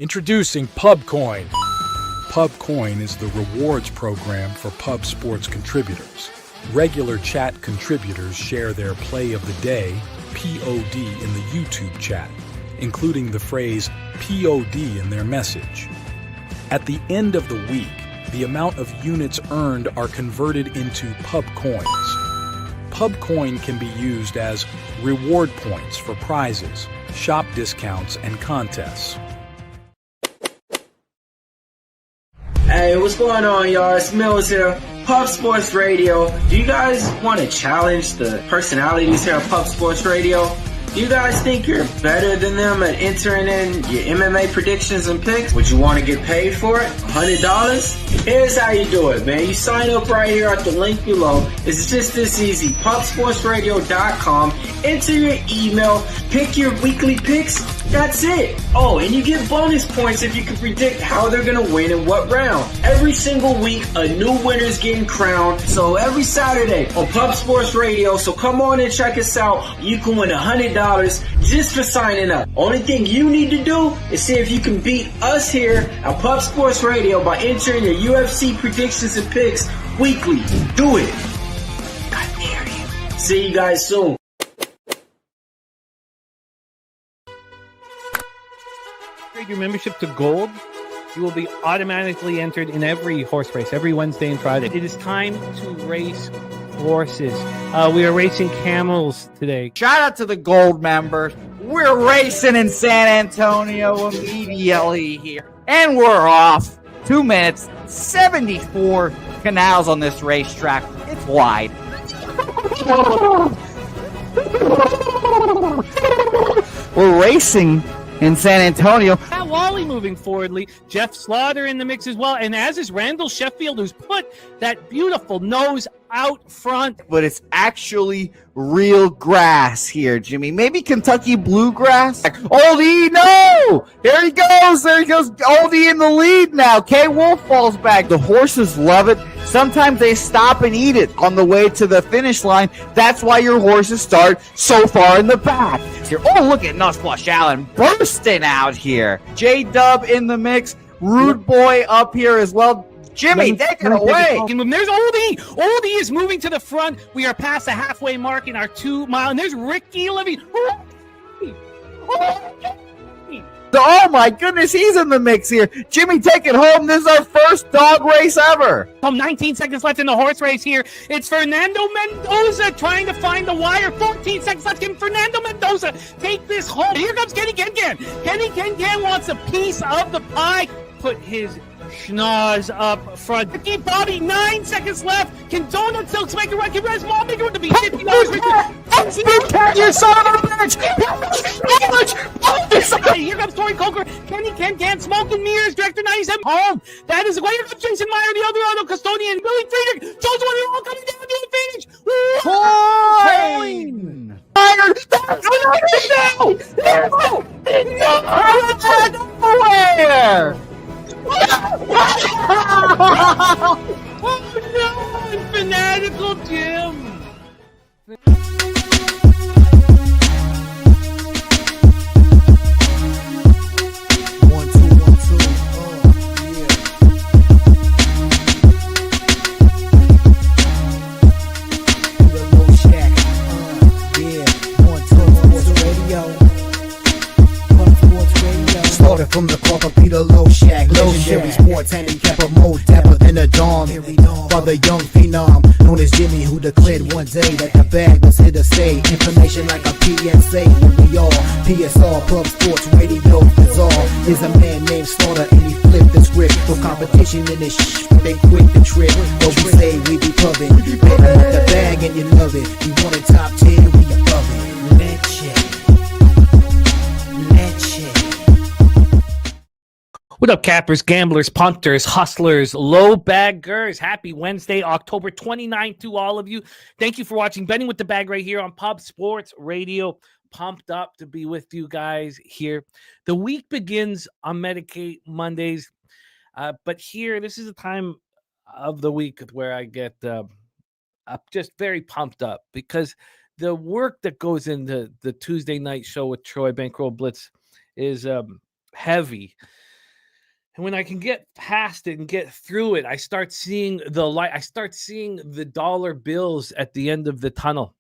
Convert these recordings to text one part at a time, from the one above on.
Introducing Pubcoin. Pubcoin is the rewards program for pub sports contributors. Regular chat contributors share their play of the day, POD, in the YouTube chat, including the phrase POD in their message. At the end of the week, the amount of units earned are converted into Pubcoins. Pubcoin can be used as reward points for prizes, shop discounts, and contests. Hey, what's going on, y'all? It's Mills here. Pub Sports Radio. Do you guys want to challenge the personalities here at Pub Sports Radio? Do you guys think you're better than them at entering in your MMA predictions and picks? Would you want to get paid for it? $100? Here's how you do it, man. You sign up right here at the link below. It's just this easy. PubSportsRadio.com. Enter your email. Pick your weekly picks. That's it. Oh, and you get bonus points if you can predict how they're going to win in what round. Every single week, a new winner's getting crowned. So every Saturday on Pub Sports Radio. So come on and check us out. You can win $100 just for signing up. Only thing you need to do is see if you can beat us here at Pub Sports Radio by entering your UFC predictions and picks weekly. Do it. I dare you. See you guys soon. Your membership to gold, you will be automatically entered in every horse race, every Wednesday and Friday. It is time to race horses. We are racing camels today. Shout out to the gold members. We're racing in San Antonio immediately here. And we're off. 2 minutes, 74 canals on this racetrack. It's wide. We're racing in San Antonio. Matt Wally moving forwardly. Jeff Slaughter in the mix as well. And as is Randall Sheffield, who's put that beautiful nose out front. But it's actually real grass here, Jimmy. Maybe Kentucky bluegrass. Oldie, no! There he goes. There he goes. Oldie in the lead now. K. Wolf falls back. The horses love it. Sometimes they stop and eat it on the way to the finish line. That's why your horses start so far in the back. Here. Oh, look at Nussflush Allen bursting out here. J-Dub in the mix. Rude Boy up here as well. Jimmy, take it away. There's Oldie. Oldie is moving to the front. We are past the halfway mark in our 2 mile. And there's Ricky Levy. Oh my goodness, he's in the mix here. Jimmy, take it home. This is our first dog race ever. 19 seconds left in the horse race here. It's Fernando Mendoza trying to find the wire. 14 seconds left. Can Fernando Mendoza take this home? Here comes Kenny Kengan. Kenny Kengan wants a piece of the pie. Put his schnoz up front. Ricky Bobby, 9 seconds left. Can Donut Silks make a run? Can Res Mall make a run to be $50? You son of a bitch! Here comes Tori Coker. Kenny Kengan, Smoke and Mirrors, Director 97 home. That is great. Here comes Jason Meyer, the Eldorado Custodian, Billy Friedrich, Joe's one, they're all coming down the finish. Coin! Nowhere! Oh no! Fanatical Jim! From the Clark of Peter Low Shack, legendary sports handicapper, more dapper than a Dom. While the young phenom, known as Jimmy, who declared one day that the bag was here to stay. Information like a PSA, when we all PSR, Pub Sports Radio, bizarre. Is a man named Slaughter, and he flipped the script. No competition in this they quit the trip. But we say we be pubbing, betting up the bag and you love it. We want a top 10, we above it. Let's check. What up, cappers, gamblers, punters, hustlers, low baggers? Happy Wednesday, October 29th to all of you. Thank you for watching Betting with the Bag right here on Pub Sports Radio. Pumped up to be with you guys here. The week begins on Medicaid Mondays, but here, this is the time of the week where I get just very pumped up because the work that goes into the Tuesday night show with Troy Bankroll Blitz is heavy. And when I can get past it and get through it, I start seeing the light. I start seeing the dollar bills at the end of the tunnel.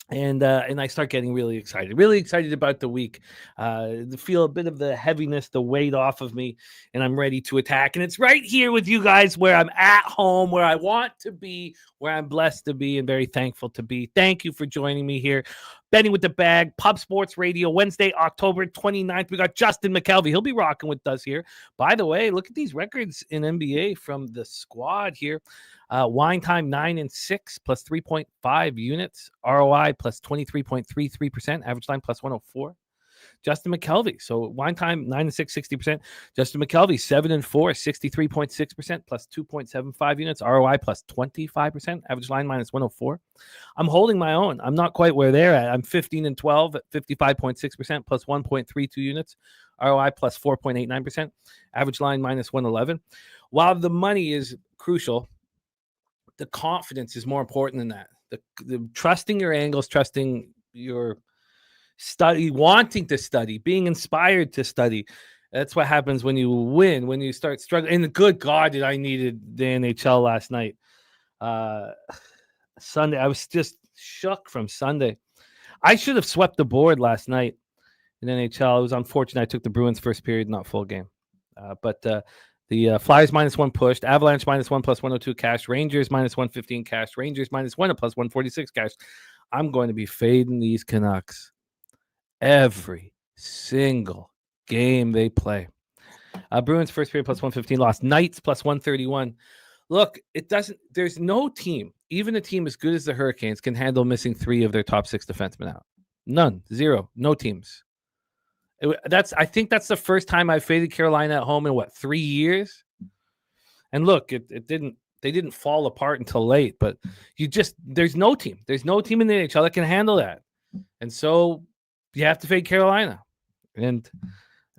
And I start getting really excited about the week. To feel a bit of the heaviness, the weight off of me, and I'm ready to attack. And it's right here with you guys, where I'm at home, where I want to be, where I'm blessed to be, and very thankful to be. Thank you for joining me here. Betting with the Bag, Pub Sports Radio, Wednesday, October 29th. We got Justin McCelvy. He'll be rocking with us here. By the way, look at these records in NBA from the squad here. Wine time 9-6 plus 3.5 units. ROI plus 23.33%. Average line plus 104. Justin McCelvy. So wine time 9-6, 60%. Justin McCelvy 7-4, 63.6% plus 2.75 units. ROI plus 25%. Average line minus 104. I'm holding my own. I'm not quite where they're at. I'm 15-12 at 55.6% plus 1.32 units. ROI plus 4.89%. Average line minus 111. While the money is crucial, the confidence is more important than that. The trusting your angles, trusting your study, wanting to study, being inspired to study. That's what happens when you win, when you start struggling. And good God, did I needed the NHL last night. Sunday, I was just shook from Sunday. I should have swept the board last night in NHL. It was unfortunate. I took the Bruins first period, not full game. But the Flyers -1 pushed, Avalanche -1 plus 102 cash, Rangers -115 cash, Rangers -1 plus 146 cash. I'm going to be fading these Canucks every single game they play. Bruins first period plus 115 lost. Knights plus 131. Look, there's no team, even a team as good as the Hurricanes, can handle missing 3 of their top 6 defensemen out. None. 0. No teams. I think that's the first time I faded Carolina at home in 3 years. And look, they didn't fall apart until late, but there's no team in the NHL that can handle that. And so you have to fade Carolina. And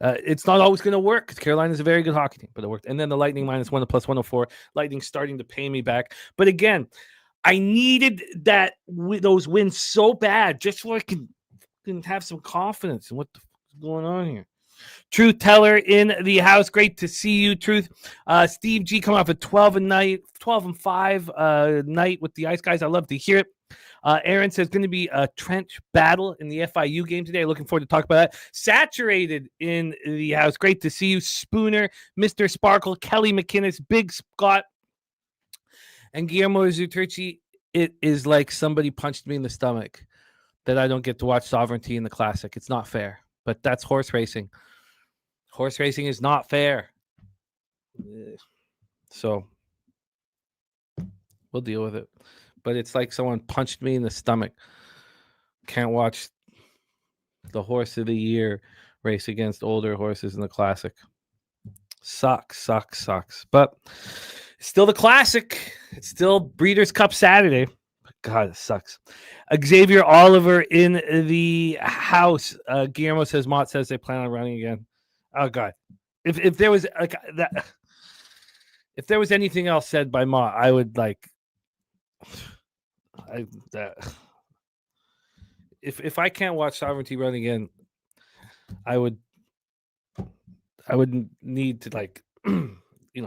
it's not always going to work because Carolina is a very good hockey team, but it worked. And then the Lightning -1 plus 104. Lightning starting to pay me back. But again, I needed those wins so bad just so I can have some confidence in what the going on here. Truth Teller in the house. Great to see you, Truth. Steve G coming off a 12-5 night with the Ice Guys. I love to hear it. Aaron says going to be a trench battle in the FIU game today. Looking forward to talk about that. Saturated in the house. Great to see you, Spooner, Mr. Sparkle, Kelly McInnes, Big Scott, and Guillermo Zuterci. It is like somebody punched me in the stomach that I don't get to watch Sovereignty in the Classic. It's not fair. But that's horse racing. Horse racing is not fair. So we'll deal with it. But it's like someone punched me in the stomach. Can't watch the Horse of the Year race against older horses in the Classic. Sucks. But it's still the Classic. It's still Breeders' Cup Saturday. God, it sucks. Xavier Oliver in the house. Guillermo says, Mott says they plan on running again. Oh God. If there was like that, if there was anything else said by Mott, I would like if I can't watch Sovereignty run again, I would need to like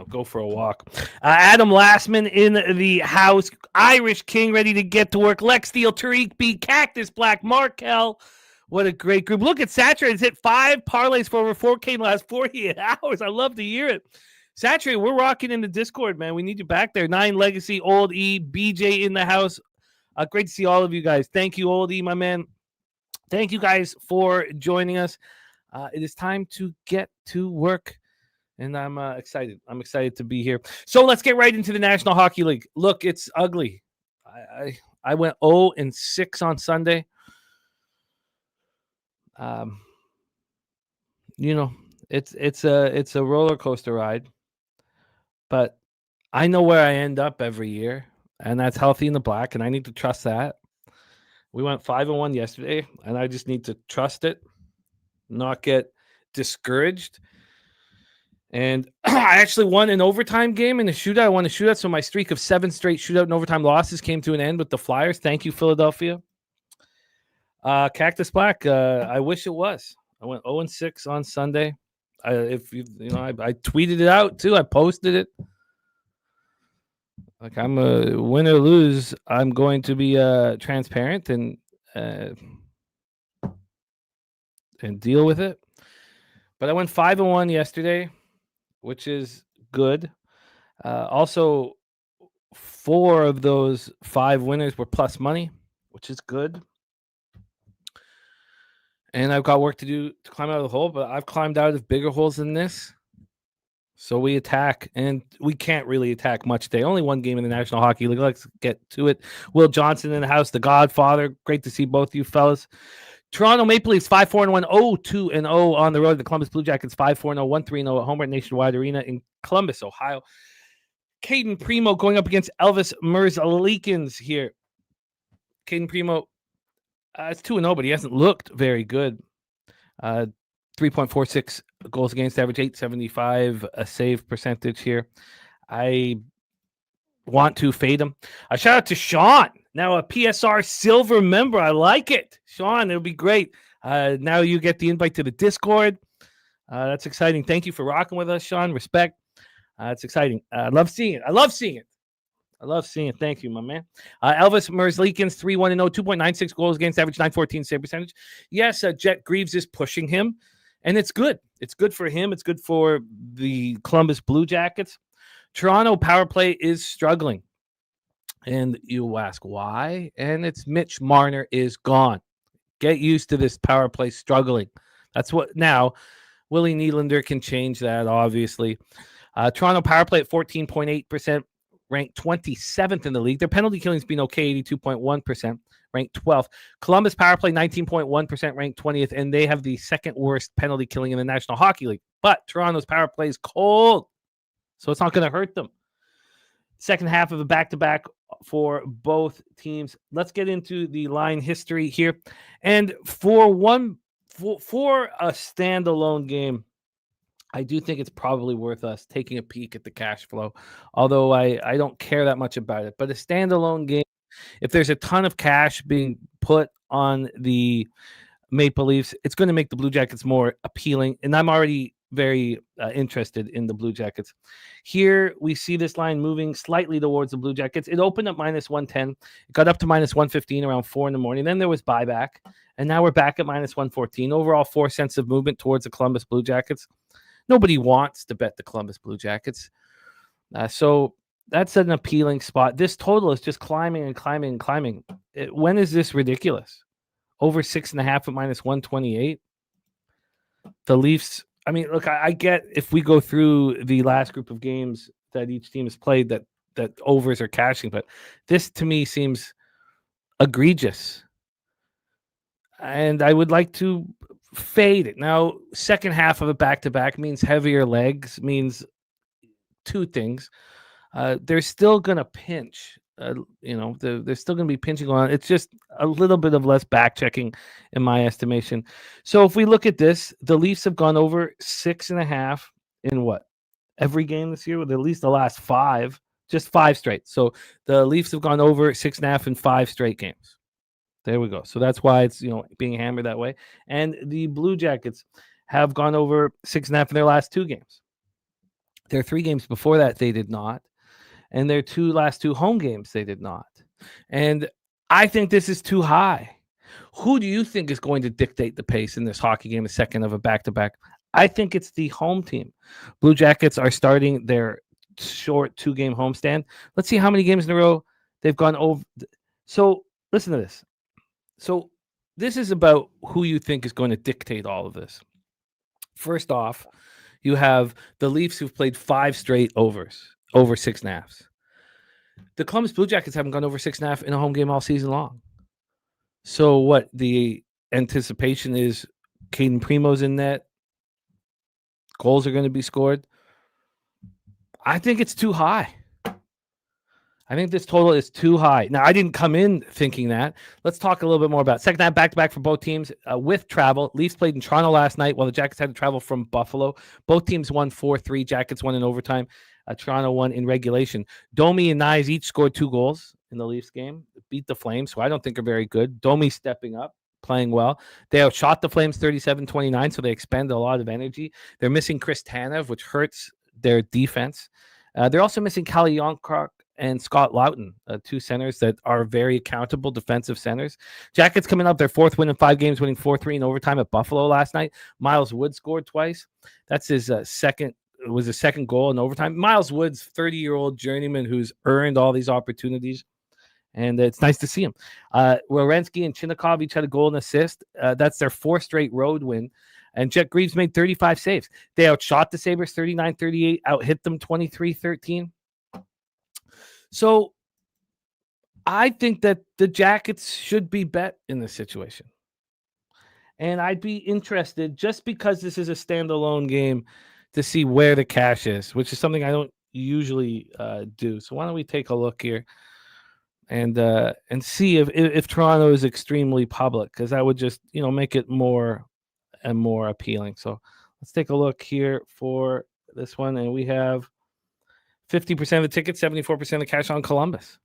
go for a walk. Adam Lastman in the house. Irish King ready to get to work. Lex Steele, Tariq B, Cactus Black, Markel. What a great group. Look at Saturated. It's hit 5 parlays for over 4K in the last 48 hours. I love to hear it. Saturated, we're rocking in the Discord, man. We need you back there. 9 Legacy, Old E, BJ in the house. Great to see all of you guys. Thank you, Old E, my man. Thank you guys for joining us. It is time to get to work. And I'm excited. I'm excited to be here. So let's get right into the National Hockey League. Look, it's ugly. I went 0-6 on Sunday. It's a roller coaster ride. But I know where I end up every year, and that's Healthy in the Black, and I need to trust that. We went 5-1 yesterday, and I just need to trust it, not get discouraged. And I actually won an overtime game in a shootout. I won a shootout, so my streak of 7 straight shootout and overtime losses came to an end with the Flyers. Thank you, Philadelphia. Cactus Black, I wish it was. I went 0-6 on Sunday. If I tweeted it out too. I posted it. Like, I'm a win or lose. I'm going to be transparent and deal with it. But I went 5-1 yesterday, which is good. Also, 4 of those 5 winners were plus money, which is good. And I've got work to do to climb out of the hole, but I've climbed out of bigger holes than this. So we attack, and we can't really attack much today. Only one game in the National Hockey League. Let's get to it. Will Johnson in the house, the Godfather. Great to see both you fellas. Toronto Maple Leafs 5-4-1, 0-2-0 on the road. The Columbus Blue Jackets 5-4-0, 1-3-0 at home at Nationwide Arena in Columbus, Ohio. Caden Primo going up against Elvis Merzlikins here. Caden Primo, it's 2-0, but he hasn't looked very good. 3.46 goals against average, 875 a save percentage here. I want to fade him. A shout out to Sean, now a PSR silver member. I like it. Sean, it'll be great. Now you get the invite to the Discord. That's exciting. Thank you for rocking with us, Sean. Respect. It's exciting. I love seeing it. Thank you, my man. Elvis Merzlikins, 3-1-0, 2.96 goals against average, 914 save percentage. Yes, Jet Greaves is pushing him, and it's good. It's good for him. It's good for the Columbus Blue Jackets. Toronto power play is struggling. And you ask why? And it's Mitch Marner is gone. Get used to this power play struggling. That's what now. Willie Nylander can change that, obviously. Toronto power play at 14.8%, ranked 27th in the league. Their penalty killing's been okay, 82.1%, ranked 12th. Columbus power play 19.1%, ranked 20th, and they have the second worst penalty killing in the National Hockey League. But Toronto's power play is cold, so it's not going to hurt them. Second half of a back-to-back for both teams. Let's get into the line history here. And for a standalone game, I do think it's probably worth us taking a peek at the cash flow, although I don't care that much about it. But a standalone game, if there's a ton of cash being put on the Maple Leafs, it's going to make the Blue Jackets more appealing. And I'm already very interested in the Blue Jackets. Here we see this line moving slightly towards the Blue Jackets. It opened up minus 110. It got up to minus 115 around 4 in the morning. Then there was buyback, and now we're back at minus 114. Overall, 4 cents of movement towards the Columbus Blue Jackets. Nobody wants to bet the Columbus Blue Jackets. So that's an appealing spot. This total is just climbing and climbing and climbing. When is this ridiculous? Over 6.5 at minus 128. The Leafs, I mean, look, I get if we go through the last group of games that each team has played that overs are cashing, but this to me seems egregious. And I would like to fade it. Now, second half of a back-to-back means heavier legs, means 2 things. They're still going to pinch. They're still going to be pinching on. It's just a little bit of less back-checking in my estimation. So if we look at this, the Leafs have gone over 6.5 in what? Every game this year, with at least the last 5, just 5 straight. So the Leafs have gone over 6.5 in 5 straight games. There we go. So that's why it's being hammered that way. And the Blue Jackets have gone over 6.5 in their last 2 games. Their 3 games before that, they did not. And their last 2 home games, they did not. And I think this is too high. Who do you think is going to dictate the pace in this hockey game, a second of a back-to-back? I think it's the home team. Blue Jackets are starting their short 2-game homestand. Let's see how many games in a row they've gone over. So listen to this. So this is about who you think is going to dictate all of this. First off, you have the Leafs who've played 5 straight overs, over 6.5. The Columbus Blue Jackets haven't gone over 6.5 in a home game all season long. So what the anticipation is, Caden Primo's in net. Goals are going to be scored. I think it's too high. I think this total is too high. Now, I didn't come in thinking that. Let's talk a little bit more about it. Second half back-to-back for both teams with travel. Leafs played in Toronto last night while the Jackets had to travel from Buffalo. Both teams won 4-3. Jackets won in overtime. Toronto won in regulation. Domi and Nyes each scored 2 goals in the Leafs game. Beat the Flames, who I don't think are very good. Domi stepping up. playing well. They outshot the Flames 37-29, so they expend a lot of energy. They're missing Chris Tanev, which hurts their defense. They're also missing Kalle Yarncroc and Scott Loughton, two centers that are very accountable defensive centers. Jackets coming up, their fourth win in 5 games, winning 4-3 in overtime at Buffalo last night. Miles Wood scored twice. That's his second goal in overtime. Miles Wood's 30-year-old journeyman who's earned all these opportunities, and it's nice to see him. Werenski and Chinnikov each had a goal and assist. That's their 4th straight road win. And Jet Greaves made 35 saves. They outshot the Sabres 39-38, out-hit them 23-13. So I think that the Jackets should be bet in this situation. And I'd be interested, just because this is a standalone game, to see where the cash is, which is something I don't usually do. So why don't we take a look here and see if Toronto is extremely public, because that would just, make it more and more appealing. So let's take a look here for this one, and we have 50% of the tickets, 74% of the cash on Columbus.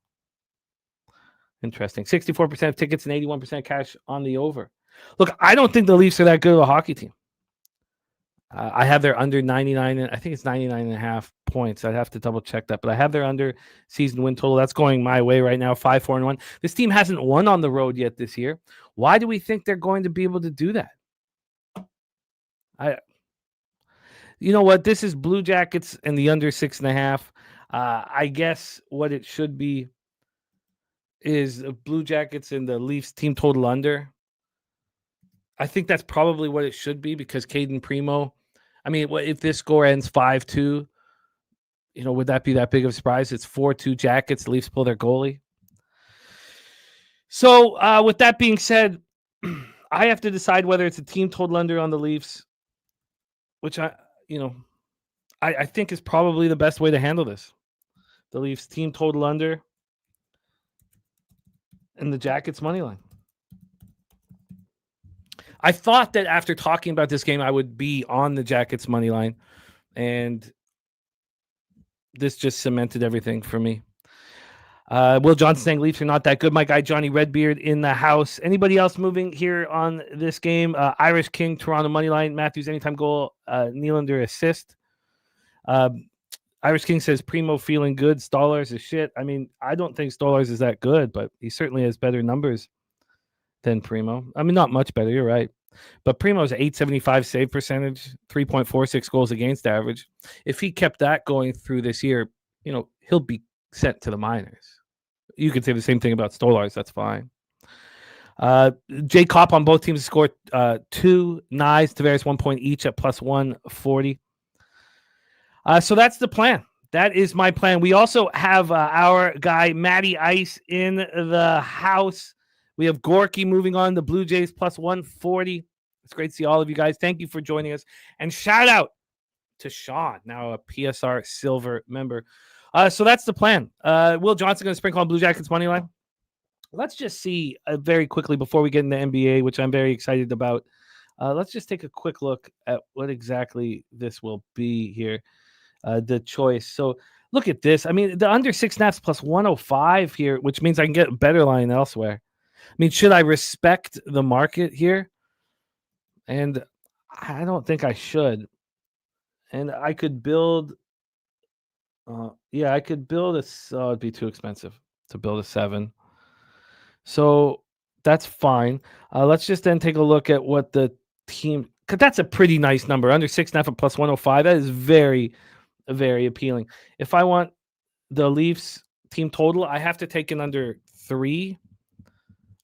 Interesting. 64% of tickets and 81% cash on the over. Look, I don't think the Leafs are that good of a hockey team. I have their under 99, and I think it's 99.5 points. I'd have to double check that, but I have their under season win total. That's going my way right now, 5-4-1. This team hasn't won on the road yet this year. Why do we think they're going to be able to do that? You know what? This is Blue Jackets and the under 6.5. I guess what it should be is Blue Jackets and the Leafs team total under. I think that's probably what it should be, because Caden Primo, if this score ends 5-2, would that be that big of a surprise? It's 4-2 Jackets. The Leafs pull their goalie. So with that being said, I have to decide whether it's a team total under on the Leafs, which I think is probably the best way to handle this. The Leafs team total under and the Jackets money line. I thought that after talking about this game, I would be on the Jackets money line, and this just cemented everything for me. Will Johnson saying Leafs are not that good. My guy Johnny Redbeard in the house. Anybody else moving here on this game? Irish King, Toronto money line. Matthews anytime goal. Nylander assist. Irish King says Primo feeling good. Stolarz is shit. I don't think Stolarz is that good, but he certainly has better numbers than Primo. Not much better. You're right. But Primo's 875 save percentage, 3.46 goals against average. If he kept that going through this year, he'll be sent to the minors. You could say the same thing about Stolarz. That's fine. Jay Kopp on both teams scored 2. Nyes, Tavares 1 point each at plus 140. So that's the plan. That is my plan. We also have our guy Matty Ice in the house. We have Gorky moving on the Blue Jays plus 140. It's great to see all of you guys. Thank you for joining us. And shout out to Sean, now a PSR Silver member. So that's the plan. Will Johnson going to sprinkle on Blue Jackets money line? Let's just see very quickly before we get into NBA, which I'm very excited about. Let's just take a quick look at what exactly this will be here. The choice. So look at this. The under 6.5 plus 105 here, which means I can get a better line elsewhere. Should I respect the market here? And I don't think I should. And I could build. I could build it'd be too expensive to build a 7. So that's fine. Let's just then take a look at what the team, because that's a pretty nice number. Under 6.5 and plus 105. That is very, very appealing. If I want the Leafs team total, I have to take an under 3.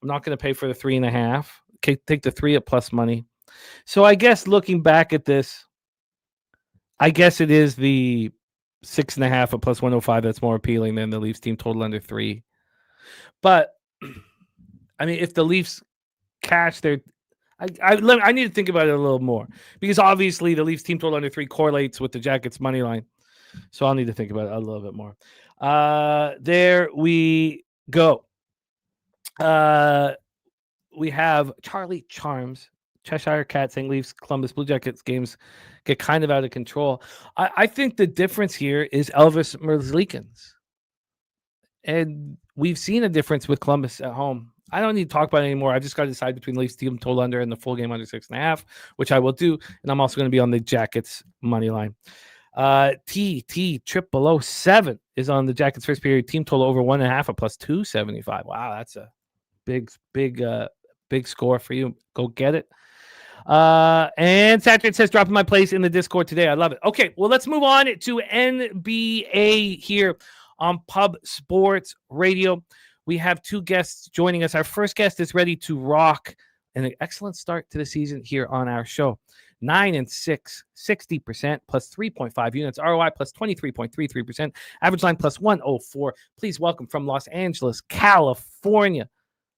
I'm not going to pay for the 3.5. Okay, take the 3 at plus money. So I guess looking back at this, I guess it is the 6.5 at plus 105 that's more appealing than the Leafs team total under 3. But if the Leafs cash their, I need to think about it a little more, because obviously the Leafs team total under 3 correlates with the Jackets money line. So I'll need to think about it a little bit more. There we go. We have Charlie Charms, Cheshire Cat saying Leafs, Columbus Blue Jackets games get kind of out of control. I think the difference here is Elvis Merzlikins. And we've seen a difference with Columbus at home. I don't need to talk about it anymore. I just got to decide between Leafs team total under and the full game under 6.5, which I will do. And I'm also going to be on the Jackets money line. Triple 07 is on the Jackets first period team total over 1.5 at +275. Wow, that's a big score for you. Go get it. And Saturday says dropping my place in the Discord today. I love it. Okay, well, let's move on to NBA here on Pub Sports Radio. We have two guests joining us. Our first guest is ready to rock an excellent start to the season here on our show. 9-6, 60%, plus 3.5 units, ROI plus 23.33%, average line plus 104. Please welcome from Los Angeles, California,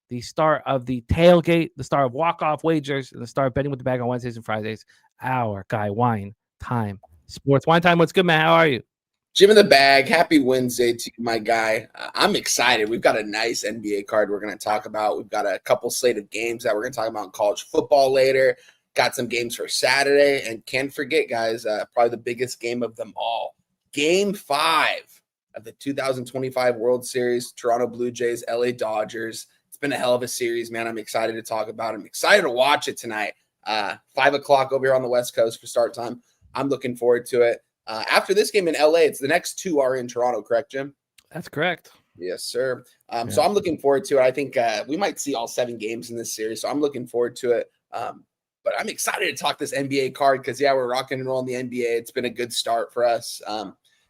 the star of the tailgate, the star of walk-off wagers, and the star of betting with the bag on Wednesdays and Fridays, our guy, Wine Time Sports. Wine Time, what's good, man? How are you? Jim in the bag. Happy Wednesday to you, my guy. I'm excited. We've got a nice NBA card we're going to talk about. We've got a couple slate of games that we're going to talk about in college football later. Got some games for Saturday. And can't forget, guys, probably the biggest game of them all. Game 5 of the 2025 World Series, Toronto Blue Jays, LA Dodgers. It's been a hell of a series, man. I'm excited to talk about it. I'm excited to watch it tonight. 5 o'clock over here on the West Coast for start time. I'm looking forward to it. After this game in LA, it's the next two are in Toronto, correct, Jim? That's correct. Yes, sir. So I'm looking forward to it. I think we might see all 7 games in this series, so I'm looking forward to it. But I'm excited to talk this NBA card because, we're rocking and rolling the NBA. It's been a good start for us.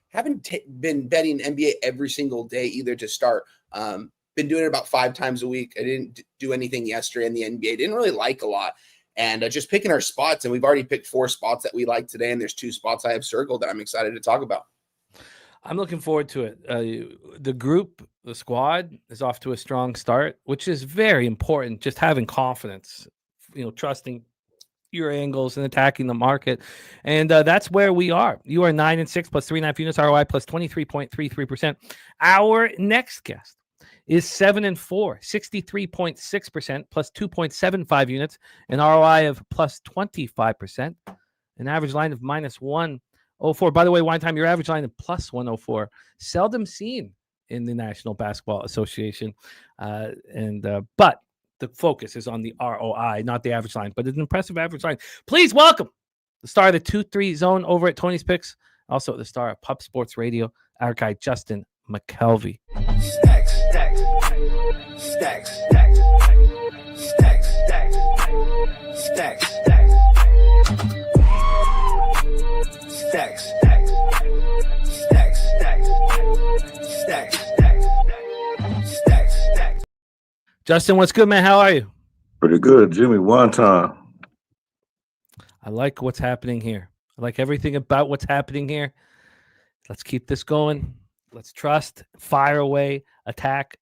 Haven't been betting NBA every single day either to start. Been doing it about 5 times a week. I didn't do anything yesterday in the NBA. Didn't really like a lot. And just picking our spots, and we've already picked 4 spots that we like today, and there's 2 spots I have circled that I'm excited to talk about. I'm looking forward to it. The squad is off to a strong start, which is very important, just having confidence, trusting your angles and attacking the market. And that's where we are. You are 9-6 plus 3.5 units, ROI plus 23.33%. Our next guest is 7-4, 63.6% plus 2.75 units, an ROI of plus 25%, an average line of minus 104. By the way, Wine Time, your average line of plus 104, seldom seen in the National Basketball Association. But the focus is on the ROI, not the average line, but an impressive average line. Please welcome the star of the 2-3 zone over at Tony's Picks, also the star of Pub Sports Radio, our guy, Justin Mcelvy. Stacks, stacks, stacks, stacks, stacks, stacks, stacks, stacks, stacks, stacks, stacks, stacks, stacks. Justin, what's good, man? How are you? Pretty good, Jimmy. One time. I like what's happening here. I like everything about what's happening here. Let's keep this going. Let's trust, fire away, attack.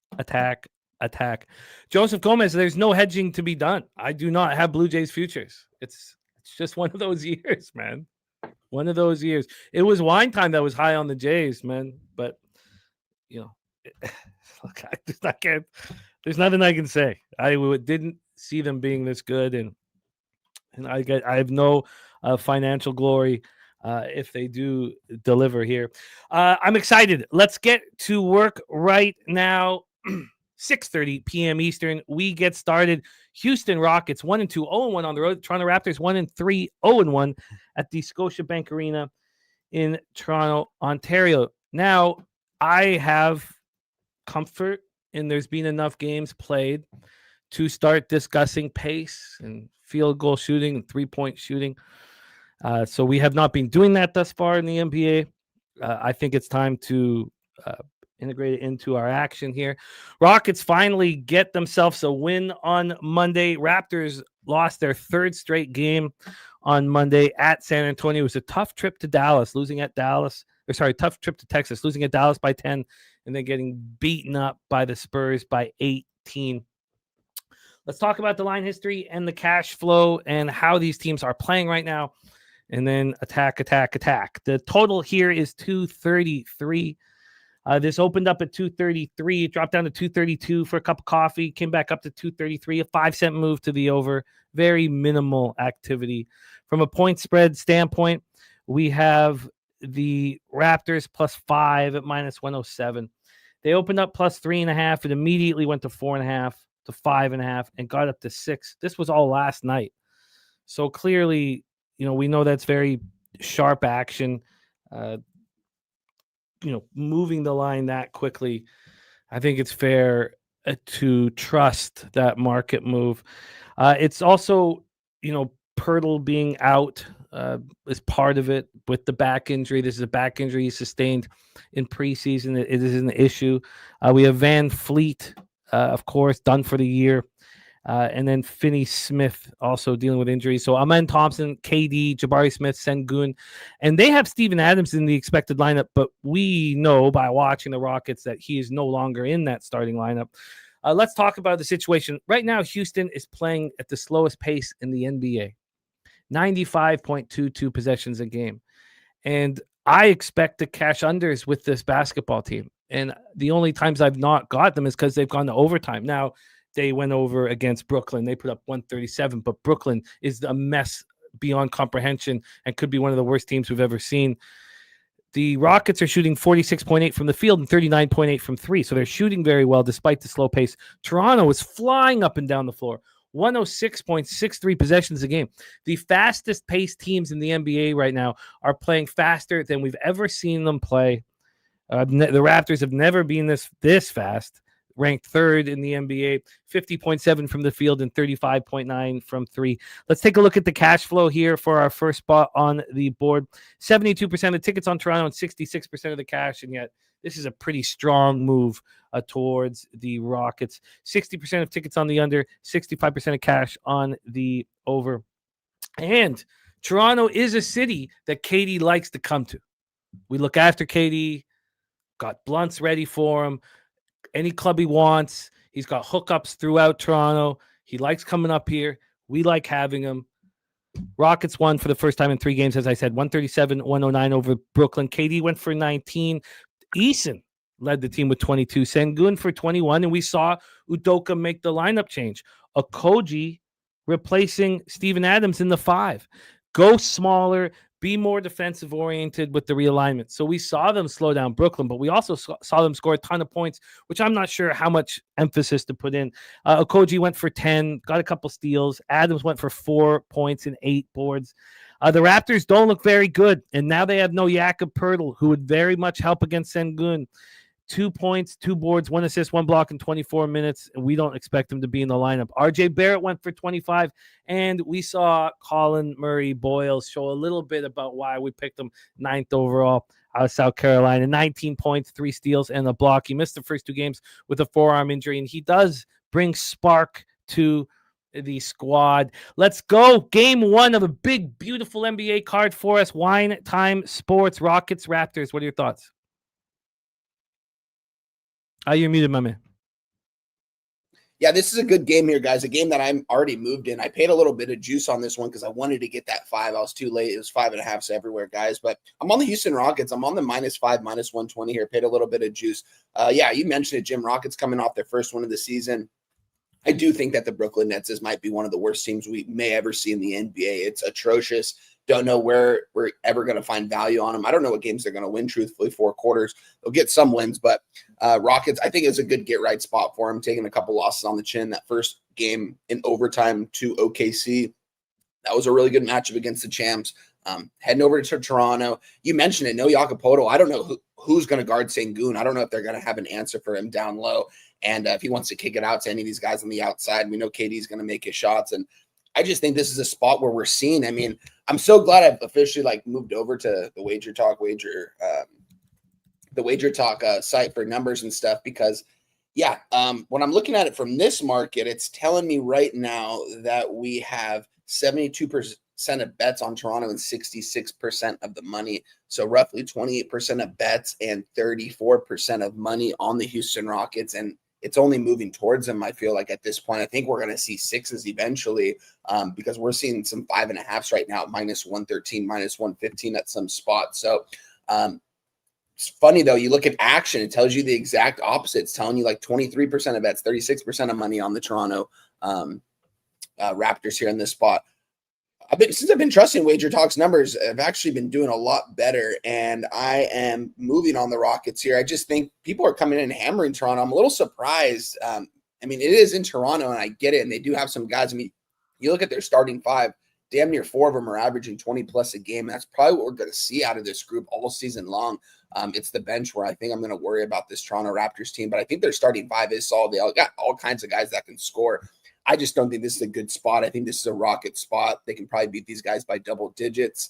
Joseph Gomez, there's no hedging to be done. I do not have Blue Jays futures. It's just one of those years, man. One of those years. It was Wine Time that was high on the Jays, man. But, look, I can't. There's nothing I can say. I didn't see them being this good, and I have no financial glory if they do deliver here. I'm excited. Let's get to work right now. 6:30 p.m. Eastern. We get started. Houston Rockets 1-2, 0-1 on the road. Toronto Raptors 1-3, 0-1 at the Scotiabank Arena in Toronto, Ontario. Now, I have comfort in there's been enough games played to start discussing pace and field goal shooting and 3-point shooting. So we have not been doing that thus far in the NBA. I think it's time to integrate it into our action here. Rockets finally get themselves a win on Monday. Raptors lost their 3rd straight game on Monday at San Antonio. It was a tough trip to Dallas, tough trip to Texas, losing at Dallas by 10, and then getting beaten up by the Spurs by 18. Let's talk about the line history and the cash flow and how these teams are playing right now. And then attack. The total here is 233. This opened up at 233. It dropped down to 232 for a cup of coffee. Came back up to 233. A 5-cent move to the over. Very minimal activity. From a point spread standpoint, we have the Raptors +5 at -107. They opened up +3.5. It immediately went to 4.5. to 5.5 and got up to 6. This was all last night. So clearly, we know that's very sharp action. Moving the line that quickly, I think it's fair to trust that market move. It's also, Pirtle being out is part of it with the back injury. This is a back injury he sustained in preseason. It is an issue. We have Van Fleet, of course, done for the year. And then Finney Smith also dealing with injuries. So Amen Thompson, KD, Jabari Smith, Sengun, and they have Steven Adams in the expected lineup. But we know by watching the Rockets that he is no longer in that starting lineup. Let's talk about the situation. Right now, Houston is playing at the slowest pace in the NBA, 95.22 possessions a game. And I expect to cash unders with this basketball team. And the only times I've not got them is because they've gone to overtime. Now, they went over against Brooklyn. They put up 137, but Brooklyn is a mess beyond comprehension and could be one of the worst teams we've ever seen. The Rockets are shooting 46.8 from the field and 39.8 from three, so they're shooting very well despite the slow pace. Toronto is flying up and down the floor, 106.63 possessions a game. The fastest paced teams in the NBA right now are playing faster than we've ever seen them play. The Raptors have never been this fast. Ranked third in the NBA, 50.7 from the field and 35.9 from three. Let's take a look at the cash flow here for our first spot on the board. 72% of tickets on Toronto and 66% of the cash, and yet this is a pretty strong move towards the Rockets. 60% of tickets on the under, 65% of cash on the over. And Toronto is a city that KD likes to come to. We look after KD, got blunts ready for him. Any club he wants. He's got hookups throughout Toronto. He likes coming up here. We like having him. Rockets won for the first time in 3 games, as I said, 137-109 over Brooklyn. KD went for 19. Eason led the team with 22. Sengun for 21. And we saw Udoka make the lineup change. Okogie replacing Steven Adams in the 5. Go smaller. Be more defensive oriented with the realignment. So we saw them slow down Brooklyn, but we also saw them score a ton of points, which I'm not sure how much emphasis to put in. Okogie went for 10, got a couple steals. Adams went for 4 points and 8 boards. The Raptors don't look very good, and now they have no Jakob Poeltl, who would very much help against Sengun. 2 points, 2 boards, 1 assist, 1 block in 24 minutes. And we don't expect him to be in the lineup. RJ Barrett went for 25, and we saw Colin Murray Boyles show a little bit about why we picked him 9th overall out of South Carolina. 19 points, 3 steals, and a block. He missed the first 2 games with a forearm injury, and he does bring spark to the squad. Let's go. Game 1 of a big, beautiful NBA card for us. Wine Time Sports, Rockets, Raptors. What are your thoughts? You're muted, my man. Yeah, this is a good game here, guys. A game that I'm already moved in. I paid a little bit of juice on this one because I wanted to get that 5. I was too late. It was 5.5 everywhere, guys. But I'm on the Houston Rockets. I'm on the -5, -120 here. Paid a little bit of juice. Yeah, you mentioned it, Jim. Rockets coming off their first one of the season. I do think that the Brooklyn Nets might be one of the worst teams we may ever see in the NBA. It's atrocious. Don't know where we're ever going to find value on them. I don't know what games they're going to win, truthfully, 4 quarters. They'll get some wins, but Rockets, I think it's a good get-right spot for them, taking a couple losses on the chin. That first game in overtime to OKC, that was a really good matchup against the champs. Heading over to Toronto. You mentioned it, no Jakob Poeltl. I don't know who's going to guard Sengun. I don't know if they're going to have an answer for him down low. And if he wants to kick it out to any of these guys on the outside, we know KD's going to make his shots. And I just think this is a spot where we're seeing. I mean, I'm so glad I've officially moved over to the Wager Talk site for numbers and stuff because, yeah, when I'm looking at it from this market, it's telling me right now that we have 72% of bets on Toronto and 66% of the money. So roughly 28% of bets and 34% of money on the Houston Rockets. And it's only moving towards them, I feel like, at this point. I think we're going to see 6s eventually because we're seeing some 5.5s right now, -113, -115 at some spots. So it's funny, though. You look at action, it tells you the exact opposite. It's telling you 23% of bets, 36% of money on the Toronto Raptors here in this spot. Since I've been trusting Wager Talk's numbers, I've actually been doing a lot better, and I am moving on the Rockets here. I just think people are coming in and hammering Toronto. I'm a little surprised. I mean, it is in Toronto, and I get it, and they do have some guys. I mean, you look at their starting five, damn near 4 of them are averaging 20-plus a game. That's probably what we're going to see out of this group all season long. It's the bench where I think I'm going to worry about this Toronto Raptors team, but I think their starting five is solid. They all got all kinds of guys that can score. I just don't think this is a good spot. I think this is a rocket spot. They can probably beat these guys by double digits.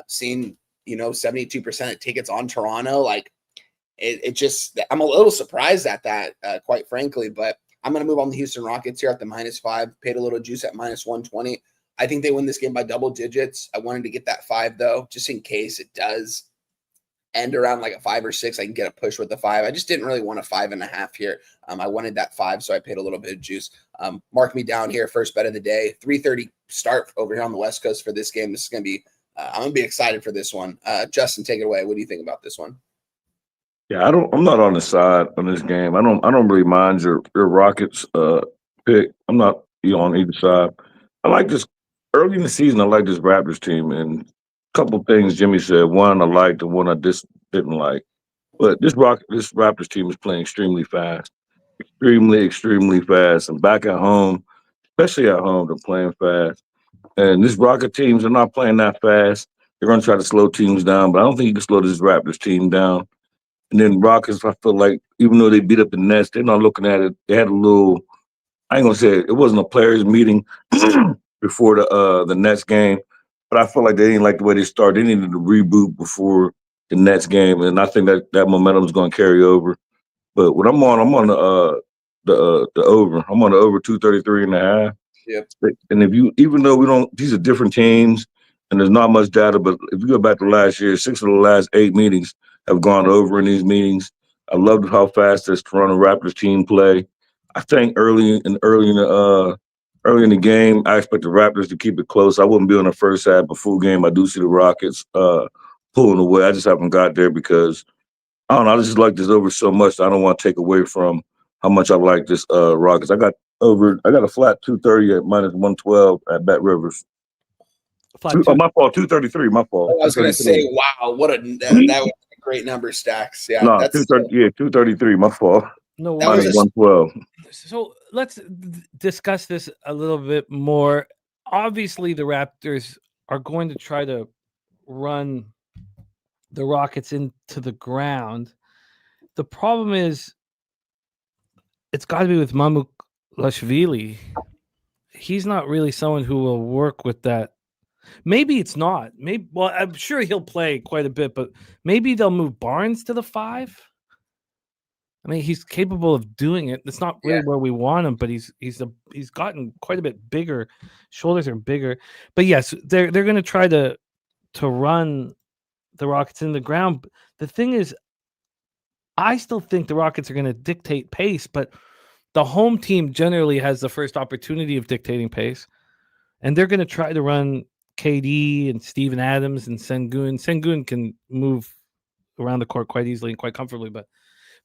Seeing, 72% of tickets on Toronto, like it just, I'm a little surprised at that, quite frankly, but I'm going to move on the Houston Rockets here at the -5, paid a little juice at -120. I think they win this game by double digits. I wanted to get that 5 though, just in case it does end around like a 5 or 6. I can get a push with the 5. I just didn't really want a 5.5 here. I wanted that 5, so I paid a little bit of juice. Mark me down here. First bet of the day, 3:30 start over here on the West Coast for this game. This is going to be, I'm going to be excited for this one. Justin, take it away. What do you think about this one? Yeah, I'm not on the side on this game. I don't really mind your Rockets pick. I'm not on either side. I like this early in the season. I like this Raptors team, and a couple things Jimmy said. One I liked, and one I just didn't like. But this Raptors team is playing extremely fast, extremely fast. And back at home, especially at home, they're playing fast. And this Rocket teams are not playing that fast. They're going to try to slow teams down, but I don't think you can slow this Raptors team down. And then Rockets, I feel like, even though they beat up the Nets, they're not looking at it. They had a little, I ain't going to say it wasn't a players' meeting before the Nets game, but I feel like they didn't like the way they started. They needed to reboot before the Nets game, and I think that momentum is going to carry over. But what I'm on the over. I'm on the over 233.5. Yep. And even though these are different teams, and there's not much data, but if you go back to last year, 6 of the last 8 meetings have gone over in these meetings. I loved how fast this Toronto Raptors team play. I think early in the game, I expect the Raptors to keep it close. I wouldn't be on the first half of full game. I do see the Rockets pulling away. I just haven't got there because I don't know. I just like this over so much. I don't want to take away from how much I like this Rockets. I got a flat 230 at -112 at Bet Rivers. My fault, 233. My fault. I was going to say, wow, that was a great number, Stacks. Yeah, no, 233. My fault. No, that was 112. So let's discuss this a little bit more. Obviously, the Raptors are going to try to run the Rockets into the ground. The problem is, it's got to be with Mcelvy. He's not really someone who will work with that. Maybe it's not. Well, I'm sure he'll play quite a bit, but maybe they'll move Barnes to the 5. I mean, he's capable of doing it. It's not really where we want him, but he's gotten quite a bit bigger. Shoulders are bigger. But yes, they're going to try to run the Rockets in the ground. The thing is, I still think the Rockets are going to dictate pace, but the home team generally has the first opportunity of dictating pace, and they're going to try to run KD and Steven Adams and Sengun. Sengun can move around the court quite easily and quite comfortably, but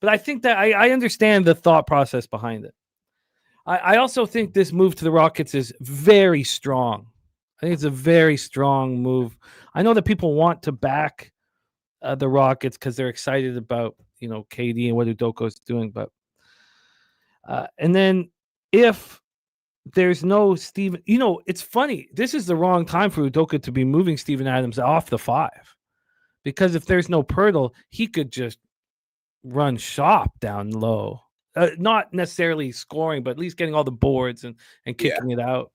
I think that I understand the thought process behind it. I also think this move to the Rockets is very strong. I think it's a very strong move. I know that people want to back the Rockets because they're excited about KD and what Udoka is doing, but and then if there's no Steven, it's funny. This is the wrong time for Udoka to be moving Steven Adams off the 5, because if there's no Pirtle, he could just run shop down low. Not necessarily scoring, but at least getting all the boards and kicking it out.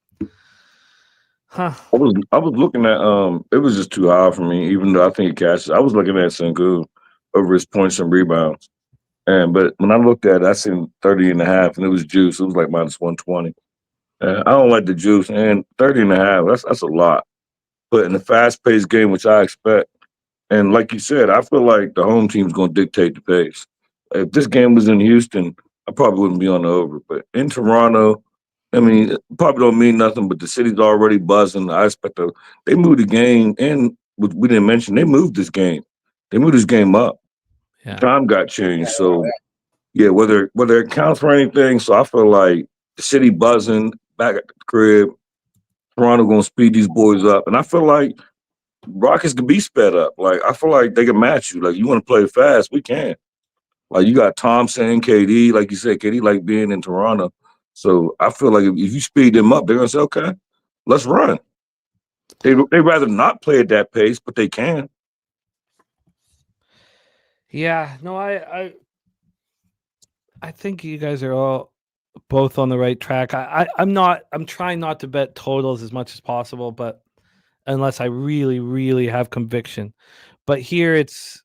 Huh. I was looking at it was just too high for me, even though I think he cashes. I was looking at Sengun over his points and rebounds. But when I looked at it, I seen 30.5, and it was juice. It was like -120. I don't like the juice, and 30.5, that's a lot. But in a fast-paced game, which I expect, and like you said, I feel like the home team's going to dictate the pace. If this game was in Houston, I probably wouldn't be on the over. But in Toronto, I mean, it probably don't mean nothing, but the city's already buzzing. I expect they moved the game, and we didn't mention, they moved this game. They moved this game up. Yeah. Time got changed. So, yeah, whether it counts for anything, so I feel like the city buzzing back at the crib, Toronto going to speed these boys up. And I feel like Rockets can be sped up. Like, I feel like they can match you. Like, you want to play fast, we can. Like you got Thompson, KD, like you said, KD like being in Toronto. So I feel like if you speed them up, they're gonna say, okay, let's run. They rather not play at that pace, but they can. Yeah, no, I think you guys are all both on the right track. I'm trying not to bet totals as much as possible, but unless I really, really have conviction. But here it's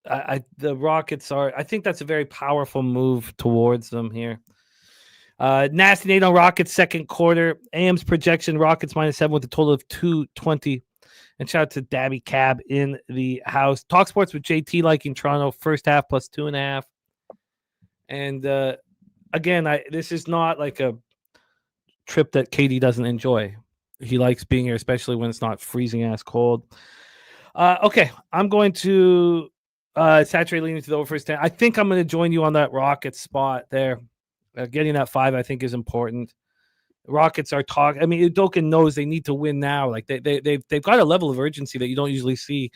the Rockets are. I think that's a very powerful move towards them here. Nasty Nate on Rockets second quarter. AM's projection Rockets -7 with a total of 220. And shout out to Dabby Cab in the house. Talk Sports with JT liking Toronto first half +2.5. And again, this is not like a trip that KD doesn't enjoy. He likes being here, especially when it's not freezing ass cold. Okay, I'm going to saturate leaning to the over first 10. I think I'm going to join you on that Rockets spot there. Getting that 5, I think, is important. Rockets are talking. I mean, Udoka knows they need to win now. Like they've got a level of urgency that you don't usually see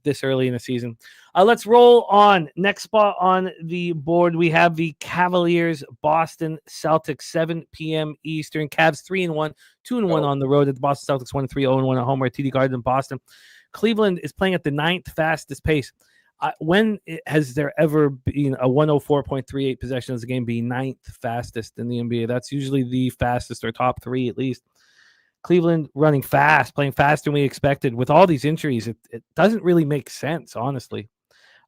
this early in the season. Let's roll on. Next spot on the board, we have the Cavaliers, Boston Celtics, 7 p.m. Eastern. Cavs 3-1, 2-1 on the road at the Boston Celtics, 1-3, 0-1 at home at TD Garden in Boston. Cleveland is playing at the 9th fastest pace. When has there ever been a 104.38 possessions a game be 9th fastest in the NBA? That's usually the fastest or top 3 at least. Cleveland running fast, playing faster than we expected. With all these injuries, it doesn't really make sense, honestly.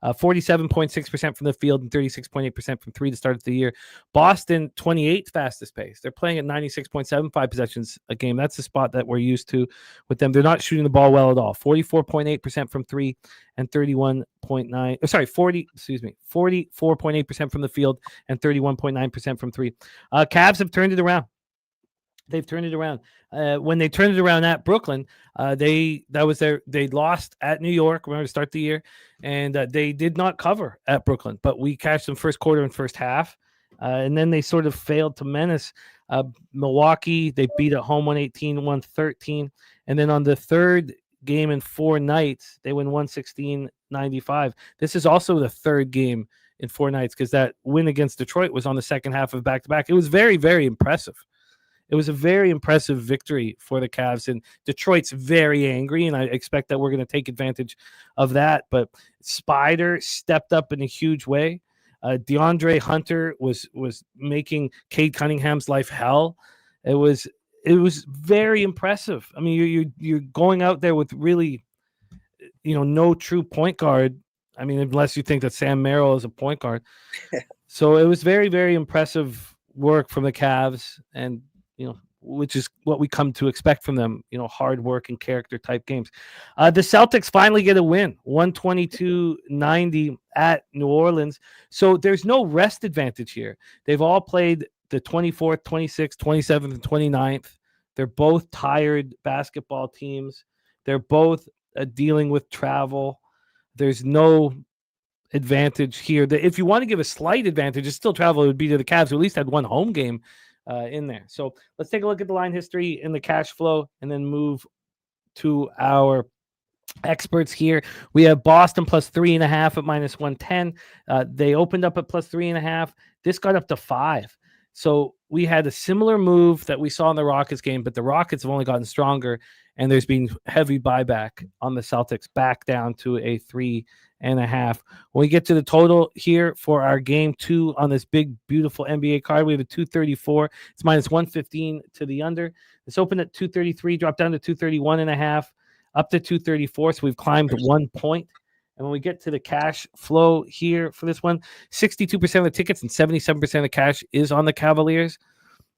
47.6% from the field and 36.8% from 3 to start the year. Boston, 28th fastest pace. They're playing at 96.75 possessions a game. That's the spot that we're used to with them. They're not shooting the ball well at all. 44.8% from 3 and 44.8% from the field and 31.9% from 3. Cavs have turned it around. They've turned it around. When they turned it around at Brooklyn, they lost at New York. Remember to start the year, and they did not cover at Brooklyn. But we cashed them first quarter and first half, and then they sort of failed to menace Milwaukee. They beat at home 118-113, and then on the third game in 4 nights, they win 116-95. This is also the third game in 4 nights because that win against Detroit was on the second half of back-to-back. It was very, very impressive. It was a very impressive victory for the Cavs, and Detroit's very angry, and I expect that we're going to take advantage of that. But Spider stepped up in a huge way. DeAndre Hunter was making Cade Cunningham's life hell. It was very impressive. I mean, you're going out there with really, no true point guard. I mean, unless you think that Sam Merrill is a point guard. So it was very, very impressive work from the Cavs, and which is what we come to expect from them, hard work and character type games. The Celtics finally get a win, 122-90 at New Orleans. So there's no rest advantage here. They've all played the 24th, 26th, 27th, and 29th. They're both tired basketball teams. They're both dealing with travel. There's no advantage here. If you want to give a slight advantage, it's still travel. It would be to the Cavs, who at least had one home game in there. So let's take a look at the line history and the cash flow and then move to our experts here. We have Boston +3.5 at -110. They opened up at +3.5. This got up to 5. So we had a similar move that we saw in the Rockets game, but the Rockets have only gotten stronger, and there's been heavy buyback on the Celtics back down to a 3.5. When we get to the total here for our game 2 on this big, beautiful NBA card, we have a 234. It's -115 to the under. It's open at 233, dropped down to 231.5, up to 234. So we've climbed 1 point. And when we get to the cash flow here for this one, 62% of the tickets and 77% of the cash is on the Cavaliers.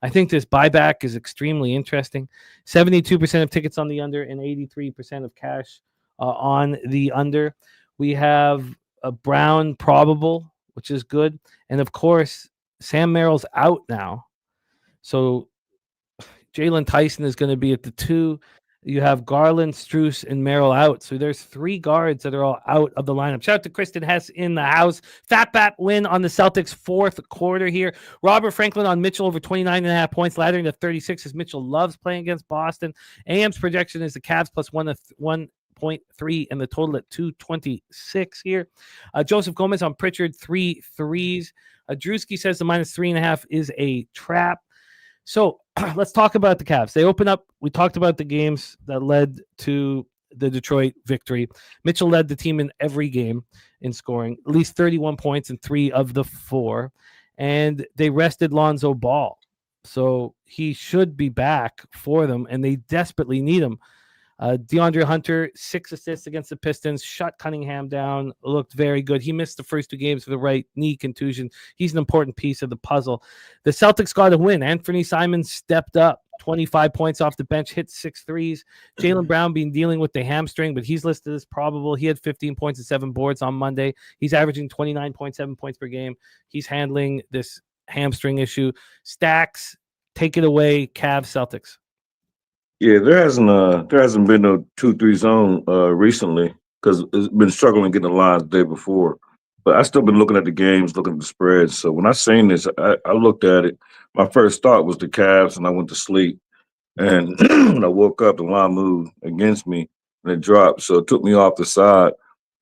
I think this buyback is extremely interesting. 72% of tickets on the under and 83% of cash on the under. We have a Brown probable, which is good. And, of course, Sam Merrill's out now. So Jalen Tyson is going to be at the 2. You have Garland, Strus, and Merrill out. So there's 3 guards that are all out of the lineup. Shout out to Kristen Hess in the house. Fat Bat win on the Celtics 4th quarter here. Robert Franklin on Mitchell over 29.5 points, laddering to 36 as Mitchell loves playing against Boston. AM's projection is the Cavs +1 1.3 and the total at 226 here. Joseph Gomez on Pritchard, 3 threes. Drewski says the -3.5 is a trap. So let's talk about the Cavs. They open up. We talked about the games that led to the Detroit victory. Mitchell led the team in every game in scoring, at least 31 points in 3 of the 4. And they rested Lonzo Ball. So he should be back for them, and they desperately need him. DeAndre Hunter, 6 assists against the Pistons, shut Cunningham down, looked very good. He missed the first 2 games for the right knee contusion. He's an important piece of the puzzle. The Celtics got a win. Anthony Simons stepped up, 25 points off the bench, hit 6 threes. Jaylen Brown been dealing with the hamstring, but he's listed as probable. He had 15 points and 7 boards on Monday. He's averaging 29.7 points per game. He's handling this hamstring issue. Stacks, take it away, Cavs, Celtics. Yeah, there hasn't been no 2-3 zone recently because it's been struggling getting the lines the day before. But I still been looking at the games, looking at the spreads. So when I seen this, I looked at it. My first thought was the Cavs, and I went to sleep. And when I woke up, the line moved against me, and it dropped. So it took me off the side.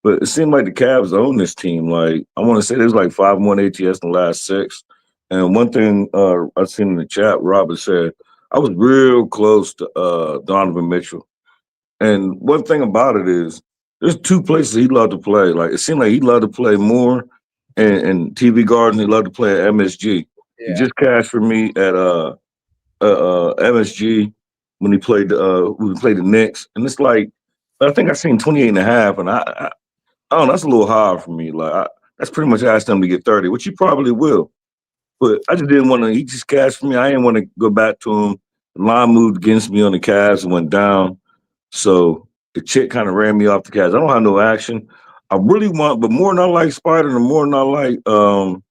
But it seemed like the Cavs own this team. Like, I want to say there's like 5-1 ATS in the last 6. And one thing I seen in the chat, Robert said, I was real close to Donovan Mitchell. And one thing about it is there's 2 places he loved to play. Like, it seemed like he loved to play more in TV Garden. He loved to play at MSG. Yeah. He just cashed for me at MSG when he played the Knicks. And it's like, I think I seen 28.5, and I don't know, that's a little hard for me. Like, that's pretty much asked him to get 30, which he probably will. But I just didn't want to. He just cashed for me. I didn't want to go back to him. The line moved against me on the Cavs and went down. So the chick kind of ran me off the Cavs. I don't have no action. I really want, but more than I like Spider, and more than I like the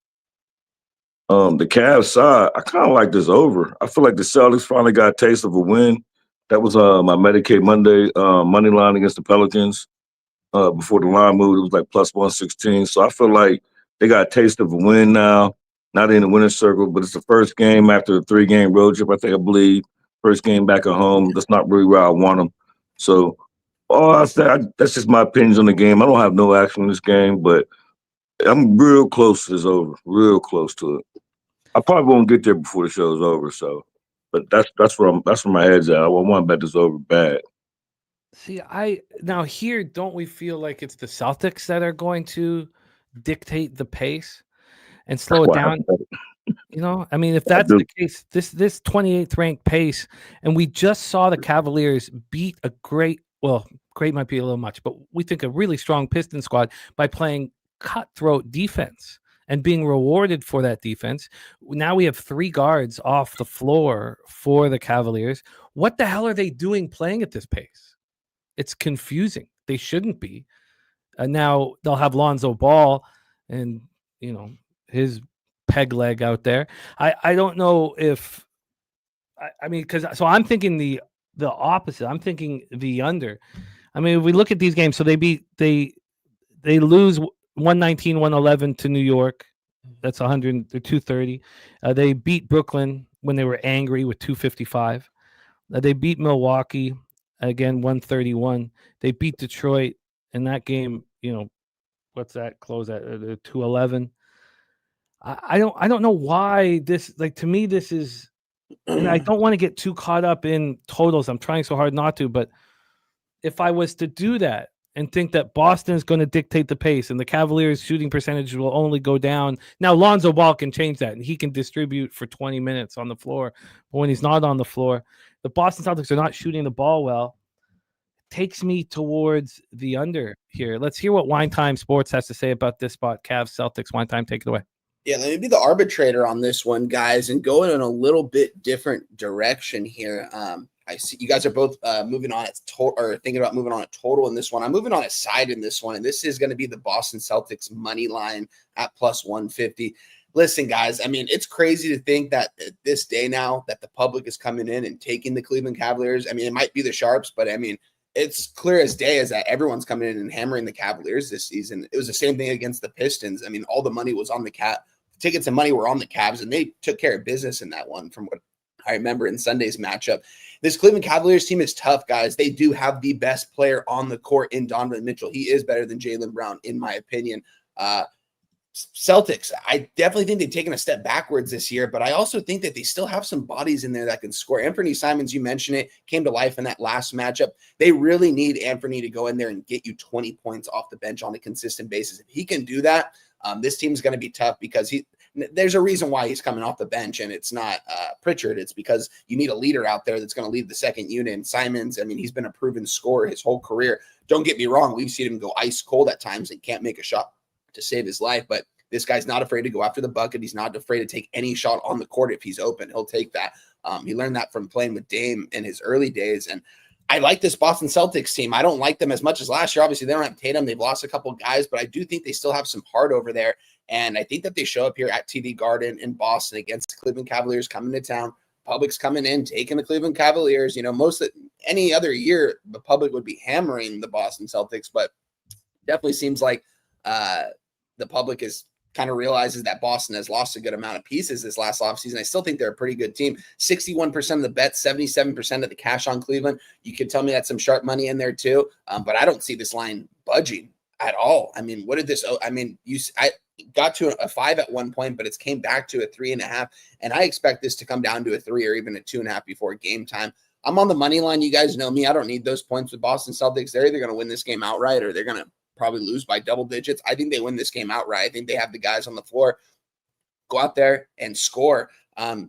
Cavs side, I kind of like this over. I feel like the Celtics finally got a taste of a win. That was my Medicaid Monday money line against the Pelicans. Before the line moved, it was like plus 116. So I feel like they got a taste of a win now. Not in the winner's circle, but it's the first game after a 3-game road trip, I believe. First game back at home. That's not really where I want them. So that's just my opinions on the game. I don't have no action in this game, but I'm real close to this over. Real close to it. I probably won't get there before the show's over. So, but that's where my head's at. I want to bet this over bad. See, now here, don't we feel like it's the Celtics that are going to dictate the pace and slow it down? You know, I mean, if that's the case, this 28th ranked pace, and we just saw the Cavaliers beat a great might be a little much, but we think a really strong Pistons squad by playing cutthroat defense and being rewarded for that defense. Now we have 3 guards off the floor for the Cavaliers. What the hell are they doing playing at this pace? It's confusing. They shouldn't be. Now they'll have Lonzo Ball and, you know, his peg leg out there. I don't know if I mean, because so I'm thinking the opposite. I'm thinking the under. I mean, if we look at these games, so they lose 119-111 to New York. That's 230. They beat Brooklyn when they were angry with 255. They beat Milwaukee again 131. They beat Detroit in that game. You know, what's that close at 211. I don't know why this, like, to me, this is, and I don't want to get too caught up in totals. I'm trying so hard not to, but if I was to do that and think that Boston is going to dictate the pace and the Cavaliers shooting percentage will only go down. Now Lonzo Ball can change that and he can distribute for 20 minutes on the floor. But when he's not on the floor, the Boston Celtics are not shooting the ball well. Takes me towards the under here. Let's hear what Wine Time Sports has to say about this spot. Cavs, Celtics, Wine Time, take it away. Yeah, let me be the arbitrator on this one, guys, and go in a little bit different direction here. I see you guys are both moving on at total, or thinking about moving on a total in this one. I'm moving on a side in this one, and this is going to be the Boston Celtics money line at plus 150. Listen, guys, I mean, it's crazy to think that at this day now that the public is coming in and taking the Cleveland Cavaliers. I mean, it might be the Sharps, but I mean, it's clear as day as that everyone's coming in and hammering the Cavaliers this season. It was the same thing against the Pistons. I mean, all the money was on the tickets and money were on the Cavs, and they took care of business in that one from what I remember in Sunday's matchup. This Cleveland Cavaliers team is tough, guys. They do have the best player on the court in Donovan Mitchell. He is better than Jaylen Brown, in my opinion. Celtics, I definitely think they've taken a step backwards this year, but I also think that they still have some bodies in there that can score. Anthony Simons, you mentioned it, came to life in that last matchup. They really need Anthony to go in there and get you 20 points off the bench on a consistent basis. If he can do that, this team's going to be tough because there's a reason why he's coming off the bench, and it's not Pritchard. It's because you need a leader out there that's going to lead the second unit. And Simons, I mean, he's been a proven scorer his whole career. Don't get me wrong. We've seen him go ice cold at times and can't make a shot to save his life, but this guy's not afraid to go after the bucket. He's not afraid to take any shot on the court if he's open. He'll take that. He learned that from playing with Dame in his early days. And I like this Boston Celtics team. I don't like them as much as last year. Obviously, they don't have Tatum. They've lost a couple of guys, but I do think they still have some heart over there. And I think that they show up here at TD Garden in Boston against the Cleveland Cavaliers coming to town. Public's coming in, taking the Cleveland Cavaliers. You know, any other year, the public would be hammering the Boston Celtics, but definitely seems like the public kind of realizes that Boston has lost a good amount of pieces this last offseason. I still think they're a pretty good team. 61% of the bets, 77% of the cash on Cleveland. You could tell me that's some sharp money in there too, but I don't see this line budging at all. I mean, what did this? I mean, I got to a 5 at one point, but it's came back to a 3.5, and I expect this to come down to a 3 or even a 2.5 before game time. I'm on the money line. You guys know me. I don't need those points with Boston Celtics. They're either going to win this game outright or they're going to probably lose by double digits. I think they win this game outright. I think they have the guys on the floor go out there and score. I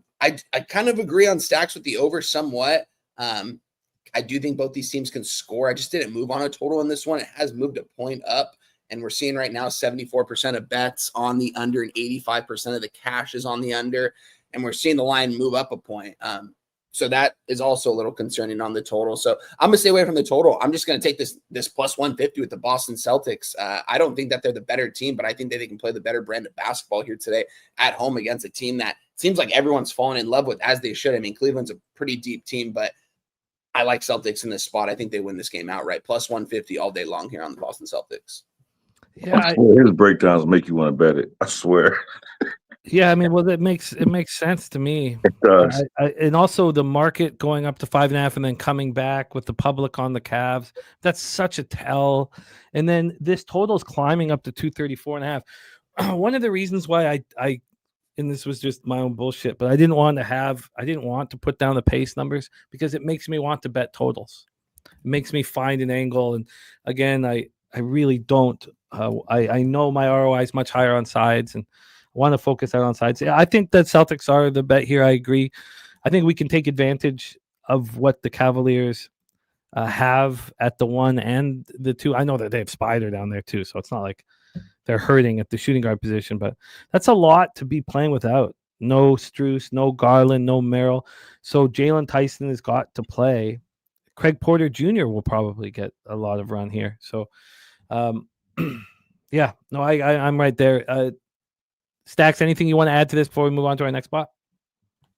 kind of agree on stacks with the over somewhat. I do think both these teams can score. I just didn't move on a total in this one. It has moved a point up, and we're seeing right now 74% of bets on the under and 85% of the cash is on the under, and we're seeing the line move up a point. So that is also a little concerning on the total. So I'm going to stay away from the total. I'm just going to take this plus 150 with the Boston Celtics. I don't think that they're the better team, but I think that they can play the better brand of basketball here today at home against a team that seems like everyone's fallen in love with, as they should. I mean, Cleveland's a pretty deep team, but I like Celtics in this spot. I think they win this game outright. Plus 150 all day long here on the Boston Celtics. Yeah, his breakdowns make you want to bet it. I swear. Yeah, I mean, well, it makes sense to me. It does. And also the market going up to 5.5 and then coming back with the public on the Cavs. That's such a tell. And then this total is climbing up to 234.5. One of the reasons why I and this was just my own bullshit, but I didn't want to put down the pace numbers because it makes me want to bet totals. It makes me find an angle. And again, I really don't. I know my ROI is much higher on sides, and want to focus out on sides. I think that Celtics are the bet here. I agree. I think we can take advantage of what the Cavaliers have at the 1 and the 2. I know that they have Spider down there too, so it's not like they're hurting at the shooting guard position, but that's a lot to be playing without. No Strus, no Garland, no Merrill. So Jalen Tyson has got to play. Craig Porter Jr. will probably get a lot of run here. So, yeah, no, I'm right there. Stacks, anything you want to add to this before we move on to our next spot?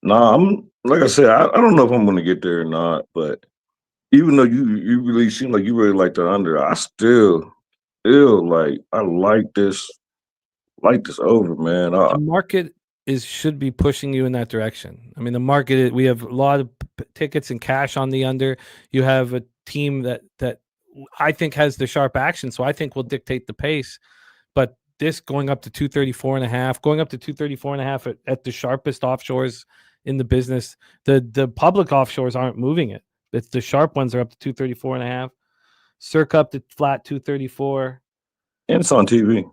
No, I'm like I said, I don't know if I'm going to get there or not. But even though you really seem like you really like the under, I still like I like this over, man. The market should be pushing you in that direction. I mean, the market, we have a lot of tickets and cash on the under. You have a team that I think has the sharp action, so I think will dictate the pace. But this going up to 234.5 at the sharpest offshores in the business. The public offshores aren't moving it. It's the sharp ones are up to 234.5. Circa up to flat 234. And it's on TV.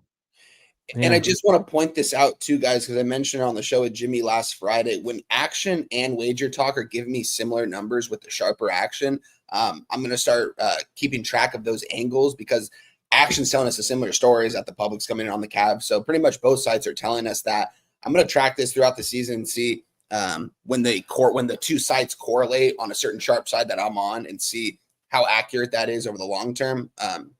And I just want to point this out too, guys, because I mentioned it on the show with Jimmy last Friday. When action and wager talk are giving me similar numbers with the sharper action, I'm going to start keeping track of those angles because action's telling us a similar story is that the public's coming in on the Cavs. So pretty much both sides are telling us that. I'm going to track this throughout the season and see when the two sides correlate on a certain sharp side that I'm on and see how accurate that is over the long term.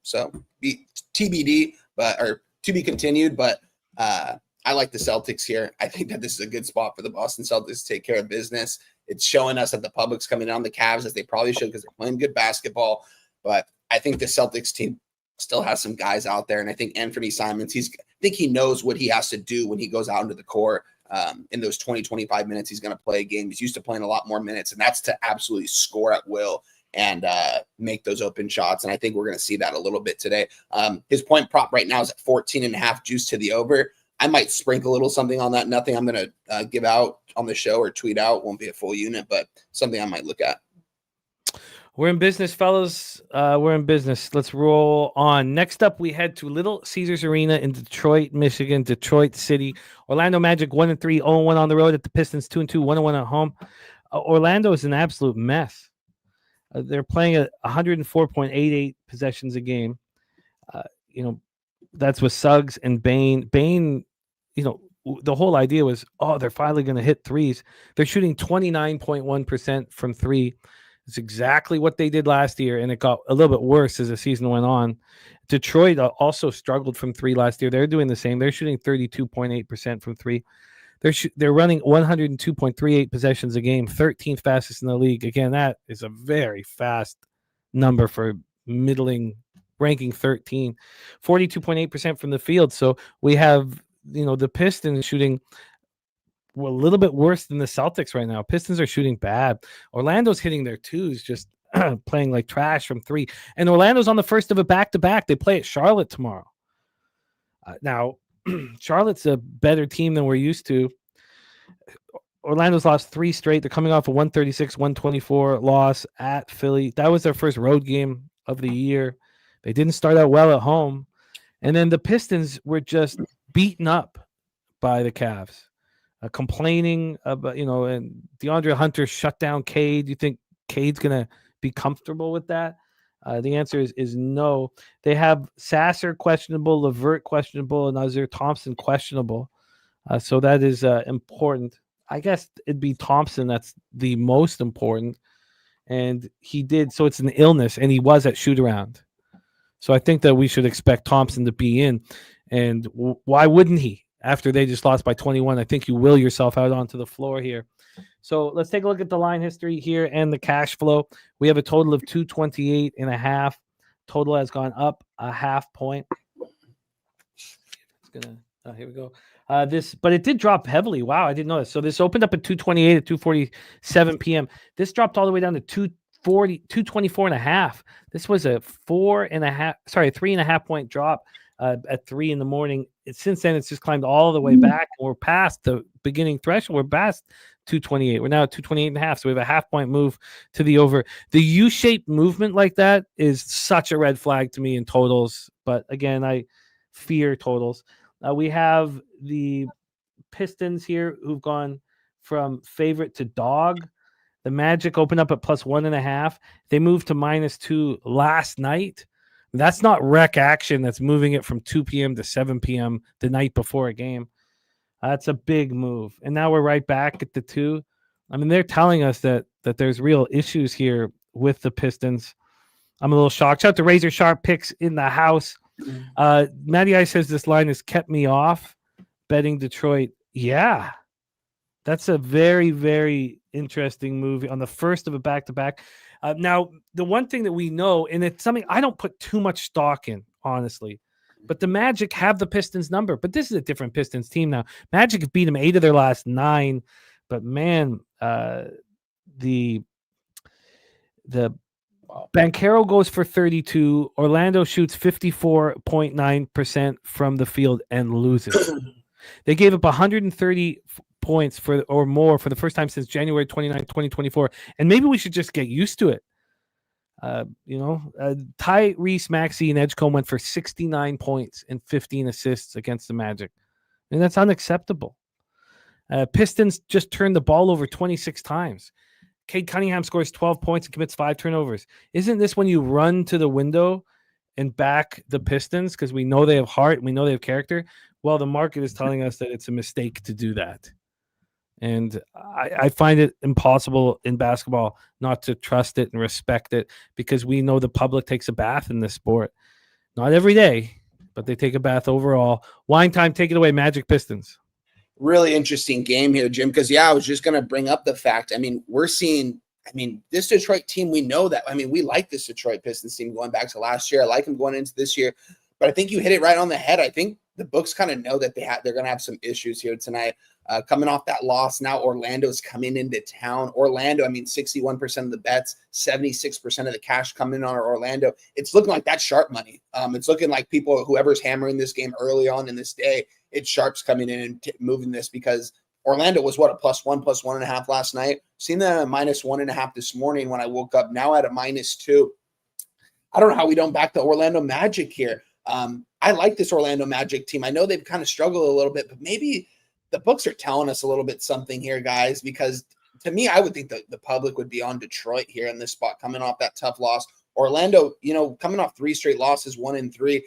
So be TBD, or to be continued. But I like the Celtics here. I think that this is a good spot for the Boston Celtics to take care of business. It's showing us that the public's coming in on the Cavs as they probably should because they're playing good basketball. But I think the Celtics team still has some guys out there. And I think Anthony Simons, I think he knows what he has to do when he goes out into the court. in those 20, 25 minutes he's going to play a game. He's used to playing a lot more minutes, and that's to absolutely score at will and make those open shots. And I think we're going to see that a little bit today. His point prop right now is at 14.5 juice to the over. I might sprinkle a little something on that. Nothing I'm going to give out on the show or tweet out. Won't be a full unit, but something I might look at. We're in business, fellas. We're in business. Let's roll on. Next up, we head to Little Caesars Arena in Detroit, Michigan, Detroit City. Orlando Magic 1-3, 0-1 on the road at the Pistons, 2-2, 1-1 at home. Orlando is an absolute mess. They're playing at 104.88 possessions a game. That's with Suggs and Bane. Bane, the whole idea was, they're finally going to hit threes. They're shooting 29.1% from three. It's exactly what they did last year, and it got a little bit worse as the season went on. Detroit also struggled from three last year. They're doing the same. They're shooting 32.8% from three. They're running 102.38 possessions a game, 13th fastest in the league. Again, that is a very fast number for middling, ranking 13. 42.8% from the field. So we have, the Pistons shooting a little bit worse than the Celtics right now. Pistons are shooting bad. Orlando's hitting their twos, just playing like trash from three. And Orlando's on the first of a back-to-back. They play at Charlotte tomorrow. Now, Charlotte's a better team than we're used to. Orlando's lost 3 straight. They're coming off a 136-124 loss at Philly. That was their first road game of the year. They didn't start out well at home. And then the Pistons were just beaten up by the Cavs. Complaining about, and DeAndre Hunter shut down Cade. You think Cade's going to be comfortable with that? The answer is no. They have Sasser questionable, LeVert questionable, and Nazir Thompson questionable. So that is important. I guess it'd be Thompson that's the most important. And he did. So it's an illness, and he was at shoot-around. So I think that we should expect Thompson to be in. And why wouldn't he? After they just lost by 21, I think you will yourself out onto the floor here. So let's take a look at the line history here and the cash flow. We have a total of 228.5. Total has gone up a half point. Here we go. But it did drop heavily. Wow, I didn't know this. So this opened up at 228 at 2:47 p.m. This dropped all the way down to 224.5. This was a 3.5 point drop at 3 in the morning. Since then, it's just climbed all the way back. We're past the beginning threshold. We're past 228. We're now at 228.5. So we have a half point move to the over. The U-shaped movement like that is such a red flag to me in totals. But again, I fear totals. We have the Pistons here who've gone from favorite to dog. The Magic opened up at +1.5. They moved to -2 last night. That's not rec action. That's moving it from 2 p.m. to 7 p.m. the night before a game. That's a big move. And now we're right back at the 2. I mean, they're telling us that there's real issues here with the Pistons. I'm a little shocked. Shout out to Razor Sharp Picks in the house. Matty I says this line has kept me off betting Detroit. Yeah. That's a very, very interesting move on the first of a back-to-back. Now, the one thing that we know, and it's something I don't put too much stock in, honestly, but the Magic have the Pistons number. But this is a different Pistons team now. Magic have beat them 8 of their last 9. But, man, the Banchero goes for 32. Orlando shoots 54.9% from the field and loses. They gave up 130 points or more for the first time since January 29, 2024. And maybe we should just get used to it. Tyrese Maxey and Edgecombe went for 69 points and 15 assists against the Magic. And that's unacceptable. Pistons just turned the ball over 26 times. Cade Cunningham scores 12 points and commits 5 turnovers. Isn't this when you run to the window and back the Pistons because we know they have heart and we know they have character? Well, the market is telling us that it's a mistake to do that. And I find it impossible in basketball not to trust it and respect it because we know the public takes a bath in this sport. Not every day, but they take a bath overall. Wine time, take it away, Magic Pistons. Really interesting game here, Jim, because, I was just going to bring up the fact, we're seeing, this Detroit team, we know that. We like this Detroit Pistons team going back to last year. I like them going into this year. But I think you hit it right on the head. I think the books kind of know that they're going to have some issues here tonight. coming off that loss. Now Orlando's coming into town. Orlando, I mean, 61% of the bets, 76% of the cash coming on Orlando. It's looking like that's sharp money. It's looking like whoever's hammering this game early on in this day, it's sharps coming in and moving this, because Orlando was what, a +1, +1.5 last night. Seen them at -1.5 this morning when I woke up, now at a -2. I don't know how we don't back the Orlando Magic here. I like this Orlando Magic team. I know they've kind of struggled a little bit, but maybe the books are telling us a little bit something here, guys, because to me, I would think that the public would be on Detroit here in this spot, coming off that tough loss. Orlando, coming off 3 straight losses, 1-3.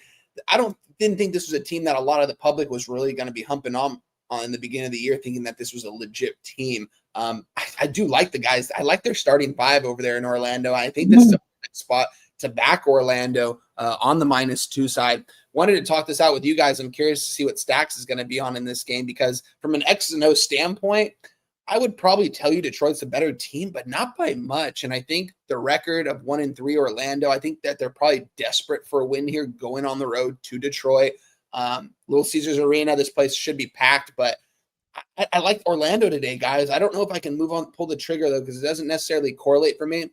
Didn't think this was a team that a lot of the public was really going to be humping on in the beginning of the year, thinking that this was a legit team. I do like the guys. I like their starting 5 over there in Orlando. I think this is a good spot to back Orlando on the -2 side. Wanted to talk this out with you guys. I'm curious to see what Stacks is going to be on in this game, because from an X and O standpoint, I would probably tell you Detroit's a better team, but not by much. And I think the record of 1-3 Orlando, I think that they're probably desperate for a win here going on the road to Detroit. Little Caesars Arena, this place should be packed, but I like Orlando today, guys. I don't know if I can pull the trigger, though, because it doesn't necessarily correlate for me.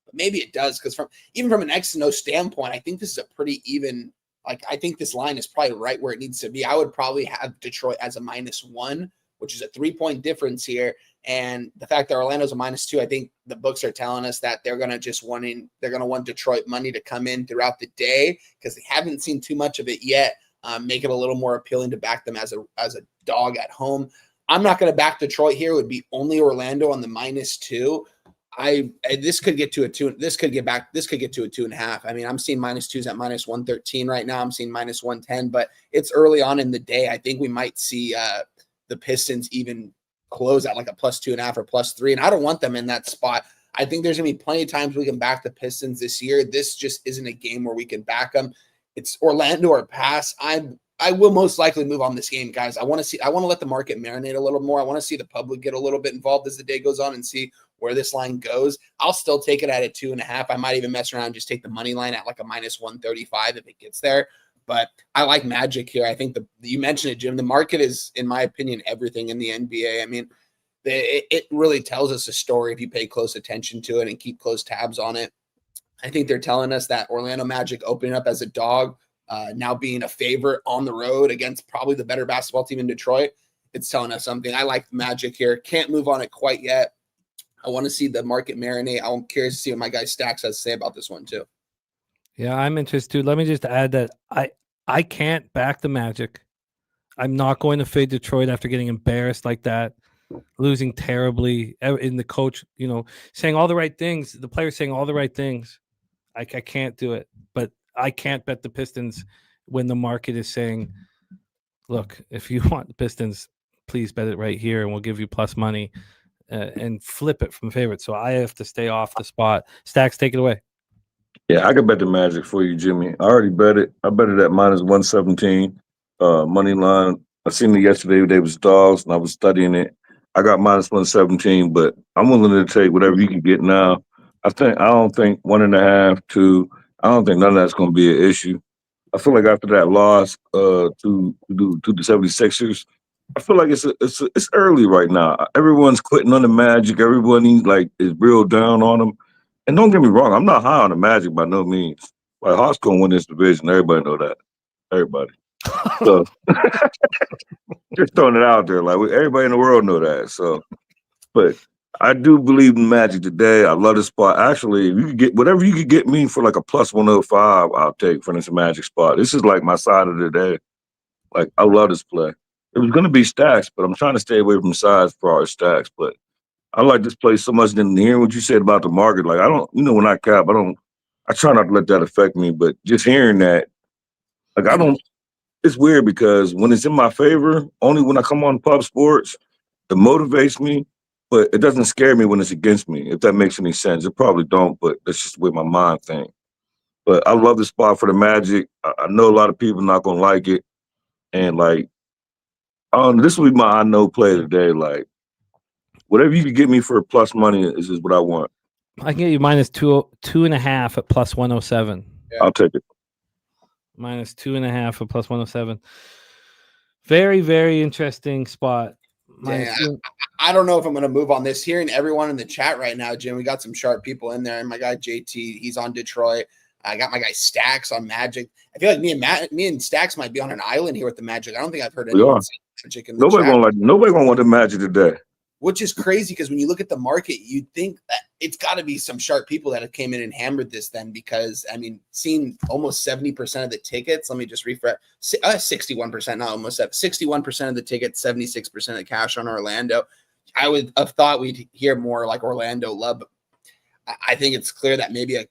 But maybe it does, because even from an X and O standpoint, I think this is a pretty even. I think this line is probably right where it needs to be. I would probably have Detroit as a -1, which is a 3-point difference here. And the fact that Orlando's a -2, I think the books are telling us that they're going to want Detroit money to come in throughout the day, because they haven't seen too much of it yet. Make it a little more appealing to back them as a dog at home. I'm not going to back Detroit here. It would be only Orlando on the -2. This could get to a 2. This could get to a 2.5. I mean, I'm seeing -2s at -113 right now. I'm seeing -110, but it's early on in the day. I think we might see the Pistons even close at like a +2.5 or +3, and I don't want them in that spot. I think there's gonna be plenty of times we can back the Pistons this year. This just isn't a game where we can back them. It's Orlando or pass. I will most likely move on this game, guys. I want to let the market marinate a little more. I want to see the public get a little bit involved as the day goes on and see where this line goes. I'll still take it at a 2.5. I might even mess around and just take the money line at like a -135 if it gets there. But I like Magic here. I think you mentioned it, Jim. The market is, in my opinion, everything in the NBA. I mean, it really tells us a story if you pay close attention to it and keep close tabs on it. I think they're telling us that Orlando Magic opening up as a dog, now being a favorite on the road against probably the better basketball team in Detroit. It's telling us something. I like Magic here. Can't move on it quite yet. I want to see the market marinate. I'm curious to see what my guy Stacks has to say about this one too. Yeah, I'm interested too. Let me just add that I can't back the Magic. I'm not going to fade Detroit after getting embarrassed like that, losing terribly, in the coach, saying all the right things, the players saying all the right things. I can't do it. But I can't bet the Pistons when the market is saying, look, if you want the Pistons, please bet it right here and we'll give you plus money, and flip it from favorite. So I have to stay off the spot. Stacks, take it away. Yeah, I could bet the Magic for you, Jimmy. I already bet it. I bet it at -117 money line. I seen it yesterday. They was dogs, and I was studying it. I got -117, but I'm willing to take whatever you can get now. I don't think 1.5, 2. I don't think none of that's going to be an issue. I feel like after that loss to the 76ers, I feel like it's early right now. Everyone's quitting on the Magic. Everyone is real down on them. And don't get me wrong, I'm not high on the Magic by no means. Like, Hawks gonna win this division. Everybody know that. Everybody. So just throwing it out there. Like, everybody in the world know that. So, but I do believe in Magic today. I love the spot. Actually, if you could get whatever you could get me for like a +105, I'll take for this Magic spot. This is like my side of the day. Like, I love this play. It was gonna be Stacks, but I'm trying to stay away from size for our Stacks. But I like this play so much than hearing what you said about the market. Like, I don't, when I cap, I try not to let that affect me. But just hearing that, like, it's weird because when it's in my favor, only when I come on Pub Sports, it motivates me, but it doesn't scare me when it's against me, if that makes any sense. It probably don't, but that's just the way my mind thinks. But I love the spot for the Magic. I know a lot of people not going to like it. And, like, this will be my I know play today. Like, whatever you can get me for plus money is what I want. I can get you -2.5 at +107. Yeah. I'll take it. -2.5 at +107. Very, very interesting spot. I don't know if I'm going to move on this. Hearing everyone in the chat right now, Jim, we got some sharp people in there. And my guy JT, he's on Detroit. I got my guy Stacks on Magic. I feel like me and Stacks might be on an island here with the Magic. I don't think I've heard anyone say Magic in the chat. Nobody gonna want the Magic today. Which is crazy because when you look at the market, you'd think that it's got to be some sharp people that have came in and hammered this then, because, I mean, seeing almost 70% of the tickets, let me just refresh, 61%, not almost 61% of the tickets, 76% of the cash on Orlando. I would have thought we'd hear more like Orlando love. I think it's clear that maybe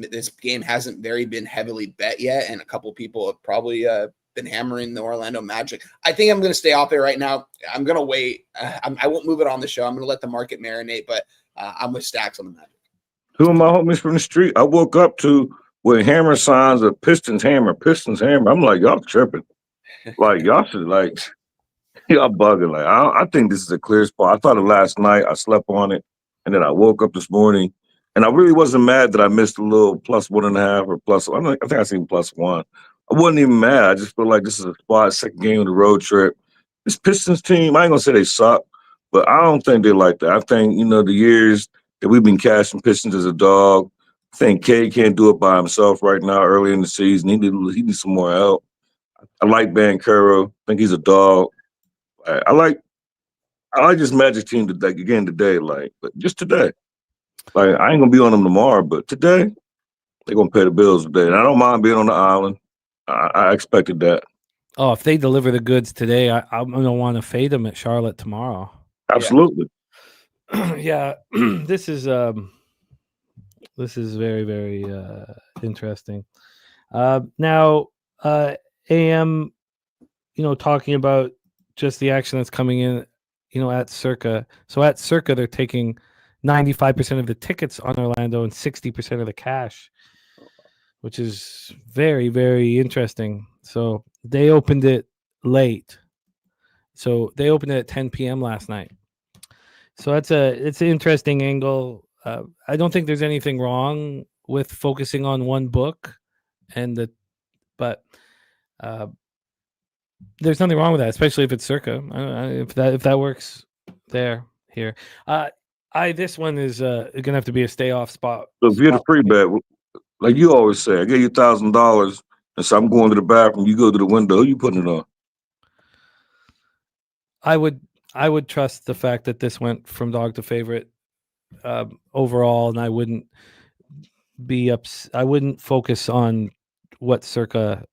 this game hasn't been heavily bet yet, and a couple people have probably been hammering the Orlando Magic. I think I'm going to stay off it right now. I'm going to wait. I won't move it on the show. I'm going to let the market marinate, but I'm with Stacks on the Magic. Two of my homies from the street, I woke up to with hammer signs of Pistons hammer. I'm like, y'all tripping. Like, y'all should, like, y'all bugging. Like, I think this is a clear spot. I thought it last night. I slept on it, and then I woke up this morning, and I really wasn't mad that I missed a little +1.5 or plus. I think I seen +1. I wasn't even mad. I just feel like this is a spot, second game of the road trip. This Pistons team, I ain't gonna say they suck, but I don't think they're like that. I think, the years that we've been cashing Pistons as a dog, I think K can't do it by himself right now early in the season. He needs some more help. I like Bankero. I think he's a dog. I like this Magic team today, but just today. Like, I ain't gonna be on them tomorrow, but today they're gonna pay the bills today. And I don't mind being on the island. I expected that. Oh, if they deliver the goods today, I'm gonna want to fade them at Charlotte tomorrow. Absolutely. Yeah, this is very, very interesting. Now, AM, talking about just the action that's coming in, at Circa. So at Circa, they're taking 95% of the tickets on Orlando and 60% of the cash, which is very, very interesting. So they opened it late. So they opened it at 10 p.m. last night. So it's an interesting angle. I don't think there's anything wrong with focusing on one book, but there's nothing wrong with that, especially if it's Circa. If that works here. This one is gonna have to be a stay off spot. So if you're the free bet, like you always say, I gave you $1,000, and so I'm going to the bathroom. You go to the window. Who you putting it on? I would trust the fact that this went from dog to favorite overall, and I wouldn't I wouldn't focus on what Circa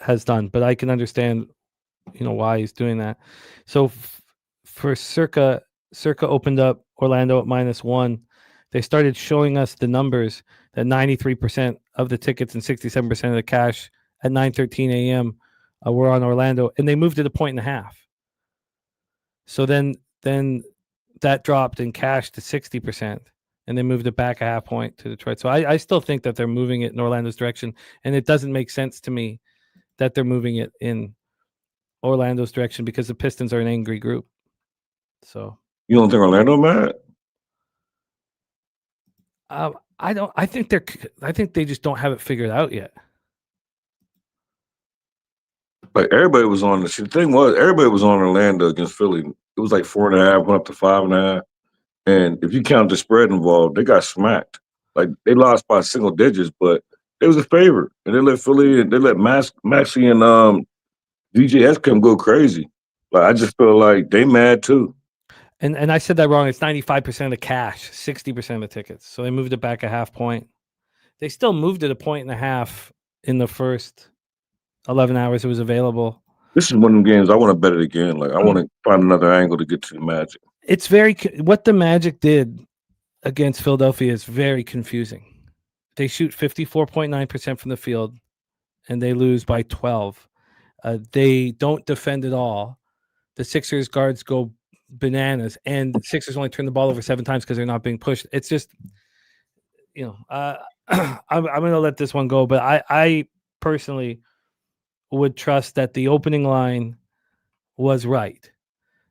has done, but I can understand, why he's doing that. So for Circa opened up Orlando at -1. They started showing us the numbers that 93% of the tickets and 67% of the cash at 9:13 a.m. Were on Orlando, and they moved it 1.5 points. So then that dropped in cash to 60%, and they moved it back 0.5 point to Detroit. So I still think that they're moving it in Orlando's direction, and it doesn't make sense to me that they're moving it in Orlando's direction because the Pistons are an angry group. So you don't think Orlando mad? I don't. I think they just don't have it figured out yet. Like everybody was on the thing was everybody was on Orlando against Philly. It was like 4.5, went up to 5.5. And if you count the spread involved, they got smacked. Like they lost by single digits, but it was a favorite. And they let Philly and they let Maxey and VJS come go crazy. Like I just feel like they mad too. And I said that wrong. It's 95% of the cash, 60% of the tickets. So they moved it back 0.5 point. They still moved it 1.5 points in the first 11 hours it was available. This is one of the games I want to bet it again. Like I want to find another angle to get to the Magic. It's what the Magic did against Philadelphia is very confusing. They shoot 54.9% from the field, and they lose by 12. They don't defend at all. The Sixers guards go bananas, and the Sixers only turn the ball over 7 times because they're not being pushed. It's just, I'm going to let this one go, but I personally would trust that the opening line was right,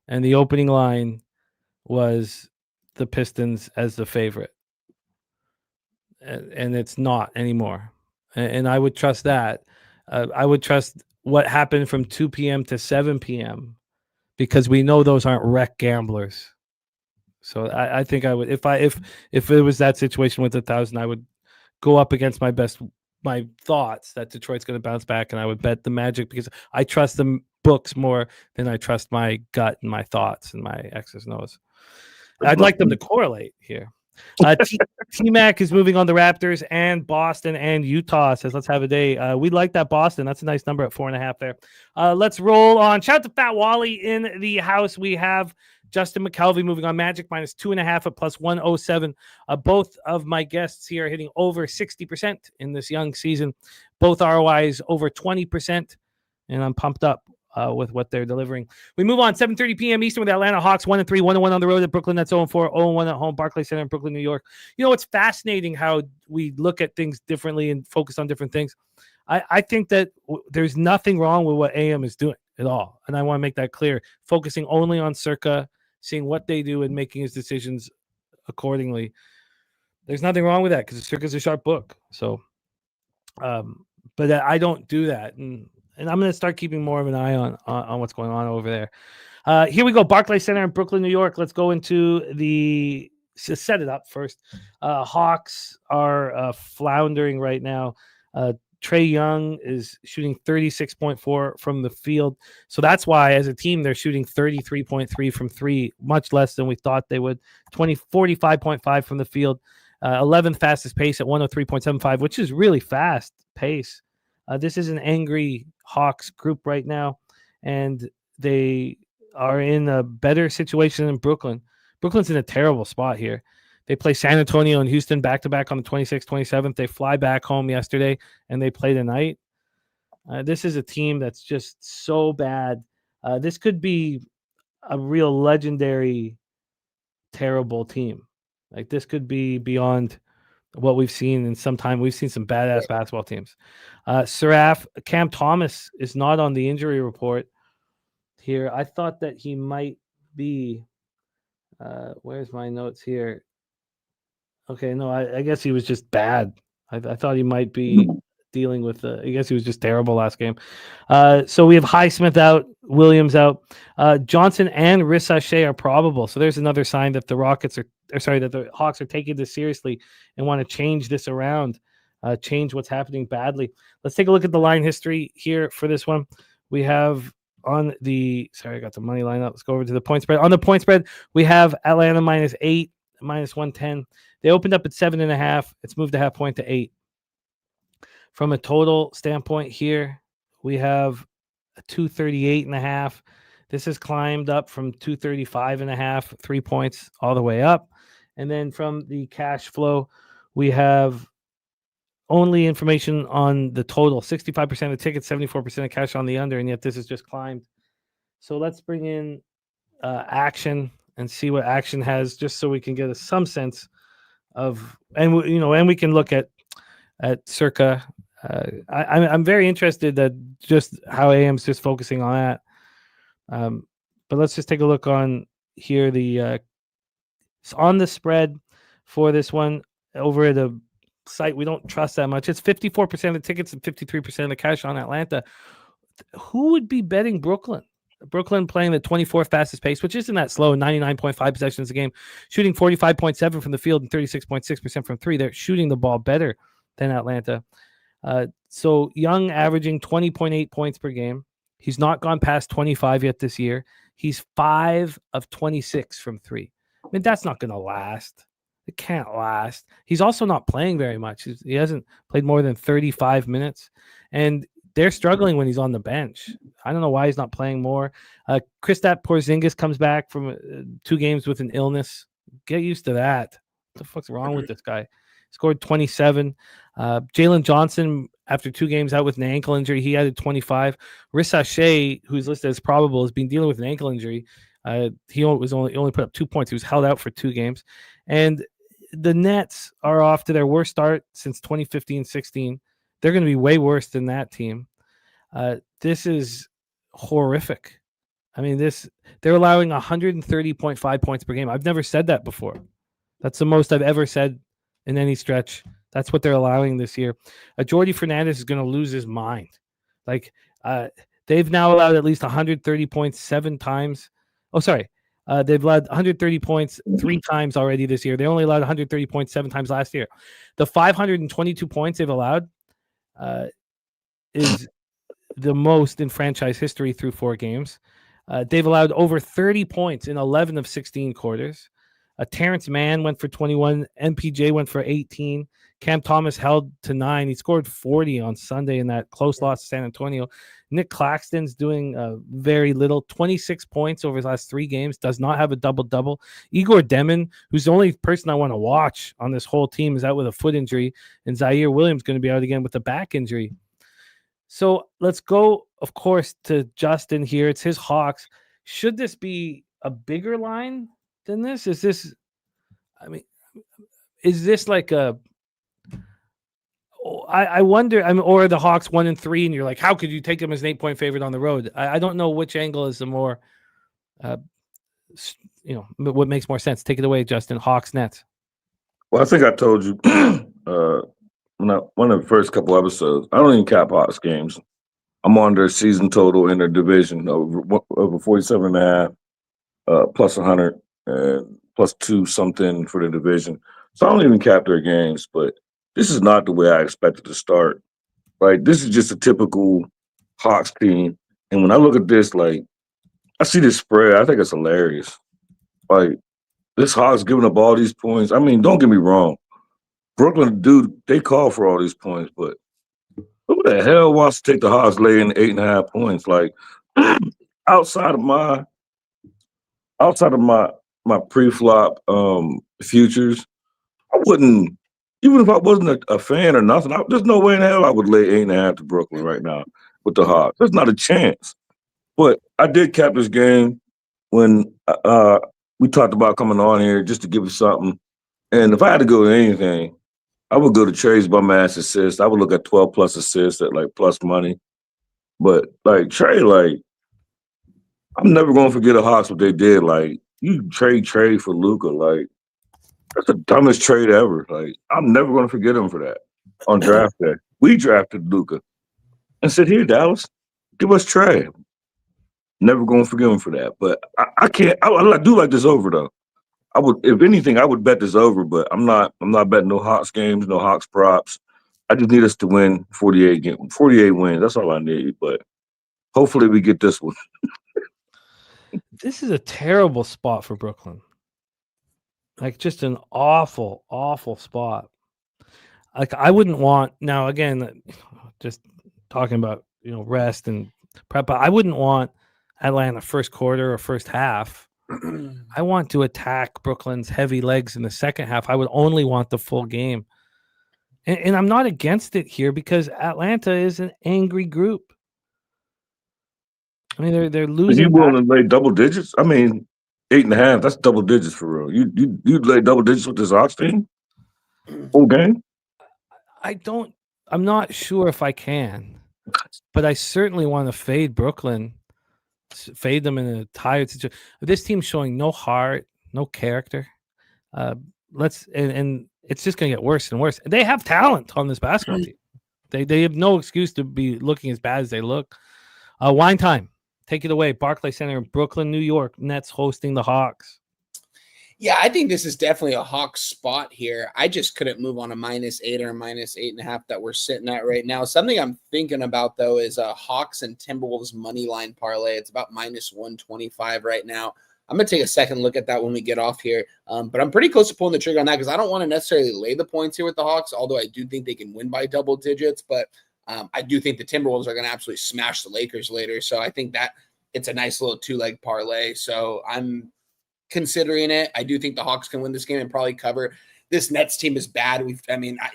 and the opening line was the Pistons as the favorite, and it's not anymore. And I would trust that. I would trust what happened from 2 p.m. to 7 p.m. because we know those aren't rec gamblers. So I think I would, if it was that situation with 1,000, I would go up against my thoughts that Detroit's going to bounce back, and I would bet the Magic because I trust the books more than I trust my gut and my thoughts and my X's and O's. I'd like them to correlate here. T-Mac is moving on the Raptors and Boston and Utah. Says, let's have a day. We like that Boston. That's a nice number at 4.5 there. Let's roll on. Shout out to Fat Wally in the house. We have Justin McCelvy moving on Magic minus 2.5 at plus 107. Both of my guests here are hitting over 60% in this young season. Both ROIs over 20%. And I'm pumped up with what they're delivering. We move on 7:30 p.m. Eastern with Atlanta Hawks 1-3, 1-1 on the road at Brooklyn Nets 0-4, 0-1 at home, Barclays Center in Brooklyn, New York. You know, it's fascinating how we look at things differently and focus on different things. I think that there's nothing wrong with what AM is doing at all. And I want to make that clear. Focusing only on Circa, seeing what they do and making his decisions accordingly. There's nothing wrong with that because Circa's a sharp book. So, but I don't do that. And I'm going to start keeping more of an eye on what's going on over there. Here we go. Barclays Center in Brooklyn, New York. Let's go into set it up first. Hawks are floundering right now. Trae Young is shooting 36.4 from the field. So that's why, as a team, they're shooting 33.3 from three, much less than we thought they would. 45.5 from the field. 11th fastest pace at 103.75, which is really fast pace. This is an angry Hawks group right now, and they are in a better situation than Brooklyn. Brooklyn's in a terrible spot here. They play San Antonio and Houston back-to-back on the 26th, 27th. They fly back home yesterday, and they play tonight. This is a team that's just so bad. This could be a real legendary, terrible team. Like, this could be beyond what we've seen in some time. We've seen some badass basketball teams. Cam Thomas is not on the injury report here. I thought that he might be. Where's my notes here? Okay, no, I guess he was just bad. I thought he might be dealing with. I guess he was just terrible last game. So we have Highsmith out, Williams out, Johnson and Rissache are probable. So there's another sign that the that the Hawks are taking this seriously and want to change this around, change what's happening badly. Let's take a look at the line history here for this one. We have on the I got the money line up. Let's go over to the point spread. On the point spread, we have Atlanta -8, -110. They opened up at 7.5. It's moved a half point to 8. From a total standpoint here, we have a 238.5. This has climbed up from 235.5, 3 points all the way up. And then from the cash flow, we have only information on the total, 65% of tickets, 74% of cash on the under, and yet this has just climbed. So let's bring in Action and see what Action has, just so we can get some sense of, and we can look at Circa. I'm very interested that just how AM's just focusing on that. But let's just take a look on here. On the spread for this one over at a site we don't trust that much. It's 54% of the tickets and 53% of the cash on Atlanta. Who would be betting Brooklyn? Brooklyn playing the 24th fastest pace, which isn't that slow, 99.5 possessions a game, shooting 45.7 from the field and 36.6% from three. They're shooting the ball better than Atlanta. So Young averaging 20.8 points per game. He's not gone past 25 yet this year. He's 5 of 26 from three. I mean, that's not going to last. It can't last. He's also not playing very much. He hasn't played more than 35 minutes. And they're struggling when he's on the bench. I don't know why he's not playing more. Kristaps Porzingis comes back from 2 games with an illness. Get used to that. What the fuck's wrong with this guy? Scored 27. Jalen Johnson, after 2 games out with an ankle injury, he added 25. Rissache, who's listed as probable, has been dealing with an ankle injury. He only put up 2 points. He was held out for 2 games. And the Nets are off to their worst start since 2015-16. They're going to be way worse than that team. This is horrific. I mean, they're allowing 130.5 points per game. I've never said that before. That's the most I've ever said in any stretch. That's what they're allowing this year. Jordy Fernandez is going to lose his mind. Like, They've now allowed at least 130 points 7 times. Oh, sorry. They've allowed 130 points 3 times already this year. They only allowed 130 points 7 times last year. The 522 points they've allowed is the most in franchise history through 4 games. They've allowed over 30 points in 11 of 16 quarters. Terrence Mann went for 21. MPJ went for 18. Cam Thomas held to 9. He scored 40 on Sunday in that close loss to San Antonio. Nick Claxton's doing very little, 26 points over his last 3 games, does not have a double-double. Igor Demon, who's the only person I want to watch on this whole team, is out with a foot injury, and Zaire Williams going to be out again with a back injury. So let's go, of course, to Justin here. It's his Hawks. Should this be a bigger line than this? Is this like a... I wonder, or the Hawks 1-3, and you're like, how could you take them as an 8-point favorite on the road? I don't know which angle is the more, what makes more sense. Take it away, Justin. Hawks Nets. Well, I think I told you one of the first couple episodes. I don't even cap Hawks games. I'm on their season total in their division over 47.5, plus 100, and plus 2 something for the division. So I don't even cap their games, but this is not the way I expected to start. Like, this is just a typical Hawks team. And when I look at this, like, I see this spread, I think it's hilarious. Like, this Hawks giving up all these points. I mean, don't get me wrong. Brooklyn, dude, they call for all these points, but who the hell wants to take the Hawks laying 8.5 points? Like, outside of my pre-flop futures, I wouldn't. Even if I wasn't a fan or nothing, there's no way in hell I would lay 8.5 to Brooklyn right now with the Hawks. There's not a chance. But I did cap this game when we talked about coming on here just to give us something. And if I had to go to anything, I would go to Trey's bum ass assists. I would look at 12 plus assists at like plus money. But like Trey, like, I'm never gonna forget the Hawks what they did. Like, you trade for Luka, like, that's the dumbest trade ever. Like, I'm never going to forget him for that on draft day. We drafted Luka and said, here, Dallas, give us Trey. Never going to forgive him for that. But I can't. I do like this over, though. I would, if anything, I would bet this over, but I'm not betting no Hawks games, no Hawks props. I just need us to win 48 wins. That's all I need. But hopefully we get this one. This is a terrible spot for Brooklyn. Like, just an awful, awful spot. Like, I wouldn't want, now again, just talking about, rest and prep, but I wouldn't want Atlanta first quarter or first half. I want to attack Brooklyn's heavy legs in the second half. I would only want the full game. And I'm not against it here because Atlanta is an angry group. I mean, they're losing. Are you willing to lay double digits? I mean, 8.5, that's double digits for real. You'd lay double digits with this Hawks team? Whole game? I'm not sure if I can, but I certainly want to fade Brooklyn, fade them in a tired situation. This team's showing no heart, no character. And it's just going to get worse and worse. They have talent on this basketball team. They have no excuse to be looking as bad as they look. Wine time. Take it away. Barclays Center in Brooklyn, New York. Nets hosting the Hawks. Yeah, I think this is definitely a Hawks spot here. I just couldn't move on a -8 or a -8.5 that we're sitting at right now. Something I'm thinking about, though, is a Hawks and Timberwolves money line parlay. It's about -125 right now. I'm going to take a second look at that when we get off here. But I'm pretty close to pulling the trigger on that because I don't want to necessarily lay the points here with the Hawks, although I do think they can win by double digits. But I do think the Timberwolves are going to absolutely smash the Lakers later. So I think that it's a nice little 2-leg parlay. So I'm considering it. I do think the Hawks can win this game and probably cover. This Nets team is bad.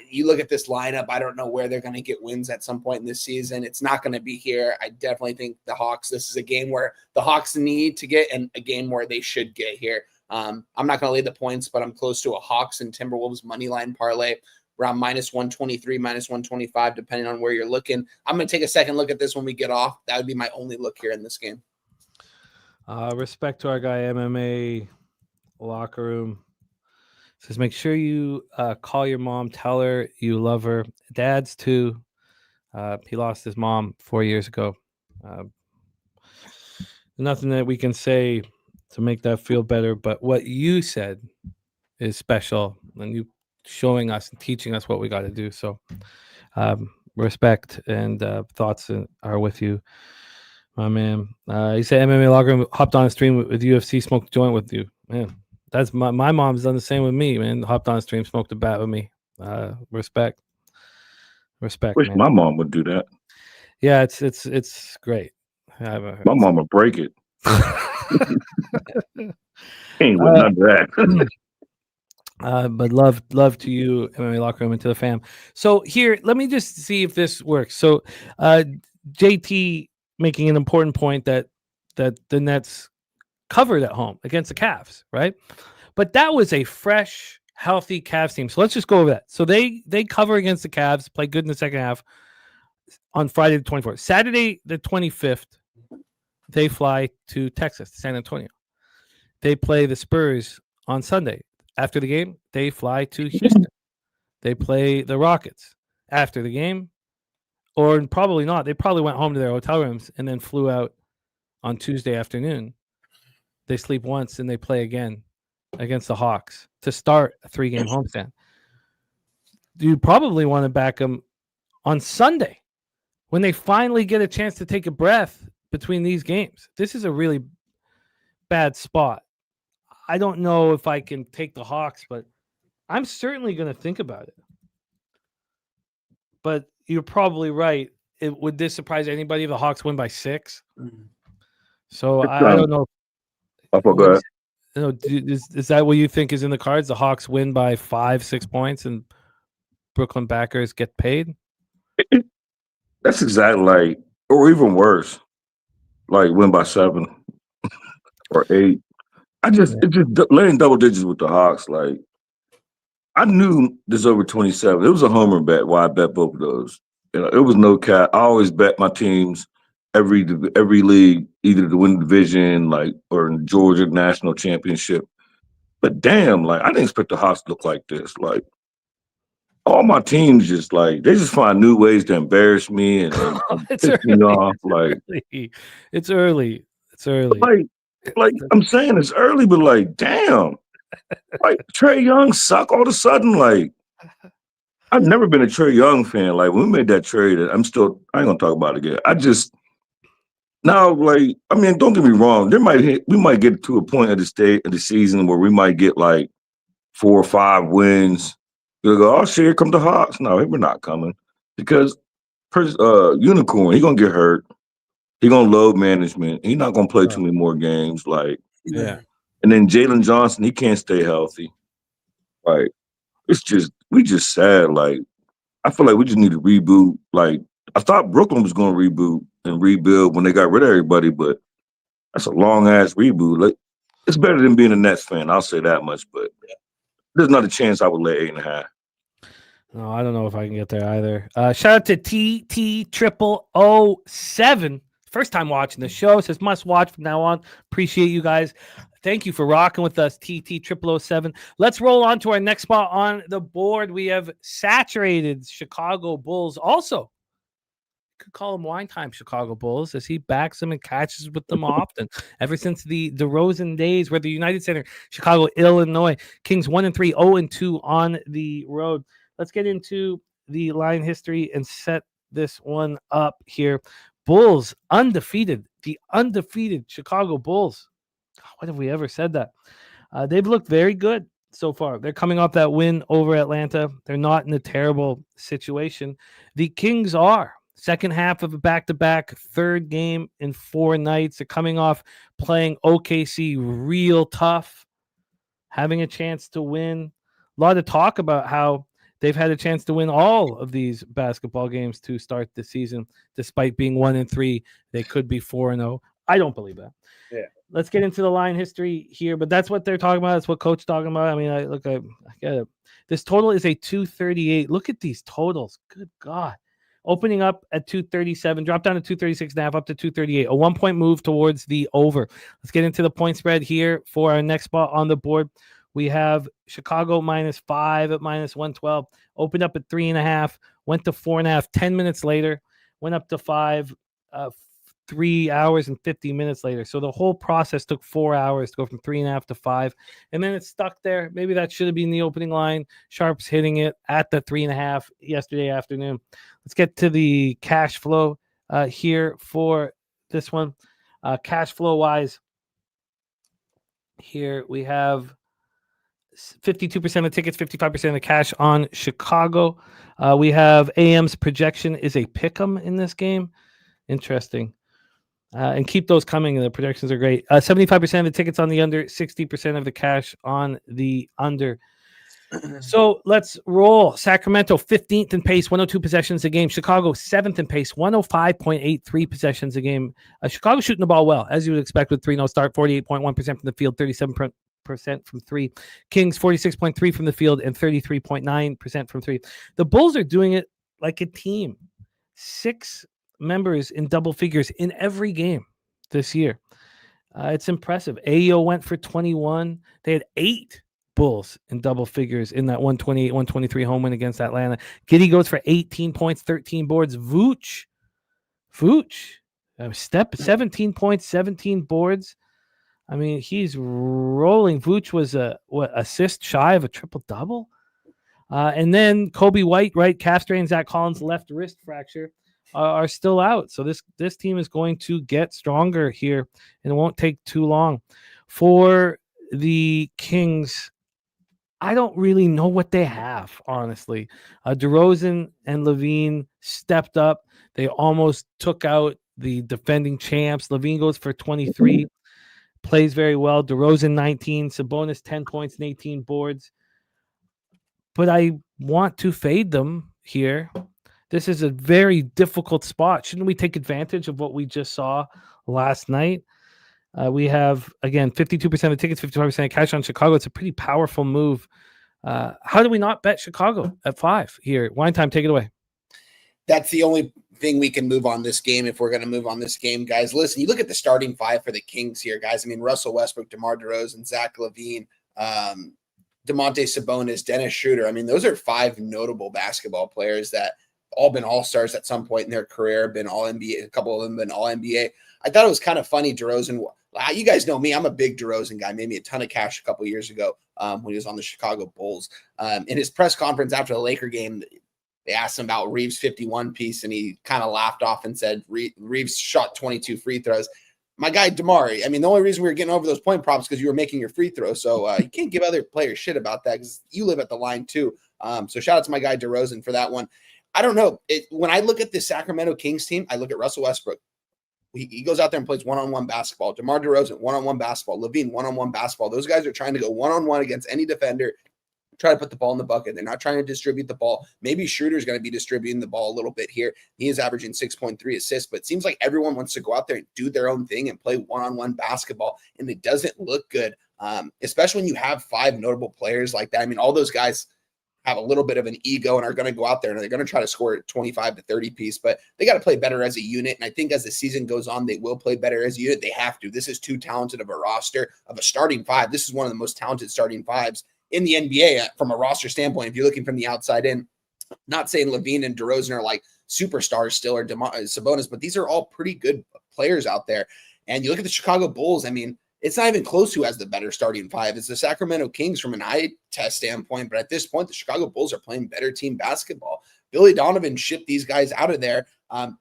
You look at this lineup, I don't know where they're going to get wins at some point in this season. It's not going to be here. I definitely think the Hawks, this is a game where the Hawks need to get and a game where they should get here. I'm not going to lay the points, but I'm close to a Hawks and Timberwolves money line parlay around -123, -125, depending on where you're looking. I'm going to take a second look at this when we get off. That would be my only look here in this game. Respect to our guy, MMA locker room. Says, make sure you call your mom, tell her you love her. Dad's too. He lost his mom 4 years ago. Nothing that we can say to make that feel better, but what you said is special, and you showing us and teaching us what we got to do. So, respect and thoughts are with you, my man. He said MMA locker room, hopped on a stream with UFC, smoked a joint with you, man. That's my mom's done the same with me, man. Hopped on a stream, smoked a bat with me. Respect, Wish man. my mom would do that. Yeah, it's great. My mom would break it. Ain't with none of that. But love to you, MMA locker room, and to the fam. So here, let me just see if this works. So, JT making an important point that the Nets covered at home against the Cavs, right? But that was a fresh, healthy Cavs team. So let's just go over that. So they cover against the Cavs, play good in the second half on Friday the 24th. Saturday the 25th, they fly to Texas, San Antonio. They play the Spurs on Sunday. After the game, they fly to Houston. They play the Rockets. After the game, or probably not, they probably went home to their hotel rooms and then flew out on Tuesday afternoon. They sleep once and they play again against the Hawks to start a 3-game homestand. You probably want to back them on Sunday when they finally get a chance to take a breath between these games. This is a really bad spot. I don't know if I can take the Hawks, but I'm certainly going to think about it. But you're probably right. Would this surprise anybody if the Hawks win by 6? So I don't know. I forgot. Is that what you think is in the cards? The Hawks win by 5-6 points and Brooklyn backers get paid? That's exactly like, or even worse, like win by 7 or 8. It just laying double digits with the Hawks. Like, I knew this over 27. It was a homer bet. Why I bet both of those. It was no cap. I always bet my teams every league, either to win the division, like, or in Georgia national championship. But damn, like, I didn't expect the Hawks to look like this. Like, all my teams just like they just find new ways to embarrass me and piss me off. Like, it's early. Like I'm saying, it's early, but like, damn, like Trae Young suck all of a sudden. Like, I've never been a Trae Young fan. Like, when we made that trade, I ain't gonna talk about it again. Now, like, I mean, don't get me wrong. We might get to a point of the season where we might get like 4 or 5 wins. We'll go, oh shit, here come the Hawks. No, we're not coming because Unicorn, he gonna get hurt. He gonna load management. He's not gonna play too many more games. Like, yeah. And then Jalen Johnson, he can't stay healthy. Like, we just sad. Like, I feel like we just need to reboot. Like, I thought Brooklyn was gonna reboot and rebuild when they got rid of everybody, but that's a long ass reboot. Like, it's better than being a Nets fan. I'll say that much. But there's not a chance I would lay 8.5. No, I don't know if I can get there either. Shout out to TT0007. First time watching the show. Says must watch from now on. Appreciate you guys. Thank you for rocking with us, TT0007. Let's roll on to our next spot on the board. We have saturated Chicago Bulls. Also, could call them wine time Chicago Bulls as he backs them and catches with them often. Ever since the DeRozan days where the United Center, Chicago, Illinois, Kings 1-3, 0-2 on the road. Let's get into the line history and set this one up here. Bulls undefeated, the undefeated Chicago Bulls. When have we ever said that? They've looked very good so far. They're coming off that win over Atlanta. They're not in a terrible situation. The Kings are. Second half of a back-to-back, third game in 4 nights. They're coming off playing OKC real tough, having a chance to win. A lot of talk about how they've had a chance to win all of these basketball games to start the season, despite being 1-3. They could be 4-0. I don't believe that. Yeah. Let's get into the line history here, but that's what they're talking about. That's what Coach talking about. I mean, I get it. This total is a 238. Look at these totals. Good God. Opening up at 237, drop down to 236.5, up to 238. A 1-point move towards the over. Let's get into the point spread here for our next spot on the board. We have Chicago -5 at -112. Opened up at 3.5, went to 4.5. 10 minutes later, went up to 5. 3 hours and 50 minutes later. So the whole process took 4 hours to go from 3.5 to 5. And then it's stuck there. Maybe that should have been the opening line. Sharps hitting it at the 3.5 yesterday afternoon. Let's get to the cash flow here for this one. Cash flow wise, here we have 52% of tickets, 55% of cash on Chicago. We have AM's projection is a pick 'em in this game. Interesting. And keep those coming. The projections are great. 75% of the tickets on the under, 60% of the cash on the under. So let's roll. Sacramento 15th in pace, 102 possessions a game. Chicago 7th in pace, 105.83 possessions a game. Chicago shooting the ball well, as you would expect with 3-0 start, 48.1% from the field, 37% from three. Kings 46.3 from the field and 33.9% from three. The Bulls are doing it like a team. 6 members in double figures in every game this year. It's impressive. Ayo went for 21. They had 8 Bulls in double figures in that 128-123 home win against Atlanta. Giddey goes for 18 points, 13 boards. Vooch, 17 points, 17 boards. I mean, he's rolling. Vooch was assist shy of a triple-double. And then Kobe White, right, calf strain, Zach Collins, left wrist fracture, are still out. So this team is going to get stronger here, and it won't take too long. For the Kings, I don't really know what they have, honestly. DeRozan and Levine stepped up. They almost took out the defending champs. Levine goes for 23, plays very well. DeRozan 19, Sabonis 10 points and 18 boards. But I want to fade them here. This is a very difficult spot. Shouldn't we take advantage of what we just saw last night? We have, again, 52% of tickets, 55% of cash on Chicago. It's a pretty powerful move. How do we not bet Chicago at 5 here? Wine time, take it away. That's the only thing we can move on this game if we're going to move on this game, guys. Listen, you look at the starting 5 for the Kings here, guys. I mean, Russell Westbrook, DeMar DeRozan, Zach LaVine, Domantas Sabonis, Dennis Schroeder. I mean, those are 5 notable basketball players that all been all-stars at some point in their career, been all-NBA, a couple of them been all-NBA. I thought it was kind of funny, DeRozan. You guys know me. I'm a big DeRozan guy. Made me a ton of cash a couple of years ago when he was on the Chicago Bulls. In his press conference after the Laker game, they asked him about Reeves' 51 piece, and he kind of laughed off and said Reeves shot 22 free throws. My guy, DeMar, I mean, the only reason we were getting over those point props because you were making your free throws. So you can't give other players shit about that because you live at the line too. So shout out to my guy, DeRozan, for that one. I don't know. When I look at the Sacramento Kings team, I look at Russell Westbrook. He goes out there and plays one-on-one basketball. DeMar DeRozan, one-on-one basketball. Levine, one-on-one basketball. Those guys are trying to go one-on-one against any defender, try to put the ball in the bucket. They're not trying to distribute the ball. Maybe Schroeder's going to be distributing the ball a little bit here. He is averaging 6.3 assists, but it seems like everyone wants to go out there and do their own thing and play one-on-one basketball, and it doesn't look good, especially when you have 5 notable players like that. I mean, all those guys have a little bit of an ego and are going to go out there and they're going to try to score 25 to 30 piece, but they got to play better as a unit. And I think as the season goes on, they will play better as a unit. They have to. This is too talented of a roster of a starting 5. This is one of the most talented starting 5s in the NBA from a roster standpoint. If you're looking from the outside in, not saying Levine and DeRozan are like superstars still or Sabonis, but these are all pretty good players out there. And you look at the Chicago Bulls. I mean, it's not even close who has the better starting 5. It's the Sacramento Kings from an eye test standpoint. But at this point, the Chicago Bulls are playing better team basketball. Billy Donovan shipped these guys out of there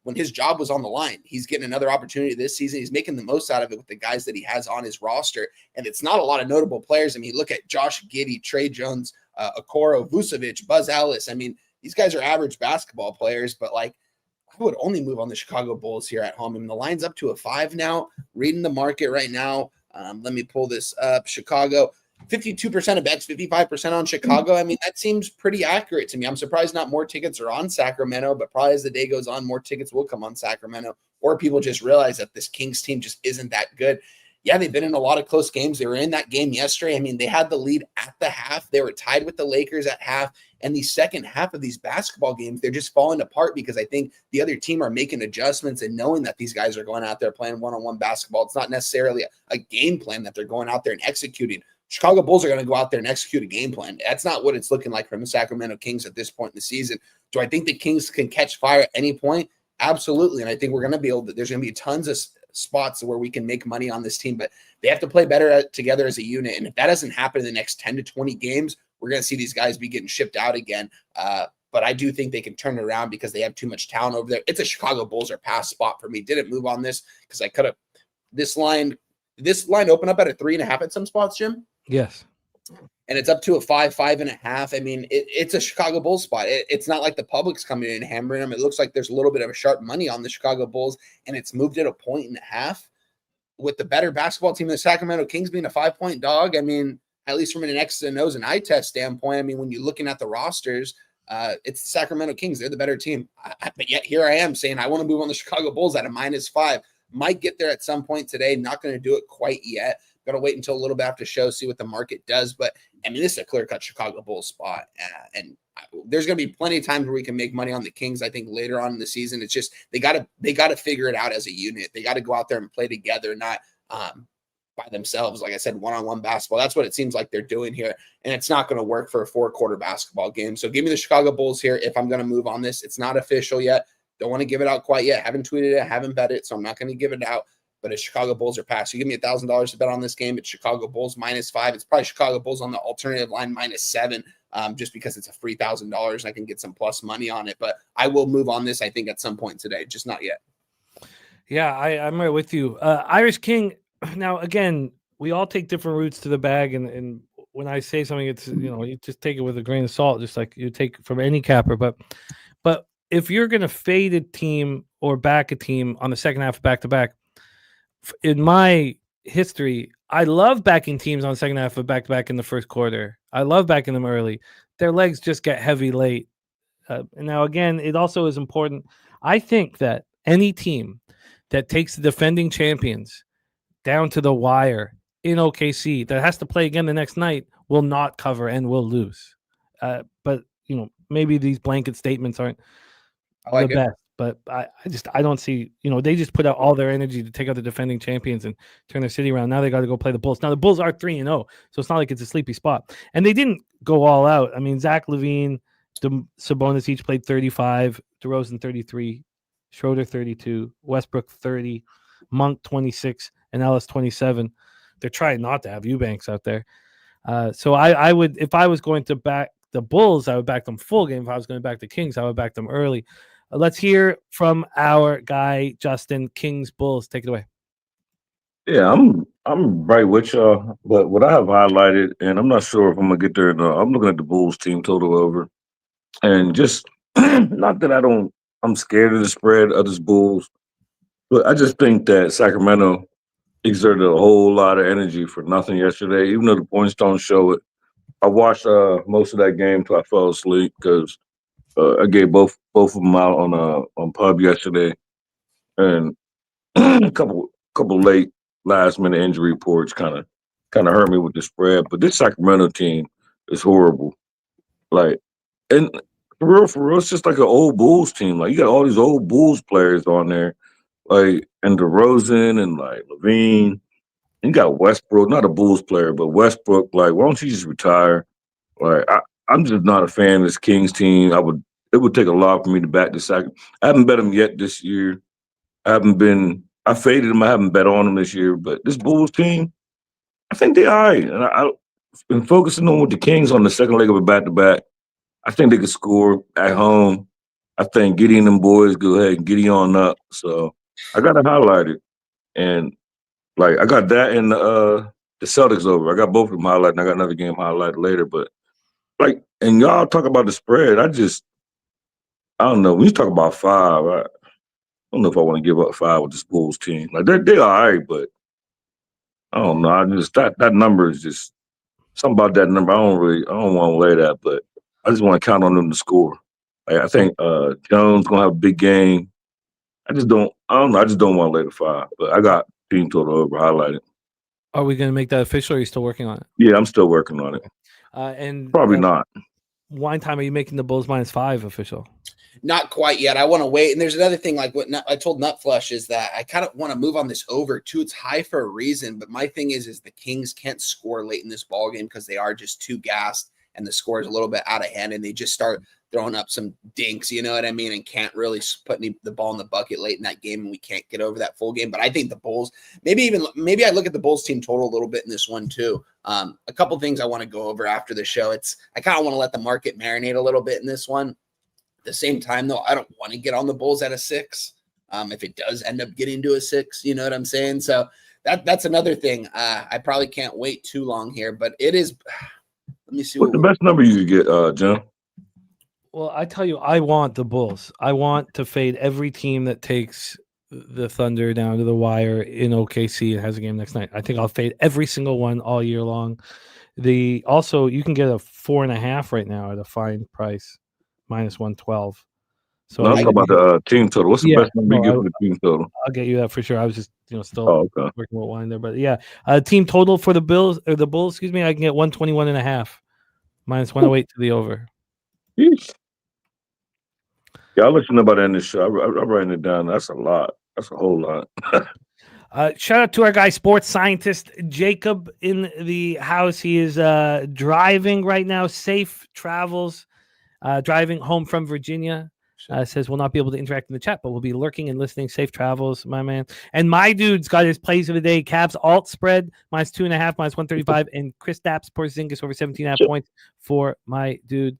when his job was on the line. He's getting another opportunity this season. He's making the most out of it with the guys that he has on his roster. And it's not a lot of notable players. I mean, look at Josh Giddey, Trey Jones, Okoro, Vucevic, Buzz Ellis. I mean, these guys are average basketball players, but like, I would only move on the Chicago Bulls here at home. I mean, the line's up to a 5 now. Reading the market right now. Let me pull this up. Chicago, 52% of bets, 55% on Chicago. I mean, that seems pretty accurate to me. I'm surprised not more tickets are on Sacramento, but probably as the day goes on, more tickets will come on Sacramento, or people just realize that this Kings team just isn't that good. Yeah, they've been in a lot of close games. They were in that game yesterday. I mean, they had the lead at the half. They were tied with the Lakers at half. And the second half of these basketball games, they're just falling apart because I think the other team are making adjustments and knowing that these guys are going out there playing one-on-one basketball. It's not necessarily a game plan that they're going out there and executing. Chicago Bulls are going to go out there and execute a game plan. That's not what it's looking like from the Sacramento Kings at this point in the season. Do I think the Kings can catch fire at any point? Absolutely. And I think we're going to be able to, there's going to be tons of spots where we can make money on this team, but they have to play better together as a unit. And if that doesn't happen in the next 10 to 20 games, we're going to see these guys be getting shipped out again. But I do think they can turn it around because they have too much talent over there. It's a Chicago Bulls or pass spot for me. Didn't move on this because I could have this line opened up at a 3.5 at some spots, Jim. Yes. And it's up to a 5.5. I mean, it's a Chicago Bulls spot. It's not like the public's coming in and hammering them. It looks like there's a little bit of a sharp money on the Chicago Bulls, and it's moved at a 1.5 with the better basketball team, the Sacramento Kings being a 5-point dog. I mean, at least from an X's and O's and eye test standpoint, I mean, when you're looking at the rosters, it's the Sacramento Kings. They're the better team. But yet here I am saying I want to move on the Chicago Bulls at a -5. Might get there at some point today. Not going to do it quite yet. Going to wait until a little bit after the show, see what the market does. But, I mean, this is a clear-cut Chicago Bulls spot. And there's going to be plenty of times where we can make money on the Kings, I think, later on in the season. It's just they got to figure it out as a unit. They got to go out there and play together, not by themselves. Like I said, one-on-one basketball. That's what it seems like they're doing here. And it's not going to work for a 4-quarter basketball game. So give me the Chicago Bulls here if I'm going to move on this. It's not official yet. Don't want to give it out quite yet. Haven't tweeted it. Haven't bet it. So I'm not going to give it out. But it's Chicago Bulls or pass. You give me $1,000 to bet on this game. It's Chicago Bulls -5. It's probably Chicago Bulls on the alternative line -7, just because it's a free $1,000 and I can get some plus money on it. But I will move on this, I think, at some point today, just not yet. Yeah, I'm right with you. Irish King. Now, again, we all take different routes to the bag, and when I say something, it's you just take it with a grain of salt, just like you take from any capper. But if you're gonna fade a team or back a team on the second half of back-to-back, in my history, I love backing teams on the second half of back-to-back in the first quarter. I love backing them early. Their legs just get heavy late. Now, again, it also is important. I think that any team that takes the defending champions down to the wire in OKC that has to play again the next night will not cover and will lose. But, maybe these blanket statements aren't the best. But I don't see, they just put out all their energy to take out the defending champions and turn their city around. Now they got to go play the Bulls. Now the Bulls are 3-0, so it's not like it's a sleepy spot. And they didn't go all out. I mean, Zach LaVine, Sabonis each played 35, DeRozan 33, Schroeder 32, Westbrook 30, Monk 26, and Ellis 27. They're trying not to have Eubanks out there. So I would, if I was going to back the Bulls, I would back them full game. If I was going to back the Kings, I would back them early. Let's hear from our guy, Justin. Kings, Bulls. Take it away. Yeah, I'm right with y'all. But what I have highlighted, and I'm not sure if I'm gonna get there. I'm looking at the Bulls team total over, and just not that I'm scared of the spread of this Bulls, but I just think that Sacramento exerted a whole lot of energy for nothing yesterday. Even though the points don't show it, I watched most of that game till I fell asleep because I gave both of them out on Pub yesterday, and a couple late last minute injury reports kind of hurt me with the spread. But this Sacramento team is horrible. Like, and for real, it's just like an old Bulls team. Like, you got all these old Bulls players on there, like, and DeRozan and like LaVine. You got Westbrook, not a Bulls player, but Westbrook. Like, why don't you just retire? Like, I'm just not a fan of this Kings team. It would take a lot for me to back the Sacramento. I haven't bet them yet this year. I faded them. I haven't bet on them this year. But this Bulls team, I think they're all right. And I've been focusing on with the Kings on the second leg of a back-to-back. I think they could score at home. I think Giddey and them boys go ahead and Giddey on up. So I got to highlight it. And, like, I got that and the Celtics over. I got both of them highlighted. I got another game highlighted later. But, like, and y'all talk about the spread. I don't know. When you talk about 5, I don't know if I want to give up 5 with this Bulls team. Like, they're all right, but I don't know. That number is just something about that number. I don't want to lay that, but I just want to count on them to score. Like, I think Jones gonna have a big game. I don't know. I just don't want to lay the 5, but I got team total over highlighted. Are we going to make that official, or are you still working on it? Yeah, I'm still working on it. And probably not. Wine time, are you making the Bulls -5 official? Not quite yet. I want to wait. And there's another thing, like what I told Nutflush, is that I kind of want to move on this over too. It's high for a reason, but my thing is the Kings can't score late in this ball game because they are just too gassed and the score is a little bit out of hand, and they just start throwing up some dinks, you know what I mean, and can't really put the ball in the bucket late in that game, and we can't get over that full game. But I think the Bulls, maybe I look at the Bulls team total a little bit in this one too. A couple things I want to go over after the show. I kind of want to let the market marinate a little bit in this one. At the same time, though, I don't want to get on the Bulls at a 6. If it does end up getting to a 6, you know what I'm saying? So that's another thing. I probably can't wait too long here, but it is. Let me see. What's the best number you could get, Jim? Well, I tell you, I want the Bulls. I want to fade every team that takes the Thunder down to the wire in OKC and has a game next night. I think I'll fade every single one all year long. Also, you can get a 4.5 right now at a fine price, -112. So I'm talking about the team total. What's the best number you get for the team total? I'll get you that for sure. I was just still working with wine there, but yeah, team total for the Bulls, I can get 121.5, -108 to the over. Yeesh. Yeah, I'll let you know about that in this show. I'm writing it down. That's a lot. That's a whole lot. Shout out to our guy, sports scientist Jacob in the house. He is driving right now. Safe travels. Driving home from Virginia. Says we'll not be able to interact in the chat, but we'll be lurking and listening. Safe travels, my man. And my dude's got his plays of the day. Cavs alt spread -2.5, -135, and Kristaps Porzingis over 17.5 points for my dude.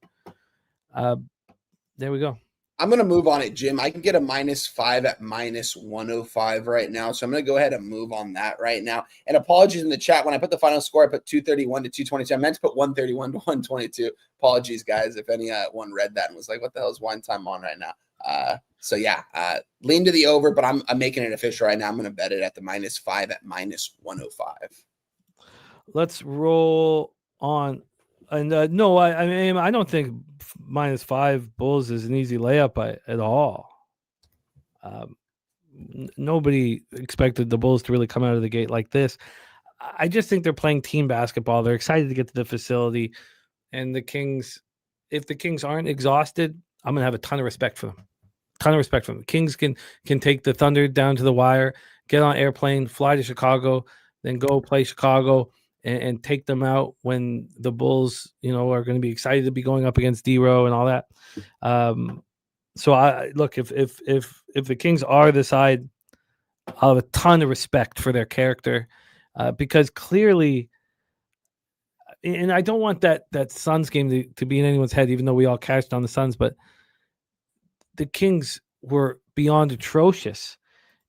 There we go. I'm going to move on it, Jim. I can get a -5 at -105 right now. So I'm going to go ahead and move on that right now. And apologies in the chat. When I put the final score, I put 231 to 222. I meant to put 131 to 122. Apologies, guys, if anyone read that and was like, what the hell is wine time on right now? So, yeah, lean to the over, but I'm making it official right now. I'm going to bet it at the -5 at -105. Let's roll on. And no, I mean, I don't think -5 Bulls is an easy layup at all. Nobody expected the Bulls to really come out of the gate like this. I just think they're playing team basketball. They're excited to get to the facility. And the Kings, if the Kings aren't exhausted, I'm going to have a ton of respect for them. The Kings can take the Thunder down to the wire, get on an airplane, fly to Chicago, then go play Chicago, and take them out when the Bulls, are going to be excited to be going up against D-Row and all that. So I look, if the Kings are the side, I'll have a ton of respect for their character, because clearly, and I don't want that Suns game to be in anyone's head, even though we all cashed on the Suns, but the Kings were beyond atrocious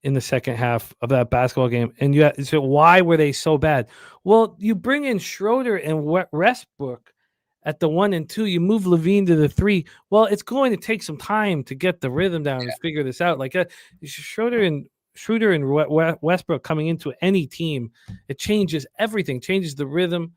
in the second half of that basketball game. And so why were they so bad? Well, you bring in Schroeder and Westbrook at the 1 and 2. You move Levine to the 3. Well, it's going to take some time to get the rhythm down and figure this out. Like Schroeder and Westbrook coming into any team, it changes everything, changes the rhythm.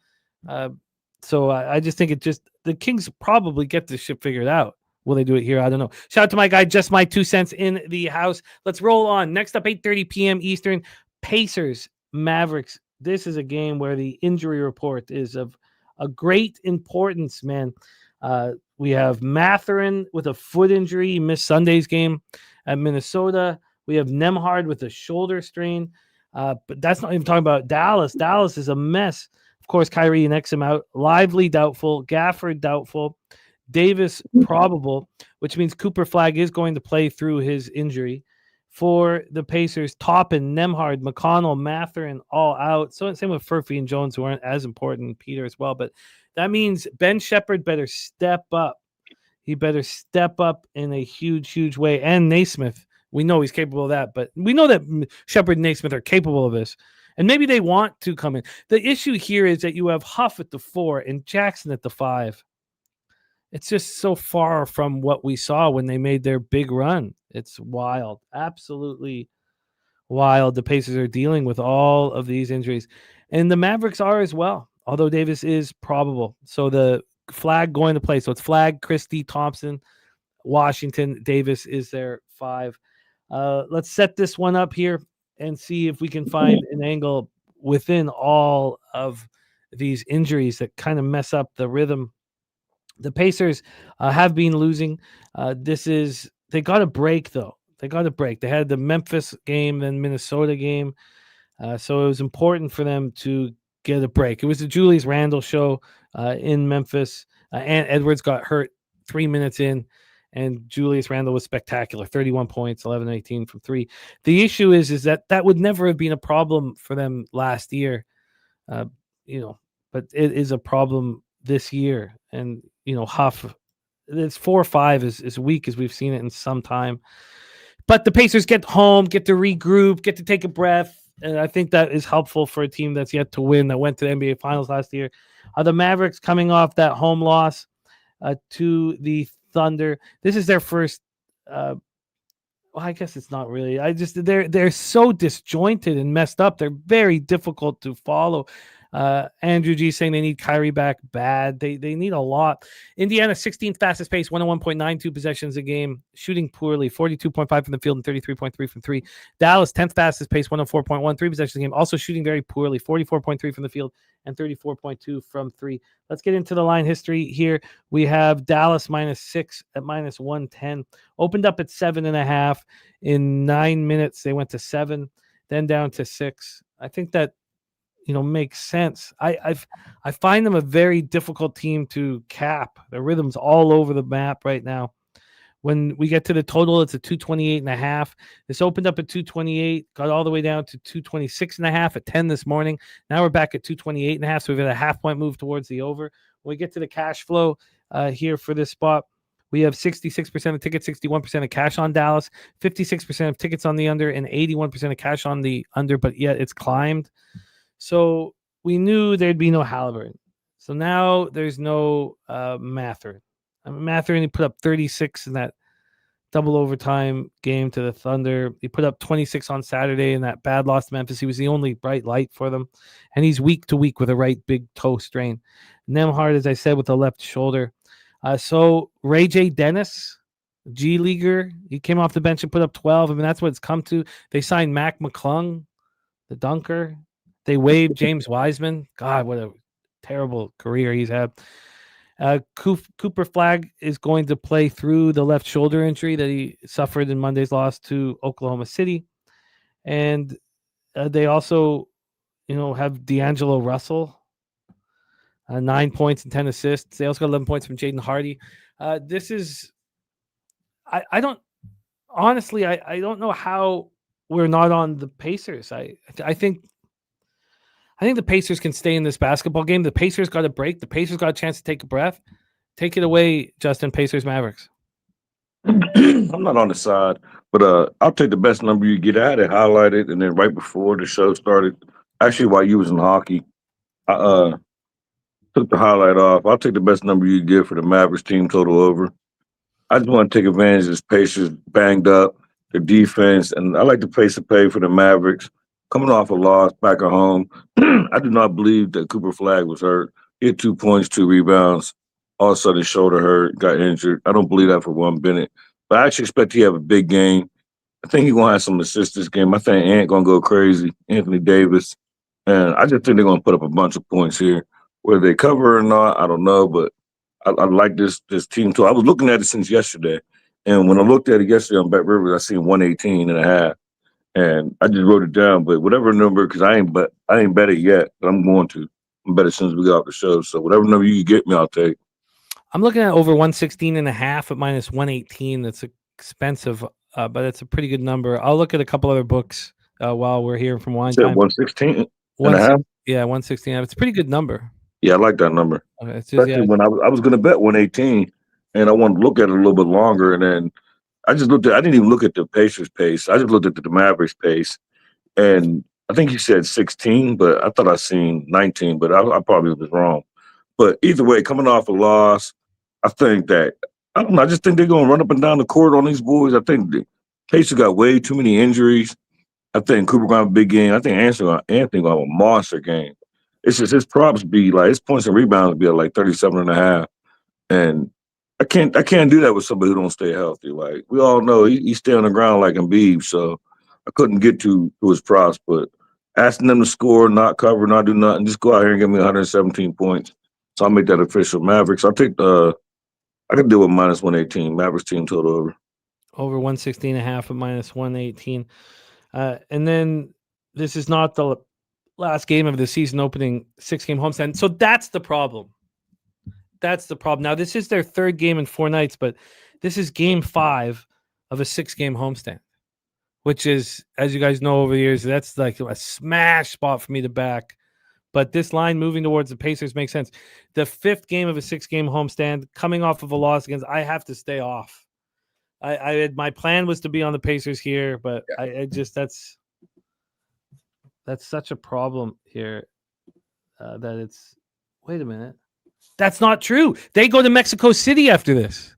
So I just think the Kings probably get this shit figured out. Will they do it here? I don't know. Shout out to my guy, Just My 2 Cents in the house. Let's roll on. Next up, 8:30 p.m. Eastern, Pacers, Mavericks. This is a game where the injury report is of a great importance, man. We have Mathurin with a foot injury. He missed Sunday's game at Minnesota. We have Nembhard with a shoulder strain. But that's not even talking about Dallas. Dallas is a mess. Of course, Kyrie and Exum out. Lively doubtful. Gafford doubtful. Davis probable, which means Cooper Flag is going to play through his injury. For the Pacers, Toppin, Nembhard, McConnell, Mathurin all out. So same with Furphy and Jones, who aren't as important, Peter as well. But that means Ben Shepherd better step up. He better step up in a huge, huge way. And Naismith, we know he's capable of that. But we know that Shepherd and Naismith are capable of this. And maybe they want to come in. The issue here is that you have Huff at the 4 and Jackson at the 5. It's just so far from what we saw when they made their big run. It's wild. Absolutely wild. The Pacers are dealing with all of these injuries. And the Mavericks are as well, although Davis is probable. So the Flag going to play. So it's Flag, Christie, Thompson, Washington. Davis is their 5. Let's set this one up here and see if we can find an angle within all of these injuries that kind of mess up the rhythm. The Pacers have been losing. They got a break, though. They got a break. They had the Memphis game, then Minnesota game. So it was important for them to get a break. It was the Julius Randle show in Memphis. And Edwards got hurt 3 minutes in, and Julius Randle was spectacular. 31 points, 11-18 from 3. The issue is that would never have been a problem for them last year, but it is a problem this year. And Huff, it's 4-5 as weak as we've seen it in some time. But the Pacers get home, get to regroup, get to take a breath. And I think that is helpful for a team that's yet to win, that went to the NBA Finals last year. The Mavericks coming off that home loss to the Thunder. This is their first. Well, I guess it's not really. They're so disjointed and messed up. They're very difficult to follow. Andrew G saying they need Kyrie back bad. They need a lot. Indiana 16th fastest pace, 101.92 possessions a game, shooting poorly, 42.5 from the field and 33.3 from 3. Dallas 10th fastest pace, 104.13 possessions a game, also shooting very poorly, 44.3 from the field and 34.2 from 3. Let's get into the line history here. We have Dallas -6 at -110. Opened up at 7.5. In 9 minutes, they went to 7, then down to 6. I think that makes sense. I find them a very difficult team to cap. Their rhythm's all over the map right now. When we get to the total, it's a 228.5. This opened up at 228, got all the way down to 226.5 at 10 this morning. Now we're back at 228.5, so we've got a half-point move towards the over. When we get to the cash flow here for this spot, we have 66% of tickets, 61% of cash on Dallas, 56% of tickets on the under, and 81% of cash on the under, but yet it's climbed. So we knew there'd be no Halliburton. So now there's no Mathurin. Mathurin, he put up 36 in that double overtime game to the Thunder. He put up 26 on Saturday in that bad loss to Memphis. He was the only bright light for them. And he's week to week with a right big toe strain. Nembhard, as I said, with the left shoulder. So Ray J. Dennis, G Leaguer, he came off the bench and put up 12. I mean, that's what it's come to. They signed Mac McClung, the dunker. They waived James Wiseman. God, what a terrible career he's had. Cooper Flagg is going to play through the left shoulder injury that he suffered in Monday's loss to Oklahoma City. And they also, have D'Angelo Russell, 9 points and 10 assists. They also got 11 points from Jaden Hardy. This is, I don't know how we're not on the Pacers. I think the Pacers can stay in this basketball game. The Pacers got a break. The Pacers got a chance to take a breath. Take it away, Justin. Pacers, Mavericks. I'm not on the side, but I'll take the best number you get. I had it highlighted, and then right before the show started, actually while you was in hockey, I took the highlight off. I'll take the best number you get for the Mavericks team total over. I just want to take advantage of this Pacers banged up, the defense, and I like the pace of play for the Mavericks. Coming off a loss back at home, I do not believe that Cooper Flagg was hurt. He had 2 points, 2 rebounds. All of a sudden, his shoulder hurt, got injured. I don't believe that for one minute. But I actually expect he have a big game. I think he's going to have some assists this game. I think Ant going to go crazy, Anthony Davis. And I just think they're going to put up a bunch of points here. Whether they cover or not, I don't know. But I like this team, too. I was looking at it since yesterday. And when I looked at it yesterday on Bet Rivers, I seen 118.5. And I just wrote it down, but whatever number, because I ain't bet it yet, but I'm going to. I'm bet it as soon as we get off the show. So whatever number you get me, I'll take. I'm looking at over 116.5 at -118. That's expensive, but it's a pretty good number. I'll look at a couple other books while we're here from Wine Time. 116.5? Yeah, 116. It's a pretty good number. Yeah, I like that number. Okay, especially when I was going to bet 118, and I wanted to look at it a little bit longer, and then I didn't even look at the Pacers pace. I just looked at the Mavericks pace. And I think he said 16, but I thought I seen 19, but I probably was wrong. But either way, coming off a loss, I think that, I don't know, I just think they're going to run up and down the court on these boys. I think the Pacers got way too many injuries. I think Cooper going to have a big game. I think Anthony going to have a monster game. It's just his props be like, his points and rebounds be at like 37.5. And I can't do that with somebody who don't stay healthy. Like, we all know he stay on the ground like Embiid, so I couldn't get to his props. But asking them to score, not cover, not do nothing, just go out here and give me 117 points. So I'll make that official. Mavericks, I can deal with -118. Mavericks team total over. Over 116.5 at -118. And then this is not the last game of the season opening 6-game homestand. So that's the problem. That's the problem. Now, this is their third game in 4 nights, but this is game 5 of a 6-game homestand, which is, as you guys know over the years, that's like a smash spot for me to back. But this line moving towards the Pacers makes sense. The 5th game of a 6-game homestand, coming off of a loss against, I have to stay off. My plan was to be on the Pacers here, but I just that's such a problem here that it's. Wait a minute, that's not true. They go to Mexico City after this.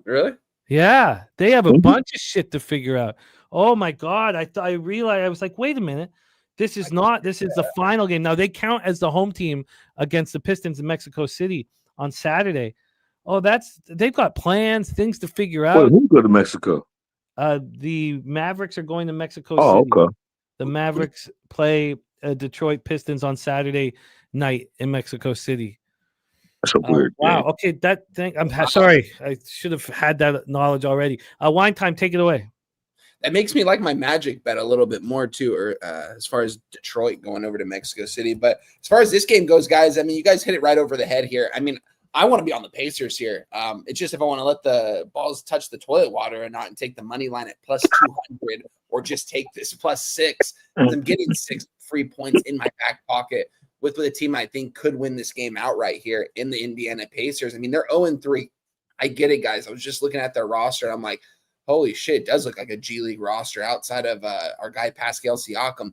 Really? Yeah, they have a bunch of shit to figure out. Oh my God! I realized, I was like, wait a minute, this is the final game. Now they count as the home team against the Pistons in Mexico City on Saturday. Oh, they've got plans, things to figure out. Wait, who go to Mexico? The Mavericks are going to Mexico City. Okay. The Mavericks play Detroit Pistons on Saturday night in Mexico City. That's a weird wow. game. Okay, that thing. I'm sorry. I should have had that knowledge already. Wine time, take it away. That makes me like my Magic bet a little bit more too, or as far as Detroit going over to Mexico City. But as far as this game goes, guys, I mean, you guys hit it right over the head here. I mean, I want to be on the Pacers here. It's just if I want to let the balls touch the toilet water or not and take the money line at plus 200 or just take this plus 6. I'm getting 6 free points in my back pocket with a team I think could win this game outright here in the Indiana Pacers. I mean, they're 0-3. I get it, guys. I was just looking at their roster, and I'm like, holy shit, it does look like a G League roster outside of our guy Pascal Siakam.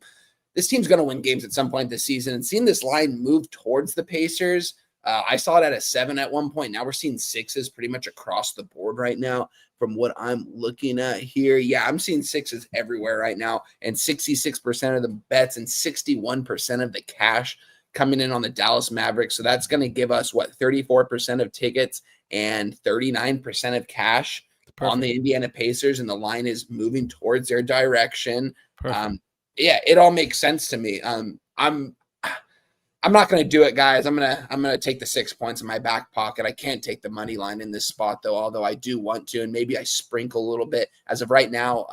This team's going to win games at some point this season, and seeing this line move towards the Pacers, I saw it at a 7 at one point. Now we're seeing 6s pretty much across the board right now from what I'm looking at here. Yeah, I'm seeing 6s everywhere right now, and 66% of the bets and 61% of the cash coming in on the Dallas Mavericks. So that's going to give us, 34% of tickets and 39% of cash on the Indiana Pacers, and the line is moving towards their direction. Yeah, it all makes sense to me. I'm not going to do it, guys. I'm gonna take the 6 points in my back pocket. I can't take the money line in this spot, though, although I do want to, and maybe I sprinkle a little bit. As of right now,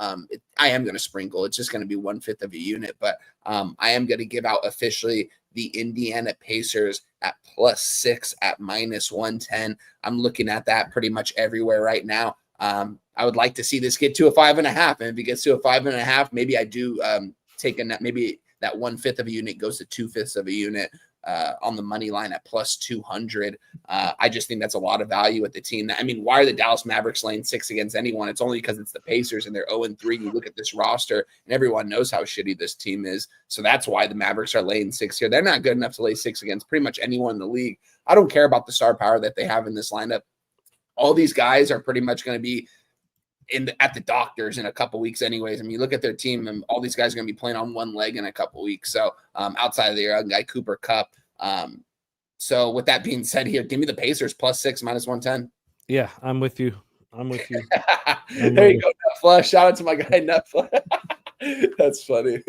I am going to sprinkle. It's just going to be 1/5 of a unit, but I am going to give out officially the Indiana Pacers at plus 6 at minus 110. I'm looking at that pretty much everywhere right now. I would like to see this get to a 5.5, and if it gets to a 5.5, maybe I do take maybe that 1/5 of a unit goes to 2/5 of a unit on the money line at plus 200. I just think that's a lot of value at the team. I mean, why are the Dallas Mavericks laying 6 against anyone? It's only because it's the Pacers and they're 0-3. You look at this roster and everyone knows how shitty this team is. So that's why the Mavericks are laying 6 here. They're not good enough to lay 6 against pretty much anyone in the league. I don't care about the star power that they have in this lineup. All these guys are pretty much going to be at the doctors in a couple weeks anyways. I mean, you look at their team and all these guys are going to be playing on one leg in a couple weeks. So outside of the young guy, Cooper Cup. So with that being said here, give me the Pacers plus 6 minus 110. Yeah, I'm with you. There you go, Nutflush. Shout out to my guy, Nutflush. That's funny.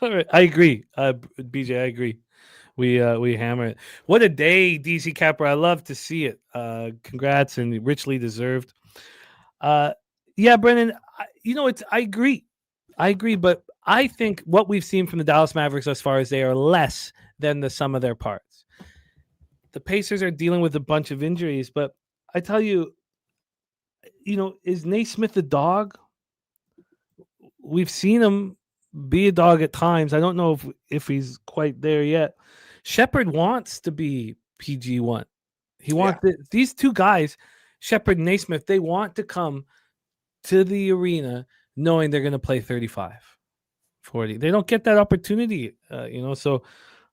All right, I agree. BJ, I agree. We hammer it. What a day, DC Capper. I love to see it. Congrats, and richly deserved. Yeah, Brennan, I agree. But I think what we've seen from the Dallas Mavericks as far as they are less than the sum of their parts. The Pacers are dealing with a bunch of injuries, but I tell you, is Naismith a dog? We've seen him be a dog at times. I don't know if he's quite there yet. Shepherd wants to be PG1. He wants these two guys, Shepherd and Naismith, they want to come to the arena knowing they're going to play 35, 40. They don't get that opportunity, so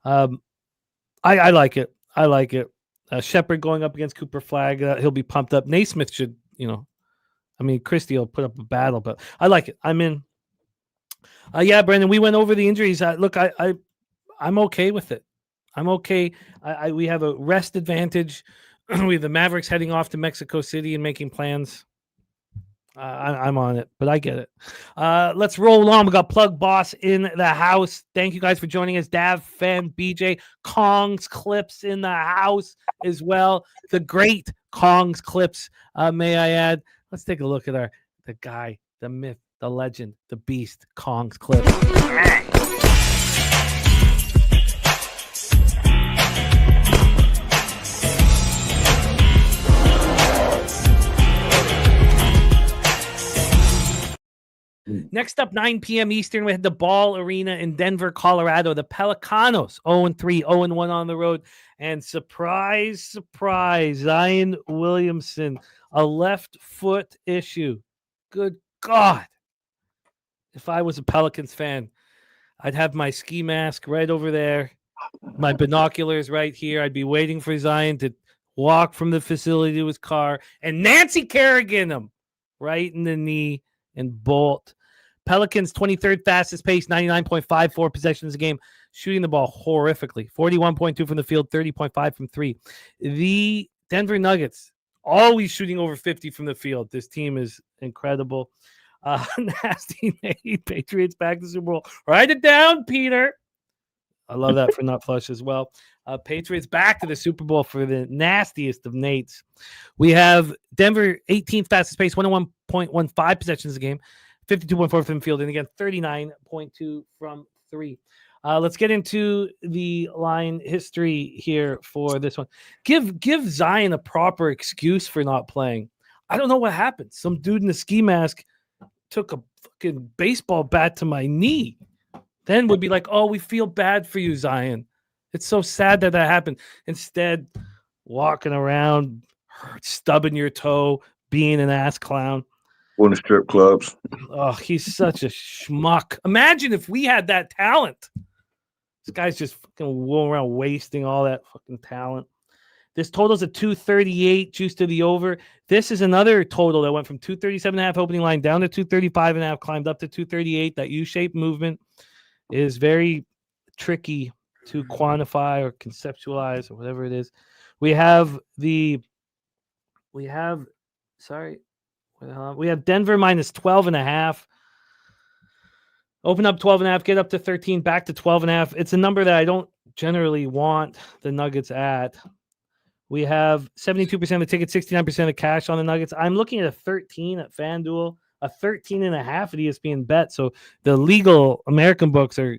I like it. I like it. Shepherd going up against Cooper Flag, he'll be pumped up. Naismith should, Christie will put up a battle, but I like it. I'm in. Yeah, Brandon, we went over the injuries. Look, I'm okay with it. I'm okay. We have a rest advantage. We have the Mavericks heading off to Mexico City and making plans. I'm on it, but I get it. Let's roll on. We got Plug Boss in the house. Thank you guys for joining us. Dav, Fan, BJ, Kong's Clips in the house as well. The great Kong's Clips, may I add. Let's take a look at the guy, the myth, the legend, the beast, Kong's Clips. Next up, 9 p.m. Eastern, we had the Ball Arena in Denver, Colorado. The Pelicanos, 0-3, 0-1 on the road. And surprise, surprise, Zion Williamson, a left foot issue. Good God. If I was a Pelicans fan, I'd have my ski mask right over there, my binoculars right here. I'd be waiting for Zion to walk from the facility to his car, and Nancy Kerrigan him right in the knee and bolt. Pelicans 23rd fastest pace, 99.54 possessions a game, shooting the ball horrifically. 41.2 from the field, 30.5 from three. The Denver Nuggets always shooting over 50 from the field. This team is incredible. Nasty Nate, Patriots back to the Super Bowl. Write it down, Peter. I love that for Nut Flush as well. Patriots back to the Super Bowl for the nastiest of Nates. We have Denver 18th fastest pace, 101.15 possessions a game, 52.4 from the field, and again, 39.2 from three. Let's get into the line history here for this one. Give Zion a proper excuse for not playing. I don't know what happened. Some dude in a ski mask took a fucking baseball bat to my knee. Then would be like, oh, we feel bad for you, Zion. It's so sad that happened. Instead, walking around, stubbing your toe, being an ass clown. Going to strip clubs. Oh, he's such a schmuck. Imagine if we had that talent. This guy's just fucking rolling around wasting all that fucking talent. This total's a 238, juice to the over. This is another total that went from 237.5 opening line down to 235.5, climbed up to 238. That U-shaped movement is very tricky to quantify or conceptualize or whatever it is. We have Denver minus 12.5. Open up 12.5, get up to 13, back to 12.5. It's a number that I don't generally want the Nuggets at. We have 72% of the tickets, 69% of cash on the Nuggets. I'm looking at a 13 at FanDuel, a 13.5 at ESPN Bet. So the legal American books are,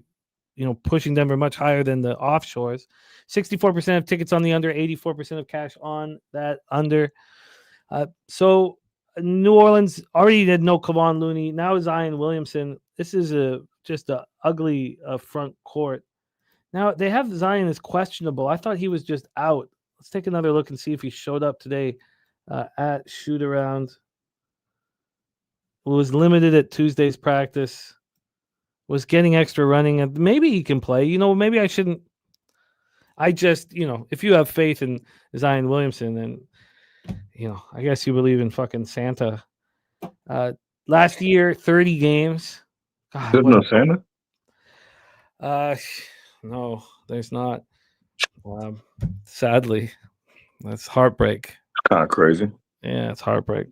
pushing Denver much higher than the offshores. 64% of tickets on the under, 84% of cash on that under. So New Orleans already did no Kevon Looney. Now Zion Williamson. This is just a ugly front court. Now they have Zion as questionable. I thought he was just out. Let's take another look and see if he showed up today at shoot around. Was limited at Tuesday's practice. Was getting extra running, and maybe he can play. Maybe I shouldn't. I just, if you have faith in Zion Williamson, then, I guess you believe in fucking Santa. Last year, 30 games. God, There's no Santa? No, there's not. Sadly, that's heartbreak. It's kind of crazy. Yeah, it's heartbreak.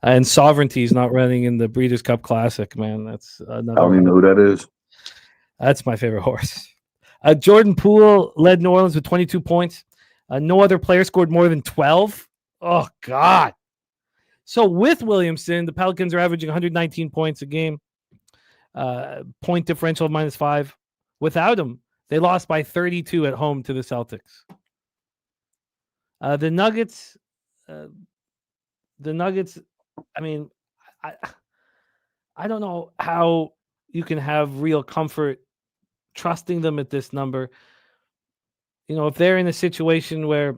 And Sovereignty's not running in the Breeders' Cup Classic, man. That's another. I don't even know who that is. That's my favorite horse. Jordan Poole led New Orleans with 22 points. No other player scored more than 12. Oh, God. So with Williamson, the Pelicans are averaging 119 points a game. Point differential of -5. Without him, they lost by 32 at home to the Celtics. The Nuggets, I mean, I don't know how you can have real comfort trusting them at this number. If they're in a situation where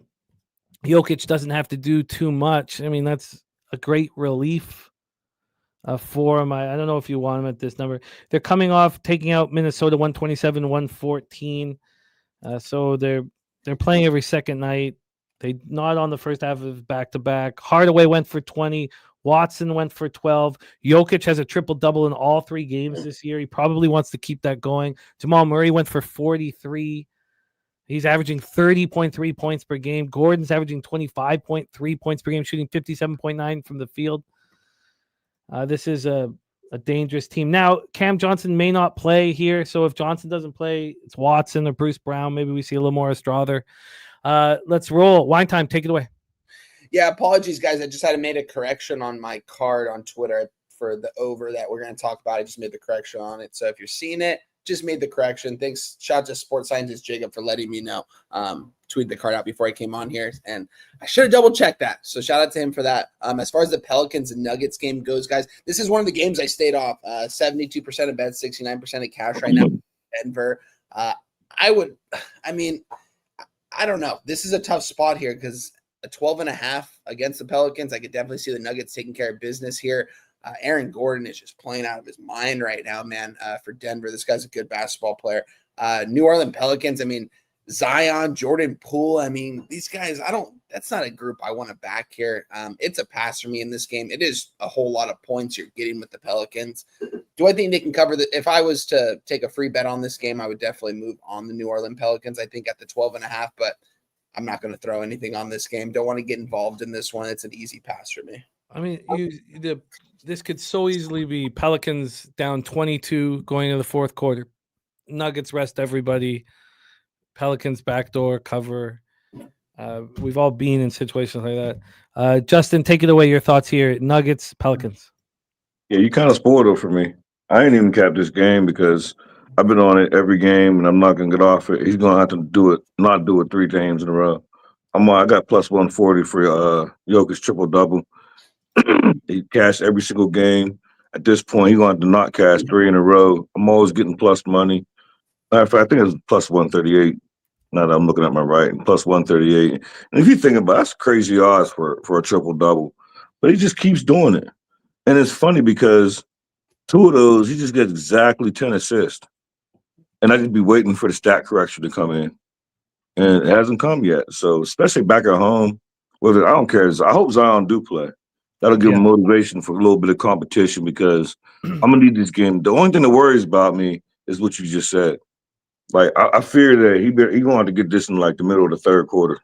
Jokic doesn't have to do too much, I mean, that's a great relief for him. I don't know if you want him at this number. They're coming off taking out Minnesota 127-114. So they're playing every second night. They not on the first half of back-to-back. Hardaway went for 20. Watson went for 12. Jokic has a triple-double in all 3 games this year. He probably wants to keep that going. Jamal Murray went for 43. He's averaging 30.3 points per game. Gordon's averaging 25.3 points per game, shooting 57.9 from the field. This is a dangerous team. Now, Cam Johnson may not play here, so if Johnson doesn't play, it's Watson or Bruce Brown. Maybe we see a little more Estrother. Let's roll. Wine time, take it away. Yeah, apologies, guys. I just had to make a correction on my card on Twitter for the over that we're going to talk about. I just made the correction on it. So if you're seeing it, just made the correction. Thanks. Shout out to sports scientist Jacob for letting me know. tweeted the card out before I came on here, and I should have double checked that. So shout out to him for that. As far as the Pelicans and Nuggets game goes, guys, this is one of the games I stayed off. 72% of bets, 69% of cash right now. Denver. I don't know. This is a tough spot here because a 12.5 against the Pelicans. I could definitely see the Nuggets taking care of business here. Aaron Gordon is just playing out of his mind right now, man, for Denver. This guy's a good basketball player. New Orleans Pelicans, Zion, Jordan Poole, these guys, that's not a group I want to back here. It's a pass for me in this game. It is a whole lot of points you're getting with the Pelicans. Do I think they can cover if I was to take a free bet on this game, I would definitely move on the New Orleans Pelicans, I think at the 12.5, but I'm not going to throw anything on this game. Don't want to get involved in this one. It's an easy pass for me. This could so easily be Pelicans down 22 going into the fourth quarter. Nuggets rest everybody. Pelicans backdoor cover. We've all been in situations like that. Justin, take it away. Your thoughts here. Nuggets, Pelicans. Yeah, you kind of spoiled it for me. I ain't even capped this game because I've been on it every game, and I'm not gonna get off it. He's gonna have to not do it 3 games in a row. I got plus 140 for Jokic triple double. He cashed every single game. At this point, he's going to not cash 3 in a row. I'm always getting plus money. Matter of fact, I think it was plus 138. Now that I'm looking at my right, plus 138. And if you think about it, that's crazy odds for a triple double. But he just keeps doing it. And it's funny because 2 of those, he just gets exactly 10 assists. And I just be waiting for the stat correction to come in. And it hasn't come yet. So especially back at home, I don't care. I hope Zion do play. That'll give him motivation for a little bit of competition because I'm gonna need this game. The only thing that worries about me is what you just said. Like I fear that he gonna have to get this in like the middle of the third quarter.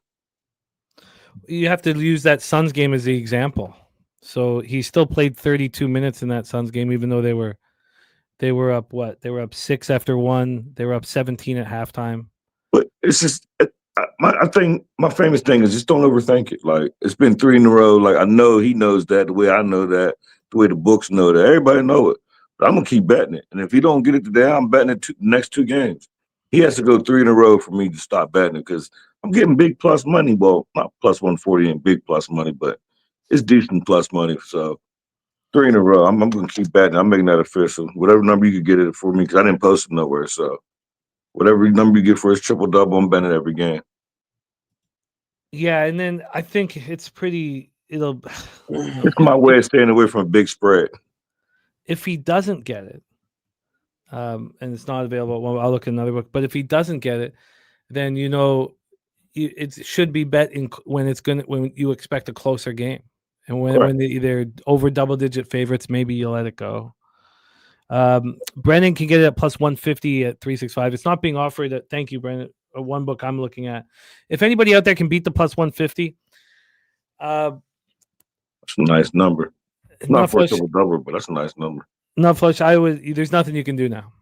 You have to use that Suns game as the example. So he still played 32 minutes in that Suns game, even though they were up what? They were up 6 after 1. They were up 17 at halftime. But it's just I think my famous thing is just don't overthink it. Like it's been 3 in a row. Like I know he knows that the way I know that, the way the books know that. Everybody know it. But I'm gonna keep betting it. And if he don't get it today, I'm betting it the next 2 games. He has to go 3 in a row for me to stop betting it because I'm getting big plus money. Well, not plus 140 and big plus money, but it's decent plus money. So 3 in a row. I'm gonna keep betting. I'm making that official. Whatever number you could get it for me because I didn't post it nowhere. So whatever number you get for his triple double, I'm betting every game. Yeah, and then I think it's pretty. It's my way of staying away from a big spread. If he doesn't get it, and it's not available, well, I'll look at another book. But if he doesn't get it, then it should be bet when you expect a closer game, and when they're over double-digit favorites, maybe you let it go. Brennan can get it at plus 150 at 365. It's not being offered at. Thank you, Brennan. One book I'm looking at. If anybody out there can beat the plus 150, that's a nice number. Not for a triple double, but that's a nice number. Not flush. There's nothing you can do now.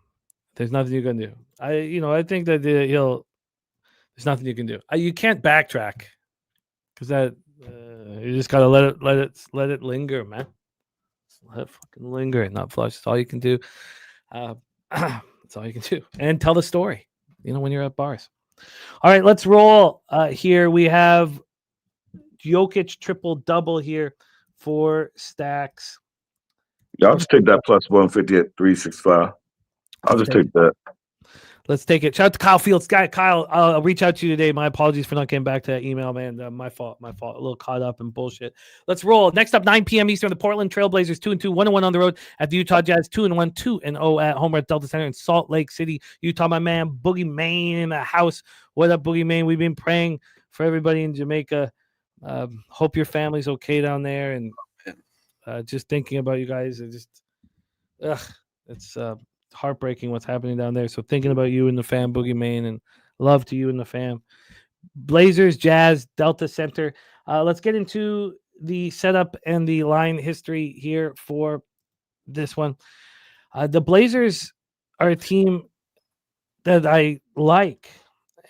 There's nothing you can do. I think that there's nothing you can do. You can't backtrack because that you just gotta let it linger, man. Let it fucking linger. Not flush. That's all you can do. That's all you can do. And tell the story. When you're at bars. All right, let's roll here. We have Jokic triple double here for stacks. Yeah, I'll just take that plus 150 at 365. I'll just take that. Let's take it. Shout out to Kyle Fields. Kyle, I'll reach out to you today. My apologies for not getting back to that email, man. My fault. A little caught up in bullshit. Let's roll. Next up, 9 p.m. Eastern, the Portland Trailblazers 2-2, 1-1 on the road at the Utah Jazz, 2-1, 2-0 at home at Delta Center in Salt Lake City, Utah. My man, Boogie Maine in the house. What up, Boogie Maine? We've been praying for everybody in Jamaica. Hope your family's okay down there. And just thinking about you guys, it's heartbreaking what's happening down there. So thinking about you and the fam, Boogie Maine, and love to you and the fam. Blazers, Jazz, Delta Center. Let's get into the setup and the line history here for this one. The Blazers are a team that I like,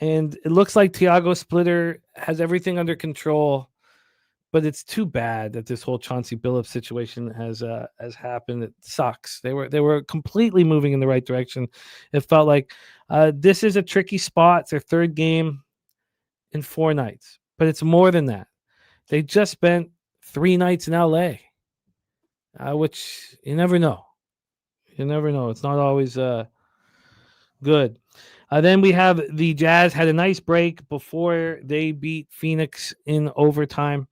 and it looks like Thiago Splitter has everything under control. But it's too bad that this whole Chauncey Billups situation has happened. It sucks. They were completely moving in the right direction. It felt like this is a tricky spot. It's their third game. in 4 nights, but it's more than that. They just spent 3 nights in LA, which you never know. You never know. It's not always good. Then we have the Jazz had a nice break before they beat Phoenix in overtime.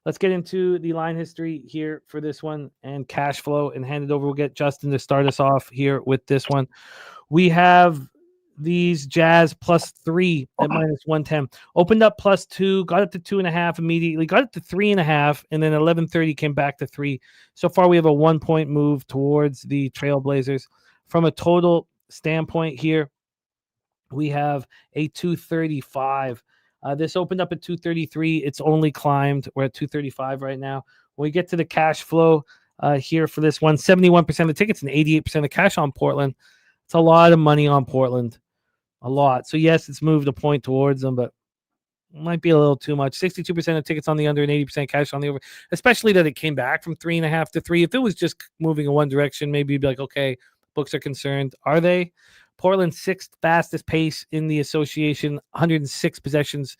Let's get into the line history here for this one and cash flow and hand it over. We'll get Justin to start us off here with this one. We have these Jazz +3 at -110. Opened up +2, got up to 2.5 immediately, got up to 3.5, and then 11:30 came back to 3. So far, we have a 1-point move towards the Trailblazers. From a total standpoint here, we have a 235. This opened up at 233. It's only climbed. We're at 235 right now. When we get to the cash flow here for this one, 71% of the tickets and 88% of cash on Portland. It's a lot of money on Portland. A lot. So, yes, it's moved a point towards them, but it might be a little too much. 62% of tickets on the under and 80% cash on the over, especially that it came back from 3.5 to 3. If it was just moving in one direction, maybe you'd be like, okay, books are concerned. Are they? Portland's 6th fastest pace in the association, 106 possessions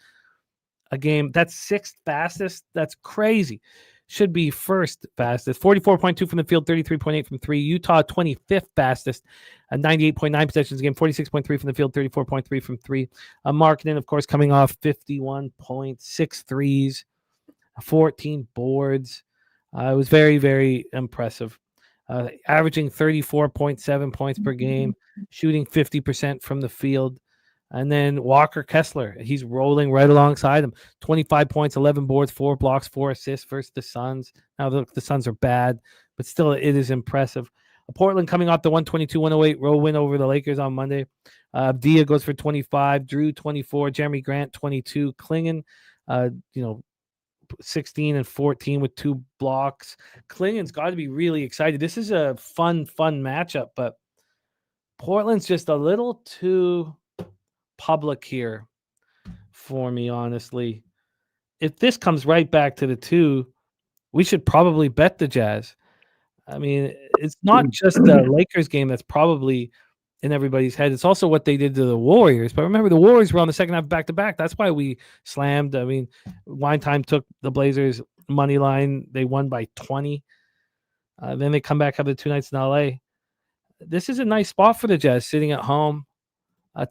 a game. That's 6th fastest. That's crazy. Should be 1st fastest. 44.2 from the field, 33.8 from 3. Utah, 25th fastest, 98.9 possessions a game, 46.3 from the field, 34.3 from 3. Markkanen, of course, coming off 51.6 threes, 14 boards. It was very, very impressive. Averaging 34.7 points per game, shooting 50% from the field. And then Walker Kessler, he's rolling right alongside him. 25 points, 11 boards, 4 blocks, 4 assists versus the Suns. Now, the Suns are bad, but still, it is impressive. Portland coming off the 122-108 road win over the Lakers on Monday. Dia goes for 25, Drew 24, Jeremy Grant 22, Klingon, 16 and 14 with 2 blocks. Klingon's got to be really excited. This is a fun matchup, but Portland's just a little too public here for me, honestly. If this comes right back to the 2, we should probably bet the Jazz. I mean, it's not just the Lakers game that's probably in everybody's head. It's also what they did to the Warriors. But remember, the Warriors were on the second half back-to-back. That's why we slammed. I mean, Wine Time took the Blazers money line. They won by 20. Then they come back, have the 2 nights in L.A. This is a nice spot for the Jazz, sitting at home.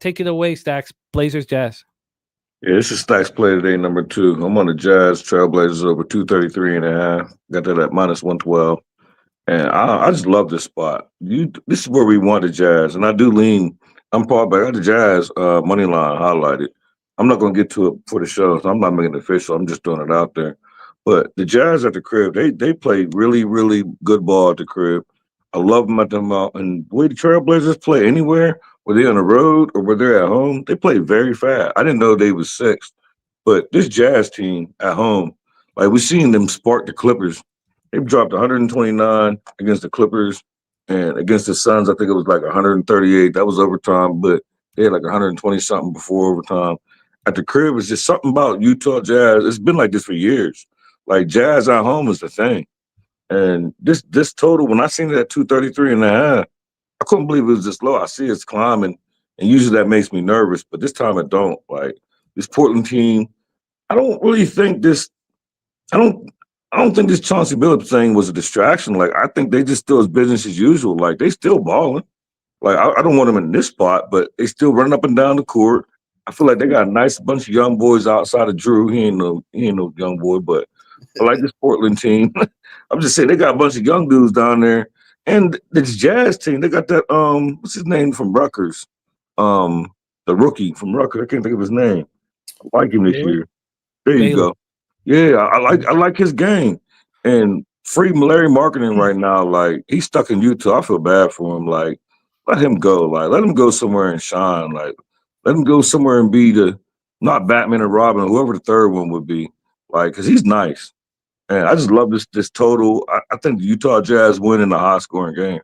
Take it away, Stacks. Blazers, Jazz. Yeah, this is Stacks play today, number 2. I'm on the Jazz Trailblazers over 233.5. Got that at -112. And I just love this spot. This is where we want the Jazz. And I do lean. I'm part back. I got the Jazz money line highlighted. I'm not going to get to it for the show, so I'm not making it official. I'm just throwing it out there. But the Jazz at the crib, they play really, really good ball at the crib. I love them at them out. And the way the Trailblazers play anywhere, whether they're on the road or whether they're at home, they play very fast. I didn't know they was 6th. But this Jazz team at home, like we've seen them spark the Clippers. They've dropped 129 against the Clippers, and against the Suns, I think it was like 138. That was overtime, but they had like 120-something before overtime. At the crib, it's just something about Utah Jazz. It's been like this for years. Like, Jazz at home is the thing. And this total, when I seen it at 233.5, I couldn't believe it was this low. I see it's climbing, and usually that makes me nervous, but this time it don't. Like, this Portland team, I don't really think this – I don't think this Chauncey Billups thing was a distraction. Like, I think they just still is business as usual. Like, they still balling. Like, I don't want them in this spot, but they still running up and down the court. I feel like they got a nice bunch of young boys outside of Drew. He ain't no young boy, but I like this Portland team. I'm just saying they got a bunch of young dudes down there. And this Jazz team, they got that what's his name from Rutgers? The rookie from Rutgers. I can't think of his name. I like him this year. There you go. Yeah, I like his game. And free Larry Marketing right now, like, he's stuck in Utah. I feel bad for him. Like, let him go. Like, let him go somewhere and shine. Like, let him go somewhere and be not Batman and Robin, whoever the third one would be. Like, because he's nice. And I just love this total. I think the Utah Jazz win in a high-scoring game.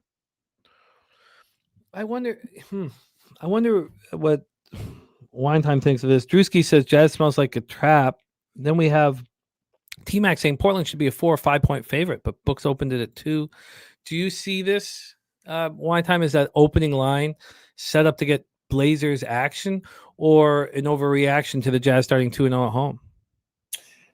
I wonder what Wine Time thinks of this. Drewski says Jazz smells like a trap. Then we have T-Mac saying Portland should be a 4 or 5 point favorite, but books opened it at 2. Do you see this? Wine Time is that opening line set up to get Blazers action, or an overreaction to the Jazz starting 2-0 at home?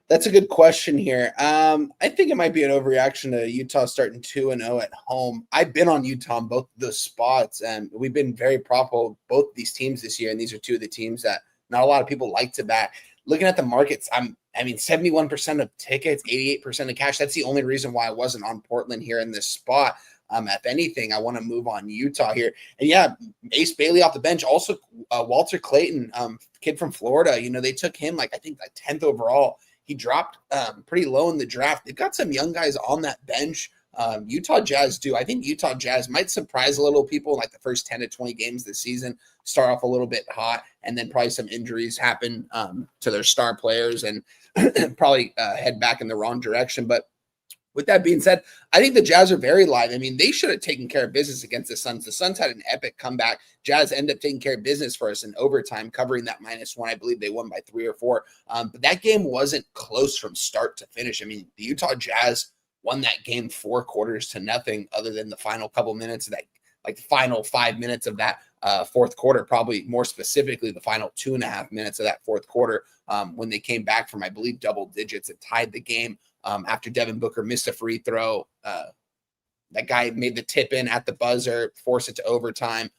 That's a good question here. I think it might be an overreaction to Utah starting 2-0 at home. I've been on Utah on both of those spots, and we've been very profitable with both these teams this year, and these are two of the teams that not a lot of people like to back. Looking at the markets, 71% of tickets, 88% of cash. That's the only reason why I wasn't on Portland here in this spot. If anything, I want to move on Utah here. And yeah, Ace Bailey off the bench. Also, Walter Clayton, kid from Florida. They took him like 10th overall. He dropped pretty low in the draft. They've got some young guys on that bench. Utah Jazz do. I think Utah Jazz might surprise a little people in like the first 10 to 20 games this season, start off a little bit hot, and then probably some injuries happen to their star players and probably head back in the wrong direction. But with that being said, I think the Jazz are very live. They should have taken care of business against the Suns. The Suns had an epic comeback. Jazz ended up taking care of business for us in overtime, covering that -1. I believe they won by 3 or 4. But that game wasn't close from start to finish. The Utah Jazz won that game 4 quarters to nothing, other than the final couple minutes of that, like the final 5 minutes of that fourth quarter, probably more specifically the final 2.5 minutes of that fourth quarter, when they came back from, I believe, double digits and tied the game. After Devin Booker missed a free throw, that guy made the tip in at the buzzer, forced it to overtime.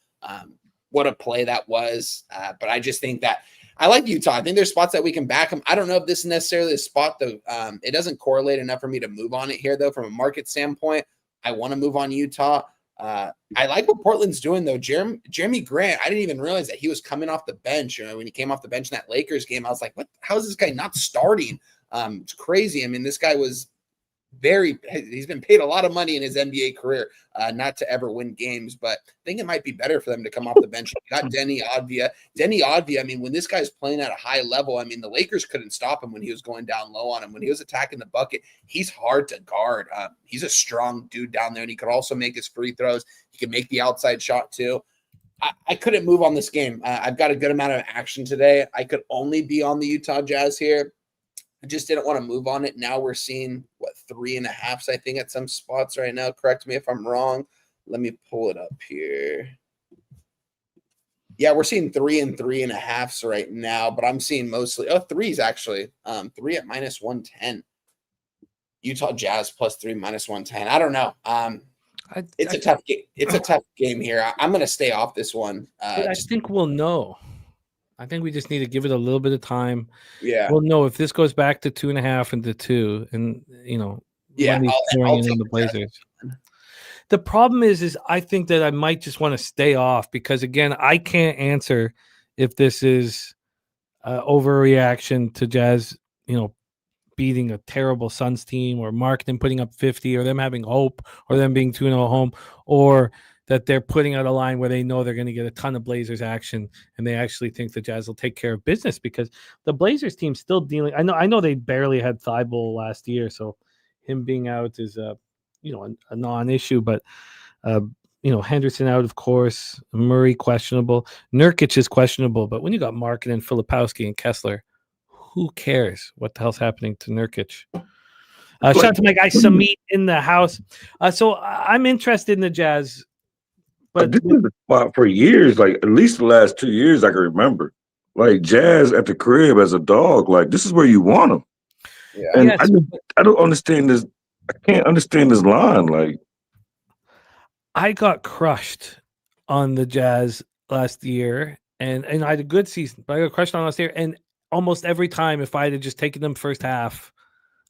What a play that was. But I just think that I like Utah. I think there's spots that we can back them. I don't know if this is necessarily a spot, though. It doesn't correlate enough for me to move on it here, though, from a market standpoint. I want to move on Utah. I like what Portland's doing, though. Jeremy Grant, I didn't even realize that he was coming off the bench. When he came off the bench in that Lakers game, I was like, what? How is this guy not starting? It's crazy. this guy was he's been paid a lot of money in his NBA career, not to ever win games, but I think it might be better for them to come off the bench. You got Denny Advia. When this guy's playing at a high level, the Lakers couldn't stop him when he was going down low on him. When he was attacking the bucket, he's hard to guard. He's a strong dude down there, and he could also make his free throws. He could make the outside shot too. I couldn't move on this game. I've got a good amount of action today. I could only be on the Utah Jazz here. I just didn't want to move on it. Now we're seeing 3.5s, I think, at some spots right now. Correct me if I'm wrong. Let me pull it up here. Yeah, we're seeing 3 and 3.5s right now, but I'm seeing mostly 3s actually. 3 at -110. Utah Jazz +3 -110. I don't know. It's a tough game. It's a tough game here. I'm going to stay off this one. I think we'll know. I think we just need to give it a little bit of time. Yeah, we'll know if this goes back to 2.5 and to 2, and yeah, I'll in the Blazers. The problem is I think that I might just want to stay off because, again, I can't answer if this is overreaction to Jazz, beating a terrible Suns team, or Markkanen putting up 50, or them having hope, or them being 2-0 at home, or that they're putting out a line where they know they're going to get a ton of Blazers action, and they actually think the Jazz will take care of business, because the Blazers team's still dealing. I know they barely had Thibault last year, so him being out is a non-issue. But Henderson out, of course. Murray questionable. Nurkic is questionable. But when you got Markkanen, Filipowski, and Kessler, who cares what the hell's happening to Nurkic? Shout out to my guy Samit in the house. So I'm interested in the Jazz. But this is the spot for years, like at least the last 2 years I can remember. Like Jazz at the crib as a dog, like this is where you want them. Yeah. And yes, I don't understand this. I can't understand this line. Like I got crushed on the Jazz last year, and I had a good season, but I got crushed on last year. And almost every time, if I had just taken them first half,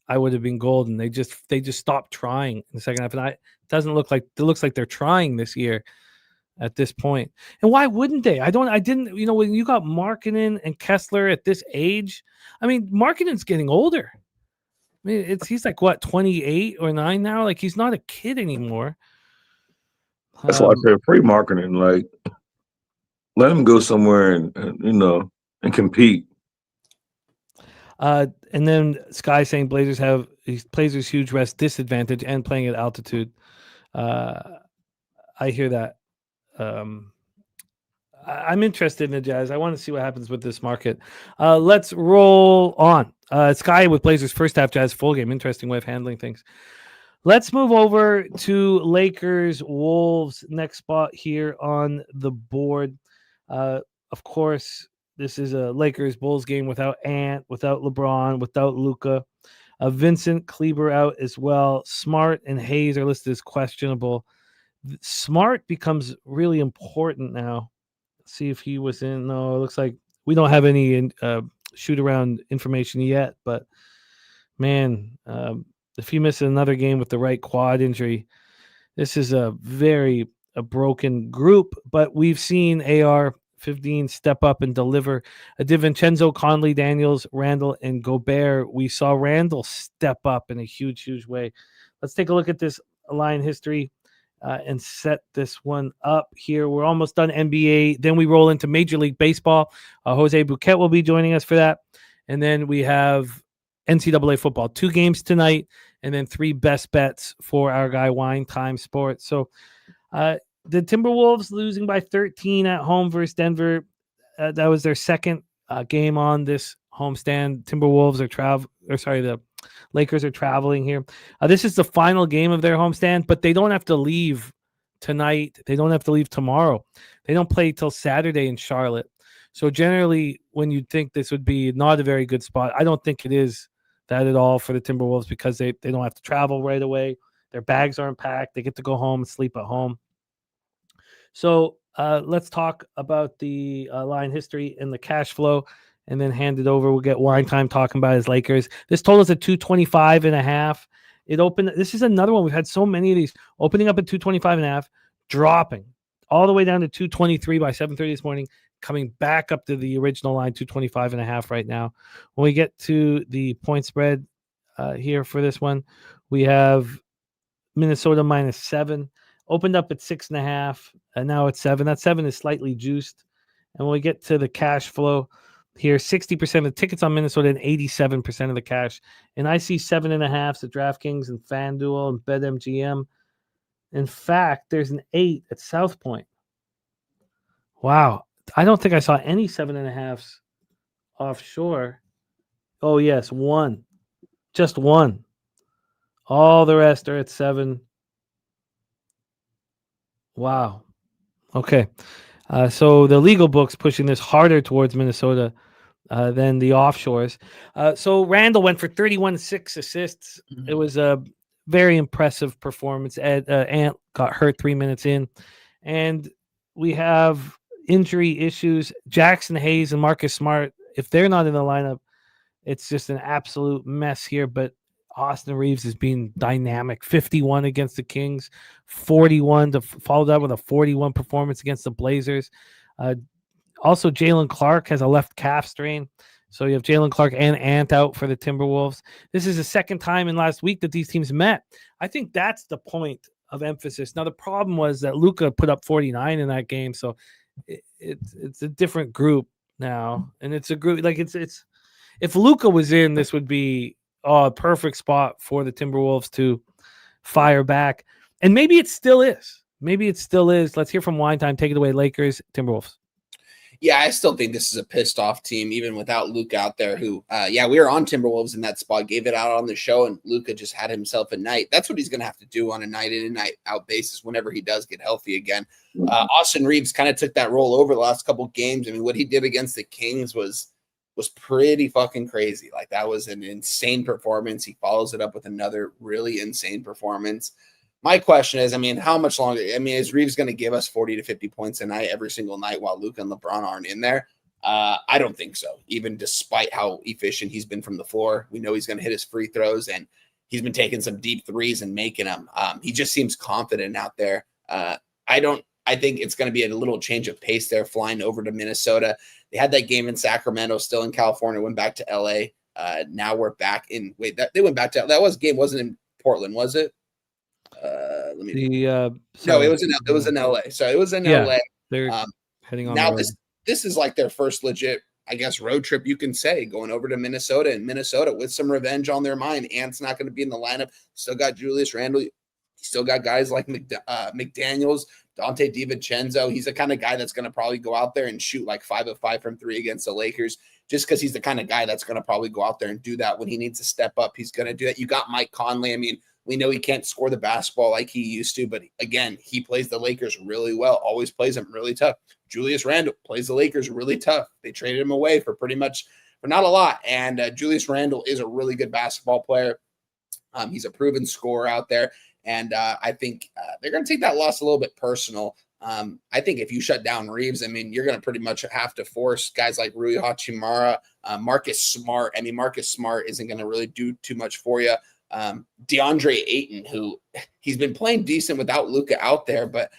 I would have been golden. They just stopped trying in the second half, and it looks like they're trying this year at this point. And why wouldn't they? When you got Markkanen and Kessler at this age, Markkanen's getting older. He's like what, 28 or 9 now? Like he's not a kid anymore. that's why I said free Markkanen. Like let him go somewhere and compete. And then Sky saying Blazers huge rest disadvantage and playing at altitude. I hear that. I'm interested in the Jazz. I want to see what happens with this market. Let's roll on. Sky with Blazers first half, Jazz full game. Interesting way of handling things. Let's move over to Lakers Wolves, next spot here on the board. Of course, This is a Lakers-Bulls game without Ant, without LeBron, without Luka. Vincent Kleber out as well. Smart and Hayes are listed as questionable. Smart becomes really important now. Let's see if he was in. No, it looks like we don't have any shoot-around information yet. But, man, if he misses another game with the right quad injury, this is a broken group. But we've seen AR-15 step up and deliver. DiVincenzo, Conley, Daniels, Randall, and Gobert. We saw Randall step up in a huge way. Let's take a look at this line history and set this one up here. We're almost done NBA. Then we roll into Major League Baseball. Jose Bouquet will be joining us for that. And then we have NCAA football. 2 games tonight, and then 3 best bets for our guy Wine Time Sports. So the Timberwolves losing by 13 at home versus Denver. That was their second game on this homestand. Timberwolves are the Lakers are traveling here. This is the final game of their homestand, but they don't have to leave tonight. They don't have to leave tomorrow. They don't play till Saturday in Charlotte. So generally, when you think this would be not a very good spot, I don't think it is that at all for the Timberwolves because they don't have to travel right away. Their bags aren't packed. They get to go home and sleep at home. So let's talk about the line history and the cash flow and then hand it over. We'll get Wine Time talking about his Lakers. This total is at 225.5. It opened. This is another one. We've had so many of these opening up at 225.5, dropping all the way down to 223 by 7:30 this morning, coming back up to the original line, 225.5 right now. When we get to the point spread here for this one, we have Minnesota -7, opened up at 6.5, and now it's 7. That 7 is slightly juiced. And when we get to the cash flow here, 60% of the tickets on Minnesota and 87% of the cash. And I see 7.5s at DraftKings and FanDuel and BetMGM. In fact, there's an 8 at South Point. Wow. I don't think I saw any 7.5s offshore. Oh, yes, 1. Just 1. All the rest are at 7. Wow. Okay. So the legal book's pushing this harder towards Minnesota than the offshores. So Randall went for 31-6 assists. Mm-hmm. It was a very impressive performance. Ant got hurt 3 minutes in. And we have injury issues. Jackson Hayes and Marcus Smart, if they're not in the lineup, it's just an absolute mess here. But Austin Reeves has been dynamic. 51 against the Kings, 41 to follow that with a 41 performance against the Blazers. Also, Jalen Clark has a left calf strain. So you have Jalen Clark and Ant out for the Timberwolves. This is the second time in last week that these teams met. I think that's the point of emphasis. Now, the problem was that Luka put up 49 in that game. So it's a different group now. And it's a group like it's if Luka was in, this would be a perfect spot for the Timberwolves to fire back. And maybe it still is. Let's hear from Wine Time. Take it away, Lakers, Timberwolves. Yeah, I still think this is a pissed off team, even without Luka out there who, we were on Timberwolves in that spot, gave it out on the show, and Luka just had himself a night. That's what he's going to have to do on a night in and night out basis whenever he does get healthy again. Austin Reeves kind of took that role over the last couple games. I mean, what he did against the Kings was pretty fucking crazy. Like, that was an insane performance. He follows it up with another really insane performance. My question is, I mean, how much longer? I mean, is Reeves going to give us 40 to 50 points a night every single night while Luka and LeBron aren't in there? I don't think so, even despite how efficient he's been from the floor. We know he's going to hit his free throws, and he's been taking some deep threes and making them. He just seems confident out there. I think it's going to be a little change of pace there, flying over to Minnesota. They had that game in Sacramento, still in California, went back to LA. Now we're back in. They went back to game wasn't in Portland, was it? No, it was in LA. So it was in LA. They're heading on. Now this is like their first legit, I guess, road trip, you can say, going over to Minnesota, and Minnesota with some revenge on their mind. Ant's not going to be in the lineup. Still got Julius Randle. Still got guys like McDaniels, Dante DiVincenzo. He's the kind of guy that's going to probably go out there and shoot like 5 of 5 from 3 against the Lakers, just because he's the kind of guy that's going to probably go out there and do that when he needs to step up. He's going to do that. You got Mike Conley. I mean, we know he can't score the basketball like he used to, but again, he plays the Lakers really well, always plays them really tough. Julius Randle plays the Lakers really tough. They traded him away for not a lot. And Julius Randle is a really good basketball player. He's a proven scorer out there. And I think they're going to take that loss a little bit personal. I think if you shut down Reeves, I mean, you're going to pretty much have to force guys like Rui Hachimura, Marcus Smart. I mean, Marcus Smart isn't going to really do too much for you. DeAndre Ayton, who he's been playing decent without Luka out there, but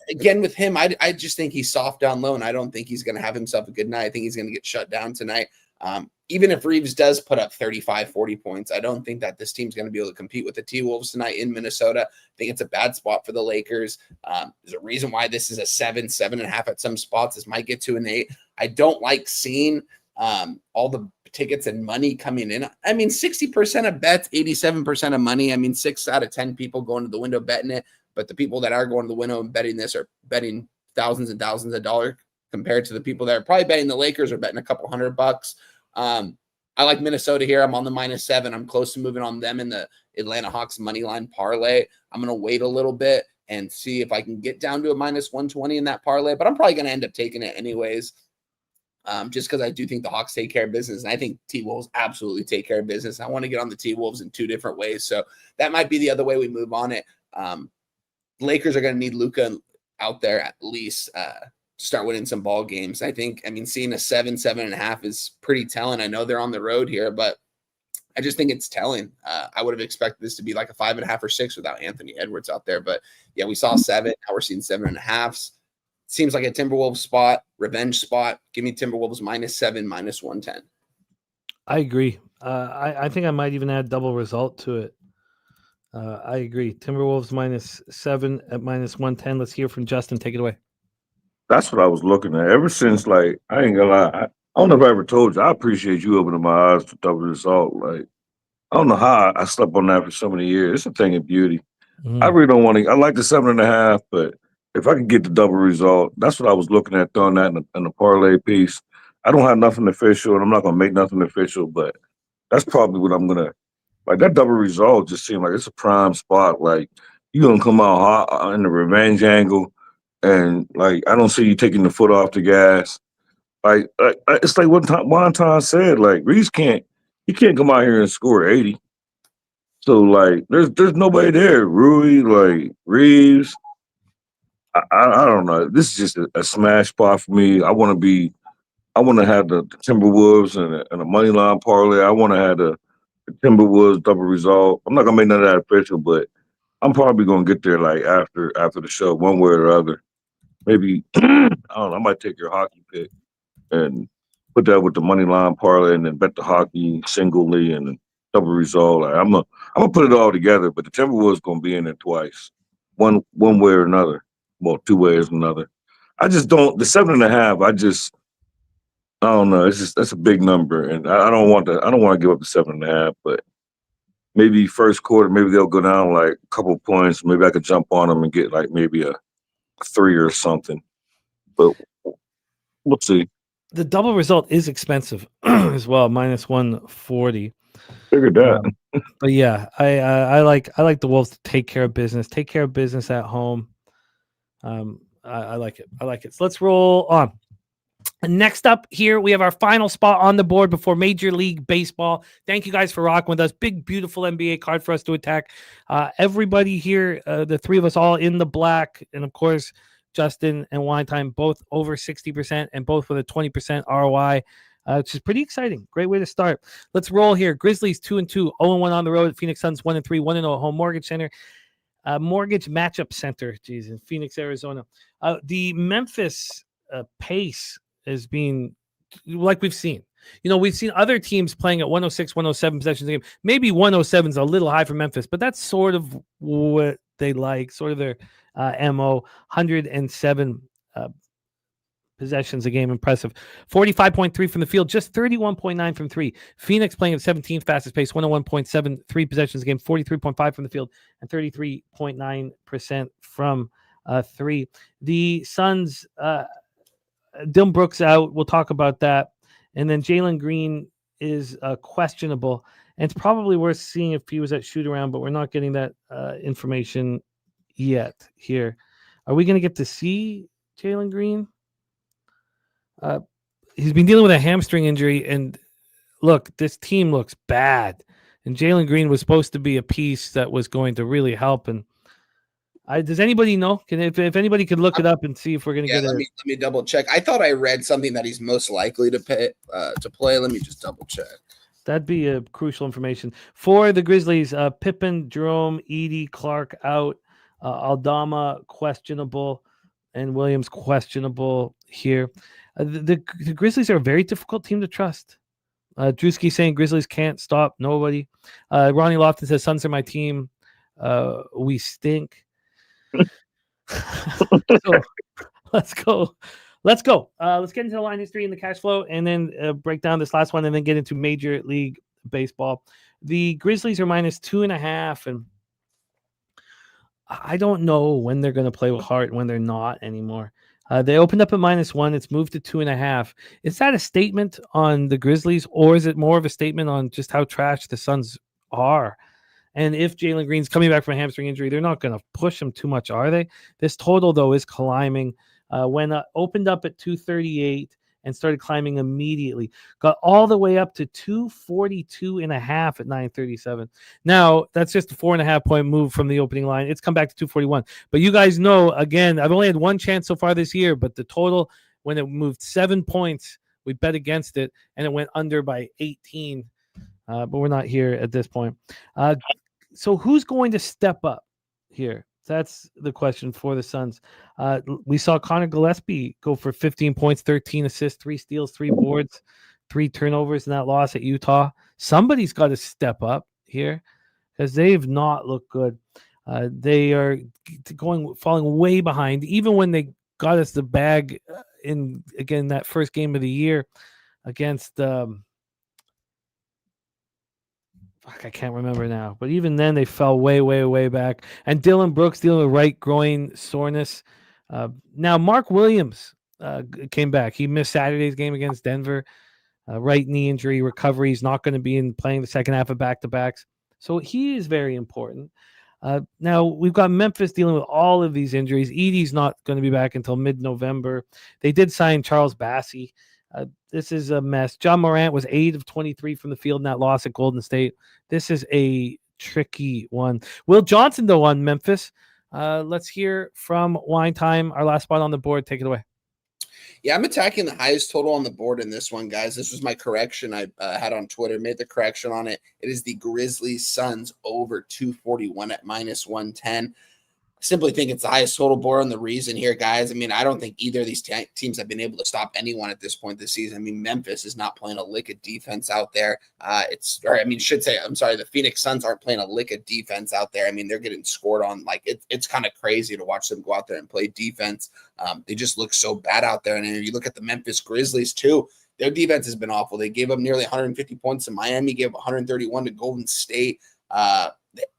again with him, I just think he's soft down low, and I don't think he's going to have himself a good night. I think he's going to get shut down tonight. Even if Reeves does put up 35, 40 points, I don't think that this team's going to be able to compete with the T-Wolves tonight in Minnesota. I think it's a bad spot for the Lakers. There's a reason why this is a 7.5 at some spots. This might get to an 8. I don't like seeing all the tickets and money coming in. I mean, 60% of bets, 87% of money. I mean, 6 out of 10 people going to the window betting it. But the people that are going to the window and betting this are betting thousands and thousands of dollars compared to the people that are probably betting the Lakers or betting a couple $100. I like Minnesota here. I'm on the -7. I'm close to moving on them in the Atlanta Hawks money line parlay. I'm going to wait a little bit and see if I can get down to a -120 in that parlay, but I'm probably going to end up taking it anyways. Just because I do think the Hawks take care of business, and I think T-Wolves absolutely take care of business. I want to get on the T-Wolves in 2 different ways, so that might be the other way we move on it. Lakers are going to need Luka out there at least to start winning some ball games. I mean, seeing a 7.5 is pretty telling. I know they're on the road here, but I just think it's telling. I would have expected this to be like a 5.5 or 6 without Anthony Edwards out there, but yeah, we saw 7. Now we're seeing 7.5s. Seems like a Timberwolves spot, revenge spot. Give me Timberwolves -7, -110. I agree. I think I might even add double result to it. I agree. Timberwolves -7 at -110. Let's hear from Justin. Take it away. That's what I was looking at. Ever since, like, I ain't gonna lie, I don't know if I ever told you, I appreciate you opening my eyes to double result. Like, I don't know how I slept on that for so many years. It's a thing of beauty. I really don't want to. I like the 7.5, but if I could get the double result, that's what I was looking at, throwing that in the parlay piece. I don't have nothing official, and I'm not going to make nothing official, but that's probably what I'm going to. Like, that double result just seemed like it's a prime spot. Like, you're going to come out hot in the revenge angle, and, like, I don't see you taking the foot off the gas. Like it's like what Juan said, like, Reeves can't come out here and score 80. So, like, there's nobody there. Rui, like, Reeves. I don't know. This is just a smash spot for me. I want to have the Timberwolves and a money line parlay. I want to have the Timberwolves double result. I'm not gonna make none of that official, but I'm probably gonna get there like after the show, one way or the other. Maybe I don't know. I might take your hockey pick and put that with the money line parlay, and then bet the hockey singly and double result. Like, I'm gonna put it all together, but the Timberwolves gonna be in there twice, one way or another. Well, 2 ways or another. I just don't. The 7.5. I don't know. It's just that's a big number, and I don't want to. I don't want to give up the 7.5. But maybe first quarter, maybe they'll go down like a couple of points. Maybe I could jump on them and get like maybe a 3 or something. But we'll see. The double result is expensive as well, -140. Figured that. But yeah, I like the Wolves to take care of business. Take care of business at home. I like it. So let's roll on. Next up here, we have our final spot on the board before Major League Baseball. Thank you guys for rocking with us. Big, beautiful NBA card for us to attack. Everybody here, the 3 of us all in the black, and of course, Justin and Wine Time, both over 60% and both with a 20% ROI, which is pretty exciting. Great way to start. Let's roll here. Grizzlies 2-2, 0-1 on the road. Phoenix Suns 1-3, 1-0 at home. Mortgage Center. Mortgage Matchup Center, in Phoenix, Arizona. The Memphis pace is being like we've seen. We've seen other teams playing at 106, 107 possessions a game. Maybe 107 is a little high for Memphis, but that's sort of what they like, sort of their MO. 107 possessions a game, impressive. 45.3 from the field, just 31.9 from 3. Phoenix playing at 17th fastest pace, 101.73 possessions a game, 43.5 from the field, and 33.9% from 3. The Suns, Dylan Brooks out. We'll talk about that. And then Jalen Green is questionable. And it's probably worth seeing if he was at shoot around, but we're not getting that information yet here. Are we going to get to see Jalen Green? He's been dealing with a hamstring injury, and look, this team looks bad. And Jalen Green was supposed to be a piece that was going to really help. And does anybody know? If anybody could look it up and see if we're going to Yeah, get let me double check. I thought I read something that he's most likely to play. Let me just double check. That'd be a crucial information for the Grizzlies. Pippen, Jerome, Edie, Clark out. Aldama questionable, and Williams questionable here. The Grizzlies are a very difficult team to trust. Drewski saying Grizzlies can't stop nobody. Ronnie Lofton says Suns are my team. We stink. So let's go. Let's get into the line history and the cash flow, and then break down this last one, and then get into Major League Baseball. The Grizzlies are -2.5, and I don't know when they're going to play with heart and when they're not anymore. They opened up at -1. It's moved to 2.5. Is that a statement on the Grizzlies, or is it more of a statement on just how trash the Suns are? And if Jalen Green's coming back from a hamstring injury, they're not going to push him too much, are they? This total, though, is climbing. When opened up at 238 and started climbing immediately, got all the way up to 242.5 at 9:37. Now, that's just a 4.5 point move from the opening line. It's come back to 241. But you guys know, again, I've only had one chance so far this year, but the total, when it moved 7 points, we bet against it, and it went under by 18. But we're not here at this point. So who's going to step up here? That's the question for the Suns. We saw Connor Gillespie go for 15 points, 13 assists, 3 steals, 3 boards, 3 turnovers in that loss at Utah. Somebody's got to step up here because they've not looked good. They are falling way behind. Even when they got us the bag in, again, that first game of the year against I can't remember now, but even then they fell way, way, way back. And Dylan Brooks dealing with right groin soreness. Now Mark Williams came back. He missed Saturday's game against Denver. Right knee injury recovery. He's not going to be playing the second half of back-to-backs. So he is very important. Now we've got Memphis dealing with all of these injuries. Edie's not going to be back until mid-November. They did sign Charles Bassey. This is a mess. John Morant was 8 of 23 from the field in that loss at Golden State. This is a tricky one. Will Johnson, though, on Memphis. Let's hear from Wine Time, our last spot on the board. Take it away. Yeah, I'm attacking the highest total on the board in this one, guys. This was my correction I had on Twitter, made the correction on it. It is the Grizzlies Suns over 241 at -110. Simply think it's the highest total board, and the reason here, guys, I mean, I don't think either of these teams have been able to stop anyone at this point this season. I mean, Memphis is not playing a lick of defense out there. The Phoenix Suns aren't playing a lick of defense out there. I mean, they're getting scored on. Like, it's kind of crazy to watch them go out there and play defense. They just look so bad out there. And then you look at the Memphis Grizzlies too. Their defense has been awful. They gave up nearly 150 points to Miami, gave up 131 to Golden State.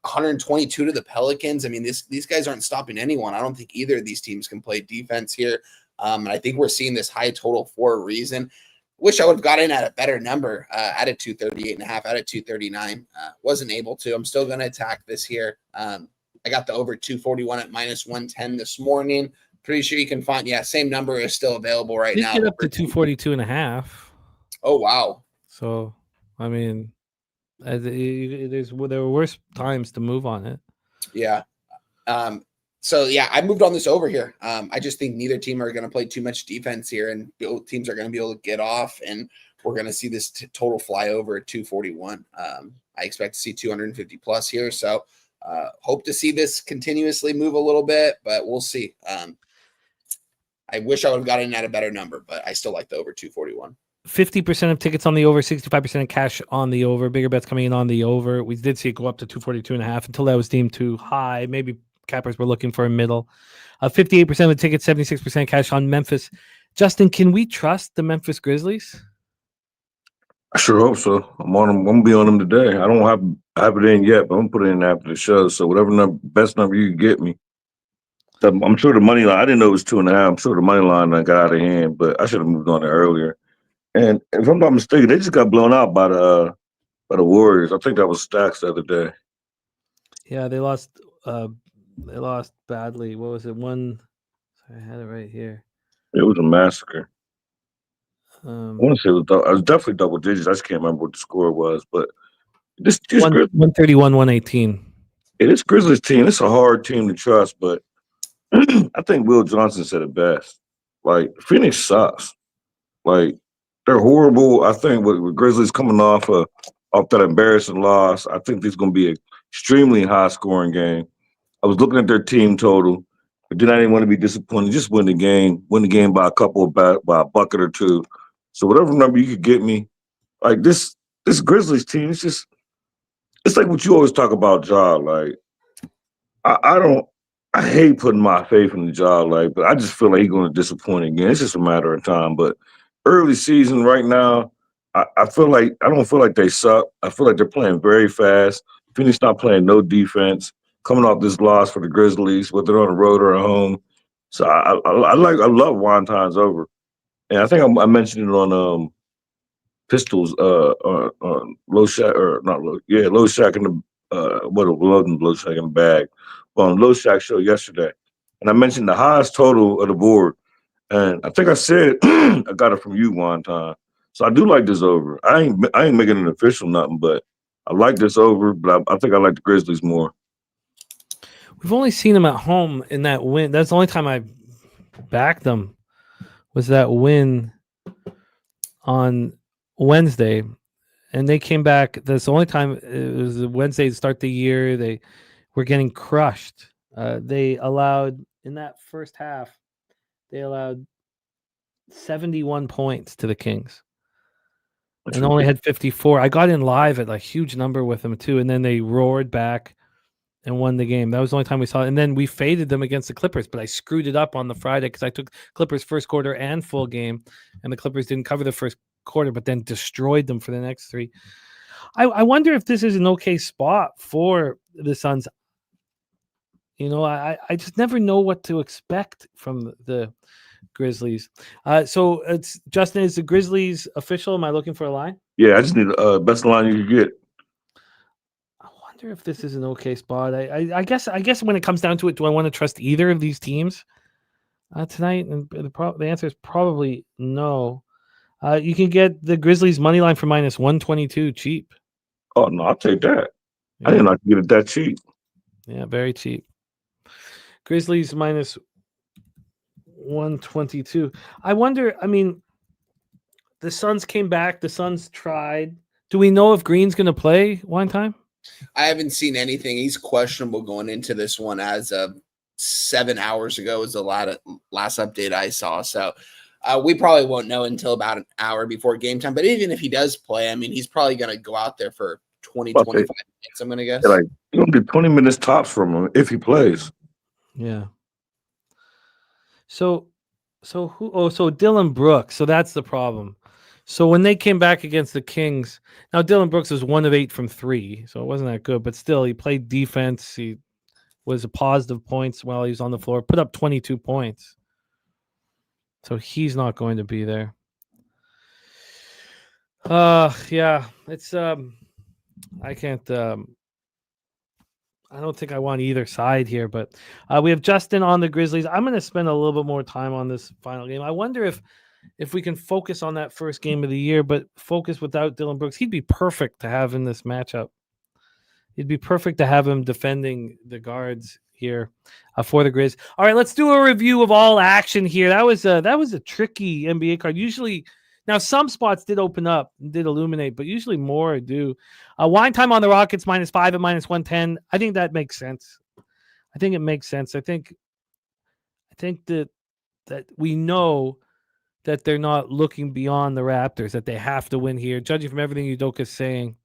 122 to the Pelicans. I mean, these guys aren't stopping anyone. I don't think either of these teams can play defense here. And I think we're seeing this high total for a reason. Wish I would have got in at a better number, at a 238.5, at a 239. Wasn't able to. I'm still going to attack this here. I got the over 241 at -110 this morning. Pretty sure you can find, same number is still available right now. Get up to 242.5. Oh, wow. So, I mean, there were worse times to move on it. Yeah. I moved on this over here. I just think neither team are going to play too much defense here, and both teams are going to be able to get off, and we're going to see this total fly over at 241. I expect to see 250 plus here. So hope to see this continuously move a little bit, but we'll see. I wish I would have gotten in at a better number, but I still like the over 241. 50% of tickets on the over, 65% of cash on the over. Bigger bets coming in on the over. We did see it go up to 242.5 until that was deemed too high. Maybe cappers were looking for a middle. 58% of the tickets, 76% cash on Memphis. Justin, can we trust the Memphis Grizzlies? I sure hope so. I'm on them. I'm gonna be on them today. I don't have it in yet, but I'm gonna put it in after the show. So whatever best number you can get me. I'm sure the money line. I didn't know it was 2.5. I'm sure the money line got out of hand, but I should have moved on it earlier. And if I'm not mistaken, they just got blown out by the Warriors. I think that was Stacks the other day. Yeah, they lost. They lost badly. What was it? I had it right here. It was a massacre. I want to say it was definitely double digits. I just can't remember what the score was, but this 131, 118. this Grizzlies team, it's a hard team to trust, but I think Will Johnson said it best. Like, Phoenix sucks. Like, they're horrible. I think with Grizzlies coming off that embarrassing loss, I think this is going to be an extremely high-scoring game. I was looking at their team total, but then I didn't want to be disappointed. Just win the game by a couple by a bucket or two. So whatever number you could get me, like this Grizzlies team, it's like what you always talk about, Ja. Like, I hate putting my faith in the Ja, like, but I just feel like he's going to disappoint again. It's just a matter of time. But early season right now, I don't feel like they suck. I feel like they're playing very fast. Phoenix not playing no defense, coming off this loss for the Grizzlies, whether they're on the road or at home. So I love Wontine's over, and I think I mentioned it on Pistols Low Shack or not Low, yeah, Low Shack in the wasn't Low Shack in the bag on Low Shack show yesterday, and I mentioned the highest total of the board, and I think I said I got it from you one time. So I do like this over. I ain't making it official nothing, but I like this over. But I think I like the Grizzlies more. We've only seen them at home in that win. That's the only time I backed them was that win on Wednesday, and they came back. That's the only time it was Wednesday to start the year. They were getting crushed. They allowed in that first half, they allowed 71 points to the Kings. And only had 54. I got in live at a huge number with them too, and then they roared back and won the game. That was the only time we saw it. And then we faded them against the Clippers, but I screwed it up on the Friday because I took Clippers first quarter and full game, and the Clippers didn't cover the first quarter, but then destroyed them for the next three. I wonder if this is an okay spot for the Suns. You know, I just never know what to expect from the Grizzlies. So it's Justin, is the Grizzlies official? Am I looking for a line? Yeah, I just need the best line you can get. I wonder if this is an okay spot. I guess when it comes down to it, do I want to trust either of these teams tonight? And the answer is probably no. You can get the Grizzlies money line for minus 122 cheap. Oh no, I'll take that. Yeah. I didn't know I could get it that cheap. Yeah, very cheap. Grizzlies minus 122. I wonder, I mean, the Suns came back. The Suns tried. Do we know if Green's going to play one time? I haven't seen anything. He's questionable going into this one as of 7 hours ago is the last update I saw. So we probably won't know until about an hour before game time. But even if he does play, I mean, he's probably going to go out there for 20, 25 minutes, I'm going to guess. Like, you're going to get 20 minutes tops from him if he plays. Yeah. So who? Oh, so Dylan Brooks. So that's the problem. So when they came back against the Kings, now Dylan Brooks was 1 of 8 from 3, so it wasn't that good. But still, he played defense. He was a positive points while he was on the floor. Put up 22 points. So he's not going to be there. Yeah, it's I can't. I don't think I want either side here, but we have Justin on the Grizzlies. I'm going to spend a little bit more time on this final game. I wonder if we can focus on that first game of the year, but focus without Dylan Brooks. He'd be perfect to have in this matchup. He'd be perfect to have him defending the guards here for the Grizz. All right, let's do a review of all action here. That was a tricky NBA card. Usually, now some spots did open up, did illuminate, but usually more do. Wine time on the Rockets -5 at -110. I think that makes sense. I think it makes sense. I think that we know that they're not looking beyond the Raptors, that they have to win here, judging from everything Udoka's saying.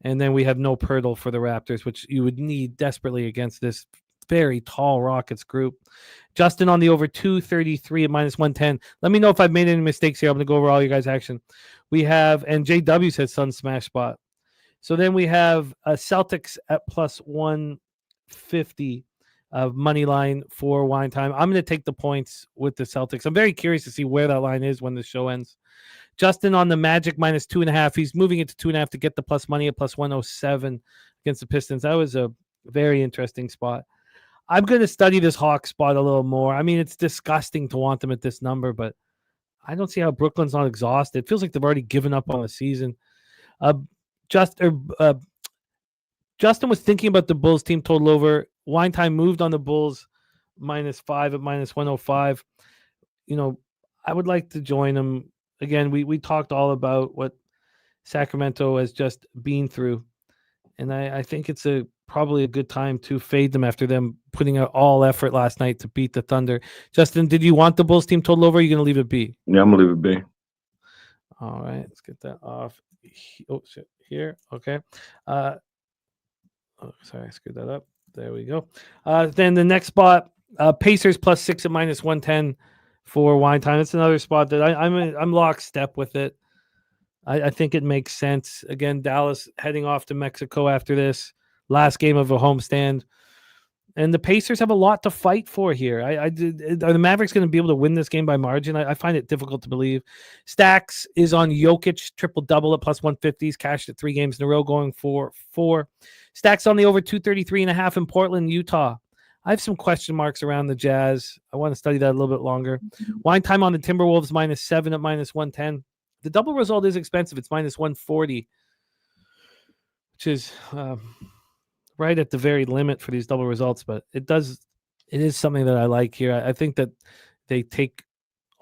And then we have no Pirtle for the Raptors, which you would need desperately against this very tall Rockets group. Justin on the over 233 at -110. Let me know if I've made any mistakes here. I'm going to go over all you guys' action. We have, and JW says Sun smash spot. So then we have Celtics at +150 of money line for wine time. I'm going to take the points with the Celtics. I'm very curious to see where that line is when the show ends. Justin on the Magic -2.5. He's moving it to 2.5 to get the plus money at +107 against the Pistons. That was a very interesting spot. I'm going to study this Hawk spot a little more. I mean, it's disgusting to want them at this number, but I don't see how Brooklyn's not exhausted. It feels like they've already given up on the season. Justin was thinking about the Bulls team total over. Wine Time moved on the Bulls -5 at -105. I would like to join him. Again, we talked all about what Sacramento has just been through. And I think it's probably a good time to fade them after them putting out all effort last night to beat the Thunder. Justin, did you want the Bulls team total over? Or are you going to leave it be? Yeah, I'm gonna leave it be. All right, let's get that off. Oh shit, here. Okay. Sorry, I screwed that up. There we go. Then the next spot, Pacers +6 at -110 for Wine Time. It's another spot that I'm lockstep with it. I think it makes sense. Again, Dallas heading off to Mexico after this last game of a homestand. And the Pacers have a lot to fight for here. Are the Mavericks going to be able to win this game by margin? I find it difficult to believe. Stacks is on Jokic, triple-double at +150. He's cashed it 3 games in a row, going for 4. Stacks on the over 233.5 in Portland, Utah. I have some question marks around the Jazz. I want to study that a little bit longer. Wine Time on the Timberwolves -7 at -110. The double result is expensive. It's -140, which is right at the very limit for these double results. But it is something that I like here. I think that they take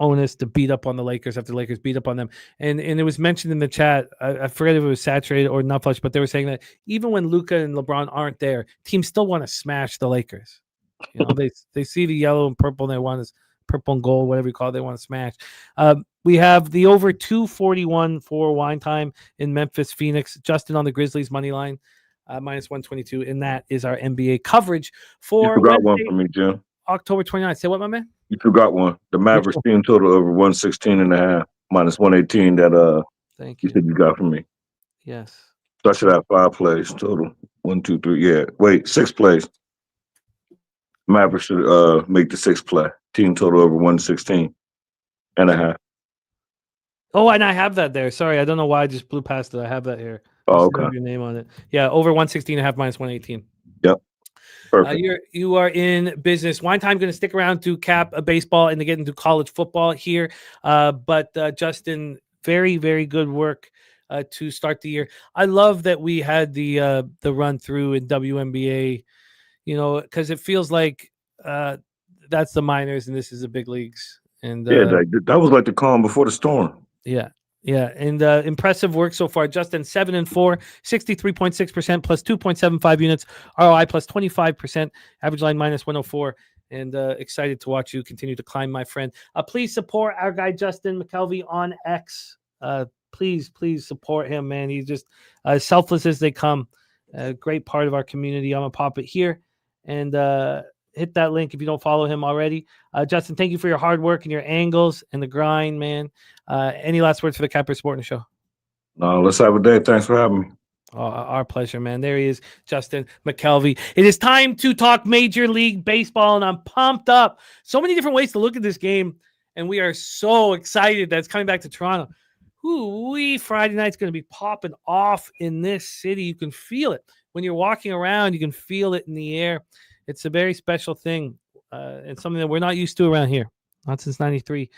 onus to beat up on the Lakers after the Lakers beat up on them. And it was mentioned in the chat. I forget if it was Saturated or Nutflush, but they were saying that even when Luka and LeBron aren't there, teams still want to smash the Lakers. They see the yellow and purple and they want to purple and gold, whatever you call it, they want to smash. We have the over 241 for Wine Time in Memphis, Phoenix. Justin on the Grizzlies money line, -122, and that is our NBA coverage for You forgot Wednesday, one for me, Jim. October 29th. Say what, my man? You forgot one. The Mavericks team total over 116.5 -118 that Thank you you. said you got from me. Yes. So I should have 5 plays total. 1, 2, 3. Yeah. Wait, 6 plays. Mavericks should make the 6th play. Team total over 116.5. Oh, and I have that there. Sorry, I don't know why I just blew past it. I have that here. Oh, Just have okay. your name on it. Yeah, over 116.5 -118. Yep. Perfect. You are in business. Wine Time going to stick around to cap a baseball and to get into college football here. But Justin, very, very good work to start the year. I love that we had the run through in WNBA, because it feels like that's the minors and this is the big leagues. And that was like the calm before the storm. Yeah. And impressive work so far. Justin, 7-4, 63.6% plus 2.75 units, ROI plus 25%, average line -104. And excited to watch you continue to climb, my friend. Please support our guy Justin Mcelvy on X. Please support him, man. He's just as selfless as they come. A great part of our community. I'm gonna pop it here and hit that link if you don't follow him already. Justin, thank you for your hard work and your angles and the grind, man. Any last words for the Capper Sporting Show? No, let's have a day. Thanks for having me. Oh, our pleasure, man. There he is, Justin Mcelvy. It is time to talk Major League Baseball, and I'm pumped up. So many different ways to look at this game, and we are so excited that it's coming back to Toronto. Friday night's going to be popping off in this city. You can feel it. When you're walking around, you can feel it in the air. It's a very special thing and something that we're not used to around here, not since 93.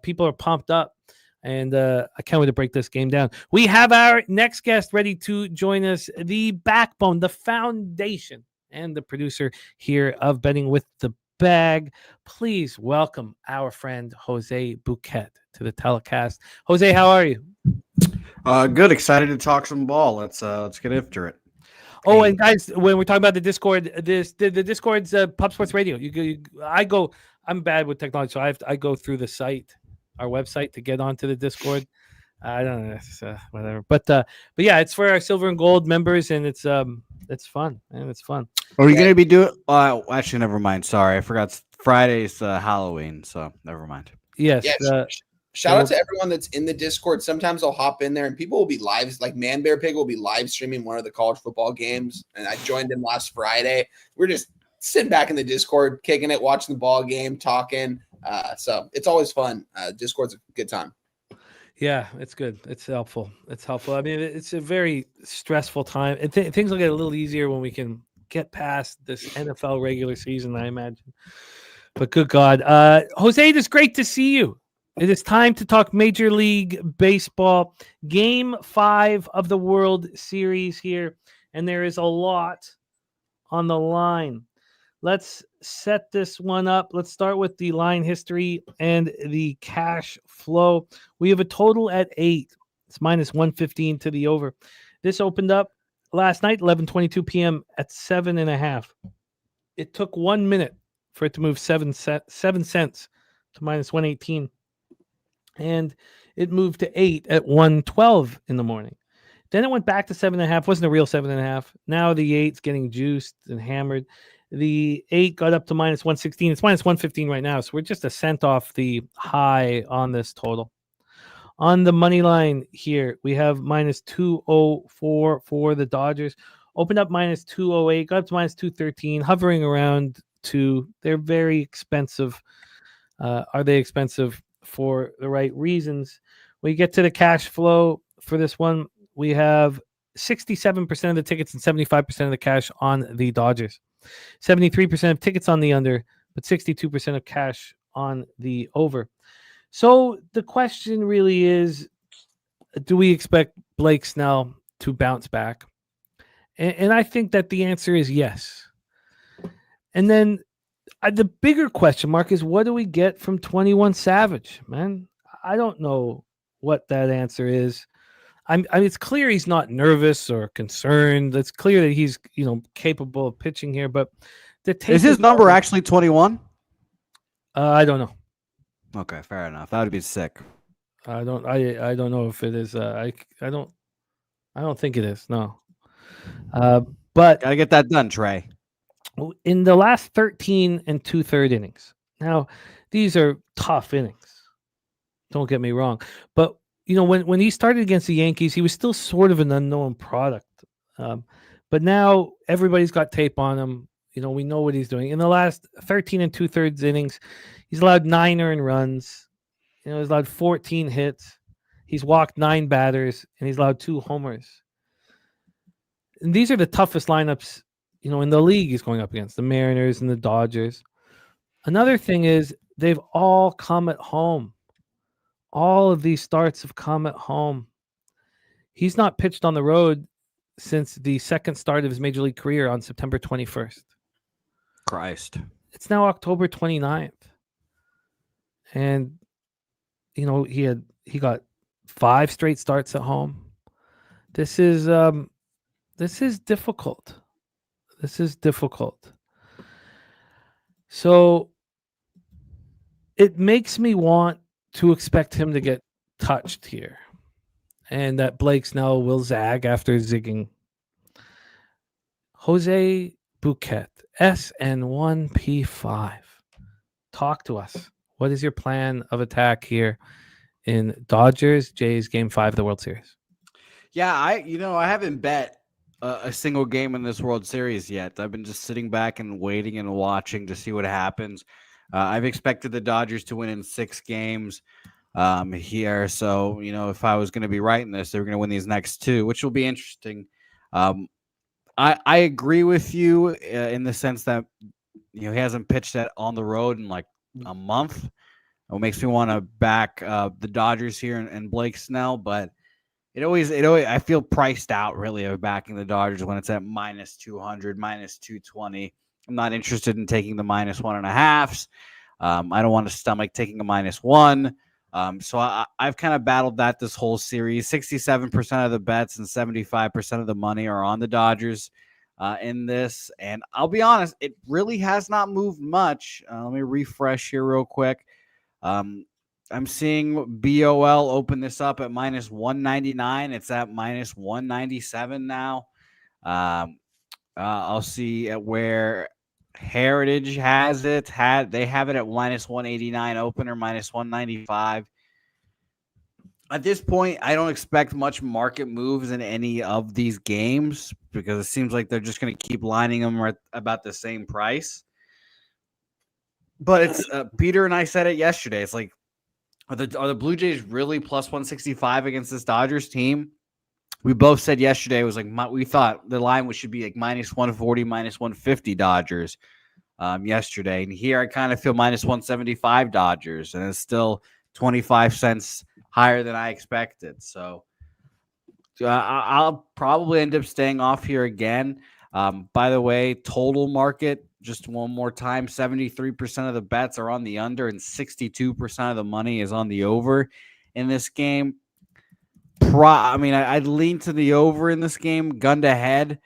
People are pumped up, and I can't wait to break this game down. We have our next guest ready to join us, the backbone, the foundation, and the producer here of Betting with the Bag. Please welcome our friend Jose Bouquet to the telecast. Jose, how are you? Good. Excited to talk some ball. Let's get after it. Oh, and guys, when we're talking about the Discord, the Discord's Pub Sports Radio. I'm bad with technology, so I go through the site, our website, to get onto the Discord. I don't know, it's, whatever. But yeah, it's for our silver and gold members, and it's fun, and it's fun. Are we going to be doing? Actually, never mind. Sorry, I forgot. Friday's Halloween, so never mind. Yes. Yeah, shout out to everyone that's in the Discord. Sometimes I'll hop in there and people will be live, like Man Bear Pig will be live streaming one of the college football games. And I joined him last Friday. We're just sitting back in the Discord, kicking it, watching the ball game, talking. So it's always fun. Discord's a good time. Yeah, it's good. It's helpful. I mean, it's a very stressful time. Things will get a little easier when we can get past this NFL regular season, I imagine. But good God. Jose, it is great to see you. It is time to talk Major League Baseball. Game 5 of the World Series here, and there is a lot on the line. Let's set this one up. Let's start with the line history and the cash flow. We have a total at 8. It's minus 115 to the over. This opened up last night, 11:22 p.m. at 7.5. It took 1 minute for it to move 7 cents to minus 118. And it moved to 8 at 1:12 in the morning. Then it went back to 7.5. Wasn't a real 7.5. Now the 8's getting juiced and hammered. The 8 got up to minus 116. It's minus 115 right now. So we're just a cent off the high on this total. On the money line here, we have minus 204 for the Dodgers. Opened up minus 208, got up to minus 213, hovering around 2. They're very expensive. Are they expensive for the right reasons? We get to the cash flow for this one. We have 67% of the tickets and 75% of the cash on the Dodgers. 73% of tickets on the under, but 62% of cash on the over. So the question really is, do we expect Blake Snell to bounce back? And I think that the answer is yes. And then the bigger question mark is, what do we get from 21 Savage, man? I don't know what that answer is. I mean, it's clear he's not nervous or concerned. It's clear that he's, capable of pitching here. But is his number actually 21? I don't know. Okay, fair enough. That would be sick. I don't know if it is. I don't think it is. No. But gotta get that done, Trey. In the last 13 and 2/3 innings. Now, these are tough innings. Don't get me wrong. But when he started against the Yankees, he was still sort of an unknown product. But now everybody's got tape on him. We know what he's doing. In the last 13 and 2/3 innings, he's allowed 9 earned runs. He's allowed 14 hits. He's walked 9 batters, and he's allowed 2 homers. And these are the toughest lineups, in the league he's going up against, the Mariners and the Dodgers. Another thing is they've all come at home. All of these starts have come at home. He's not pitched on the road since the second start of his major league career on September 21st. Christ. It's now October 29th. And, he got 5 straight starts at home. This is difficult. This is difficult. So it makes me want to expect him to get touched here, and that Blake Snell will zag after zigging. Jose Bouquet, SN1P5. Talk to us. What is your plan of attack here in Dodgers Jays Game 5 of the World Series? Yeah, I haven't bet a single game in this World Series yet. I've been just sitting back and waiting and watching to see what happens. I've expected the Dodgers to win in 6 games here. So, if I was going to be right in this, they were going to win these next 2, which will be interesting. I agree with you in the sense that, he hasn't pitched that on the road in like a month. It makes me want to back the Dodgers here and Blake Snell, but it always I feel priced out really of backing the Dodgers when it's at minus 200, minus 220. I'm not interested in taking the minus 1.5s. I don't want to stomach taking a minus 1. So I've kind of battled that this whole series. 67% of the bets and 75% of the money are on the Dodgers in this. And I'll be honest, it really has not moved much. Let me refresh here real quick. I'm seeing BOL open this up at minus 199. It's at minus 197 now. I'll see at where Heritage has it. They have it at minus 189 opener, minus 195. At this point, I don't expect much market moves in any of these games because it seems like they're just going to keep lining them at about the same price. But it's Peter and I said it yesterday. It's like, are the Blue Jays really plus 165 against this Dodgers team? We both said yesterday, it was like we thought the line should be like minus 140, minus 150 Dodgers yesterday. And here I kind of feel minus 175 Dodgers. And it's still 25 cents higher than I expected. So I'll probably end up staying off here again. By the way, total market, just one more time, 73% of the bets are on the under and 62% of the money is on the over in this game. I'd lean to the over in this game, gun to head,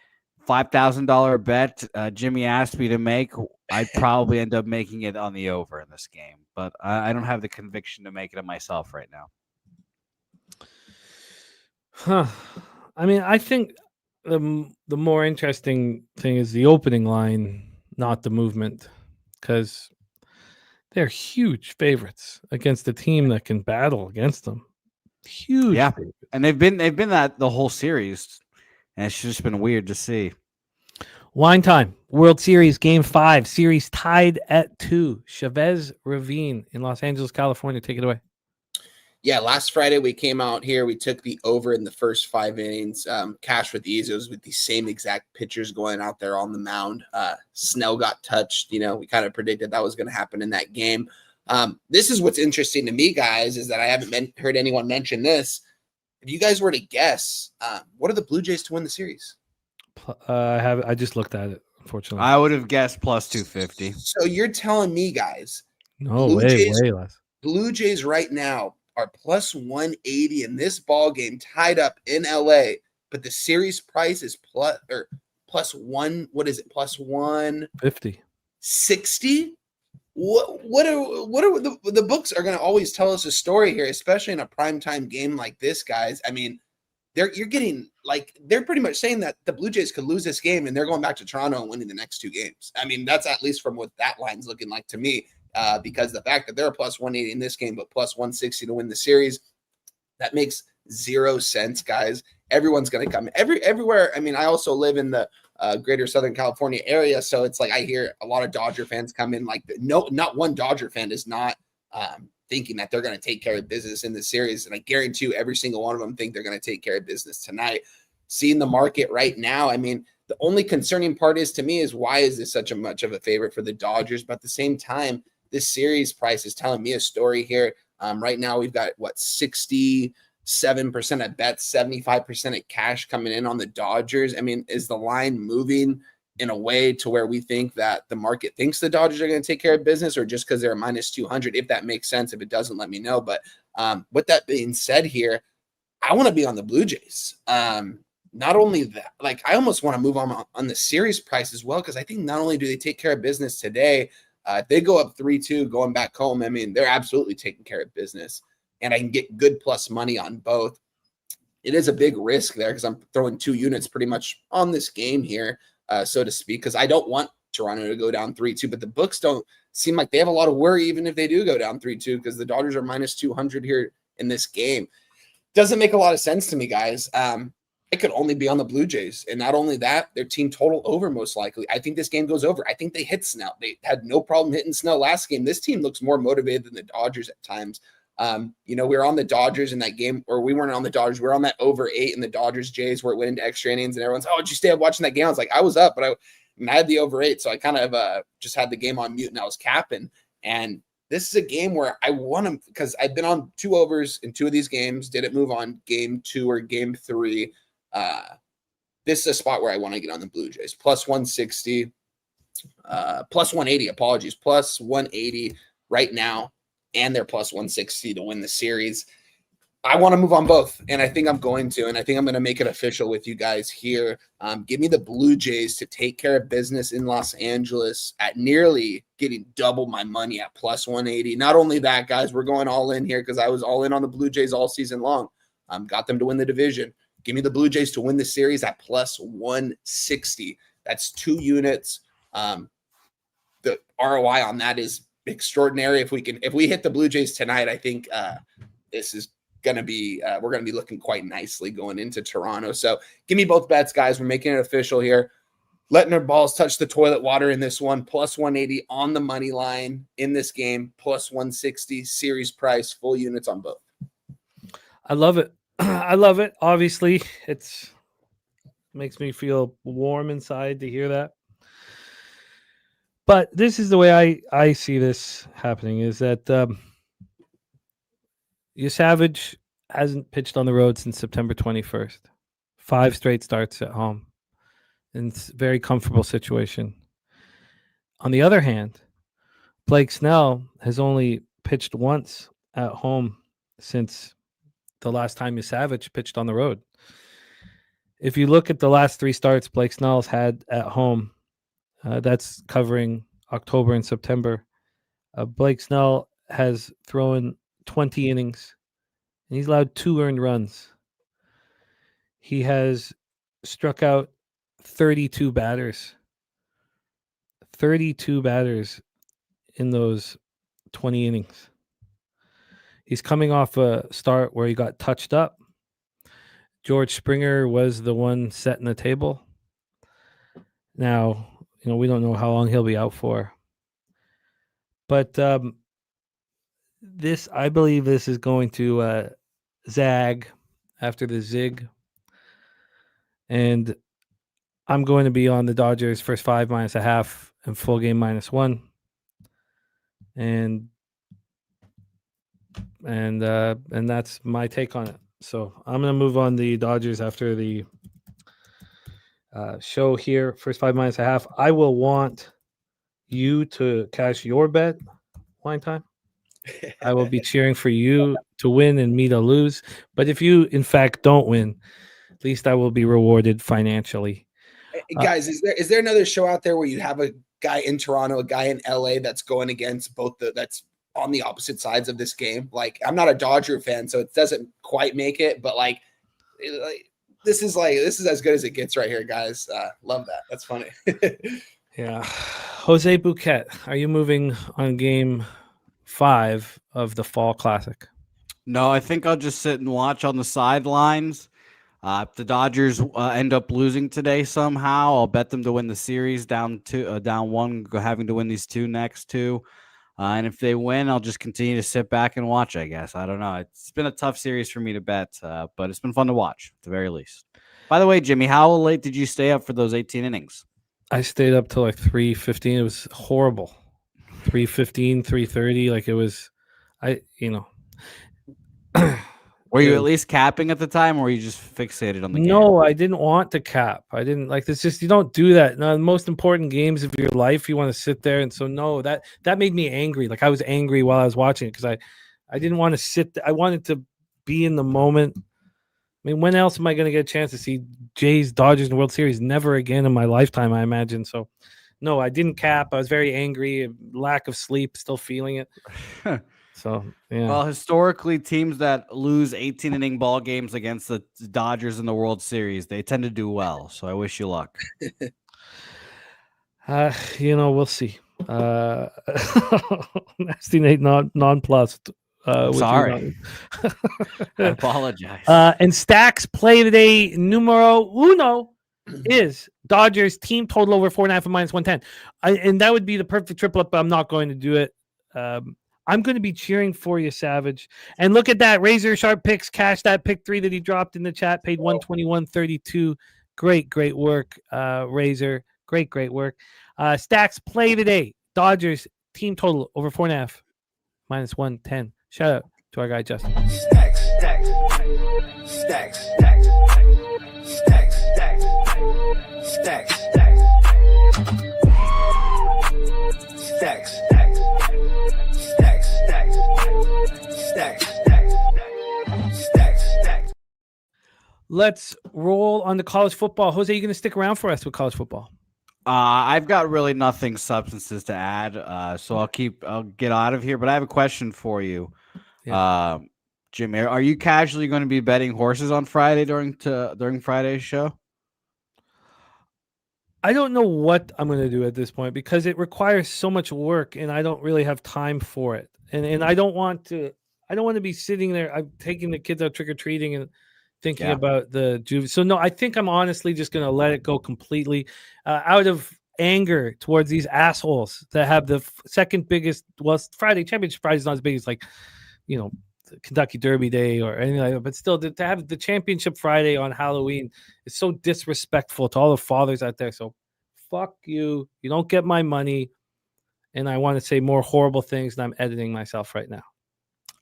$5,000 bet. Jimmy asked me to make. I'd probably end up making it on the over in this game, but I don't have the conviction to make it myself right now. Huh. I mean, I think the more interesting thing is the opening line, not the movement, because they're huge favorites against a team that can battle against them. Huge, Yeah, favorites. and they've been that the whole series, and it's just been weird to see. Wine time, World Series, Game 5, series tied at 2. Chavez Ravine in Los Angeles, California. Take it away. Yeah, last Friday we came out here. We took the over in the first 5 innings. Cash with ease. It was with the same exact pitchers going out there on the mound. Snell got touched. We kind of predicted that was going to happen in that game. This is what's interesting to me, guys, is that I haven't heard anyone mention this. If you guys were to guess, what are the Blue Jays to win the series? I just looked at it, unfortunately. I would have guessed plus 250. So you're telling me, guys, No, Blue way Jays, way less. Blue Jays right now are plus 180 in this ball game, tied up in LA, but the series price is plus one. What is it? Plus 150. 60. What are the books are going to always tell us a story here, especially in a primetime game like this, guys. I mean, they're pretty much saying that the Blue Jays could lose this game and they're going back to Toronto and winning the next 2 games. I mean, that's at least from what that line's looking like to me. Because the fact that they're plus 180 in this game, but plus 160 to win the series, that makes 0 sense, guys. Everyone's going to come everywhere. I mean, I also live in the greater Southern California area, so it's like I hear a lot of Dodger fans come in. Not one Dodger fan is not thinking that they're going to take care of business in the series, and I guarantee you, every single one of them think they're going to take care of business tonight. Seeing the market right now, I mean, the only concerning part is to me is why is this such a much of a favorite for the Dodgers? But at the same time, this series price is telling me a story here. Right now, we've got 67% at bets, 75% at cash coming in on the Dodgers. I mean, is the line moving in a way to where we think that the market thinks the Dodgers are going to take care of business, or just because they're minus 200? If that makes sense, if it doesn't, let me know. But with that being said, here, I want to be on the Blue Jays. Not only that, I almost want to move on the series price as well, because I think not only do they take care of business today. If they go up 3-2 going back home, I mean, they're absolutely taking care of business, and I can get good plus money on both. It is a big risk there because I'm throwing 2 units pretty much on this game here, so to speak, because I don't want Toronto to go down 3-2, but the books don't seem like they have a lot of worry even if they do go down 3-2, because the Dodgers are minus 200 here in this game. Doesn't make a lot of sense to me, guys. It could only be on the Blue Jays. And not only that, their team total over most likely. I think this game goes over. I think they hit Snell. They had no problem hitting Snell last game. This team looks more motivated than the Dodgers at times. We were on the Dodgers in that game, or we weren't on the Dodgers. We were on that over 8 in the Dodgers Jays where it went into extra innings, and everyone's, oh, did you stay up watching that game? I was like, I was up, but I had the over 8. So I kind of just had the game on mute and I was capping. And this is a game where I want to, because I've been on 2 overs in 2 of these games. Did it move on game 2 or game 3? This is a spot where I want to get on the Blue Jays. Plus 160, plus 180, apologies. Plus 180 right now, and they're plus 160 to win the series. I want to move on both, and I think I'm going to, and I think I'm going to make it official with you guys here. Give me the Blue Jays to take care of business in Los Angeles at nearly getting double my money at plus 180. Not only that, guys, we're going all in here because I was all in on the Blue Jays all season long. Got them to win the division. Give me the Blue Jays to win the series at plus 160. That's 2 units. The ROI on that is extraordinary. If we hit the Blue Jays tonight, I think this is going to be we're going to be looking quite nicely going into Toronto. So give me both bets, guys. We're making it official here. Letting their balls touch the toilet water in this one. Plus 180 on the money line in this game. Plus 160 series price. Full units on both. I love it. I love it. Obviously, it makes me feel warm inside to hear that. But this is the way I see this happening, is that Savage hasn't pitched on the road since September 21st. 5 straight starts at home. And it's a very comfortable situation. On the other hand, Blake Snell has only pitched once at home since the last time Savage pitched on the road. If you look at the last 3 starts Blake Snell's had at home, that's covering October and September. Blake Snell has thrown 20 innings, and he's allowed 2 earned runs. He has struck out 32 batters. 32 batters in those 20 innings. He's coming off a start where he got touched up. George Springer was the one setting the table. Now, we don't know how long he'll be out for. But I believe this is going to zag after the zig. And I'm going to be on the Dodgers first 5 -0.5 and full game -1. And that's my take on it. So I'm going to move on the Dodgers after the show here. First 5 -0.5. I will want you to cash your bet, Wine Time. I will be cheering for you to win and me to lose. But if you, in fact, don't win, at least I will be rewarded financially. Guys, is there another show out there where you have a guy in Toronto, a guy in LA that's going against that's on the opposite sides of this game? Like, I'm not a Dodger fan, so it doesn't quite make it, but this is as good as it gets right here, guys. Love that. That's funny. Yeah. Jose Bouquet, are you moving on game 5 of the Fall Classic? No, I think I'll just sit and watch on the sidelines. If the Dodgers end up losing today somehow, I'll bet them to win the series down 1, having to win these 2 next 2. And if they win, I'll just continue to sit back and watch, I guess. I don't know. It's been a tough series for me to bet, but it's been fun to watch at the very least. By the way, Jimmy, how late did you stay up for those 18 innings? I stayed up till like 3:15. It was horrible. 3:15, 3:30. Like it was, Were you at least capping at the time, or were you just fixated on the game? No, I didn't want to cap. I didn't like this. Just you don't do that. No, the most important games of your life, you want to sit there. And so no, that made me angry. Like I was angry while I was watching it because I didn't want to sit. I wanted to be in the moment. I mean, when else am I going to get a chance to see Jays, Dodgers in the World Series? Never again in my lifetime, I imagine. So, no, I didn't cap. I was very angry. Lack of sleep, still feeling it. So, yeah. Well, historically, teams that lose 18-inning ball games against the Dodgers in the World Series, they tend to do well. So, I wish you luck. We'll see. Nasty Nate nonplussed. Sorry. I apologize. And Stacks play today numero uno is Dodgers team total over 4.5 and -110. And that would be the perfect triple up, but I'm not going to do it. I'm going to be cheering for you, Savage. And look at that. Razor Sharp Picks cash that pick 3 that he dropped in the chat, paid $121.32. Great work, Razor. Great work. Stacks play today. Dodgers team total over 4.5 -110. Shout out to our guy Justin. Stacks. Let's roll on to college football. Jose, are you going to stick around for us with college football? I've got really nothing substances to add, so I'll get out of here. But I have a question for you, Jimmy. Are you casually going to be betting horses on Friday during Friday's show? I don't know what I'm going to do at this point because it requires so much work, and I don't really have time for it. And I don't want to. I don't want to be sitting there. I'm taking the kids out trick or treating and thinking about the juve. So no, I think I'm honestly just going to let it go completely out of anger towards these assholes that have the second biggest. Well, Friday Championship Friday is not as big as like, the Kentucky Derby Day or anything like that. But still, to have the Championship Friday on Halloween is so disrespectful to all the fathers out there. So fuck you. You don't get my money. And I want to say more horrible things, and I'm editing myself right now.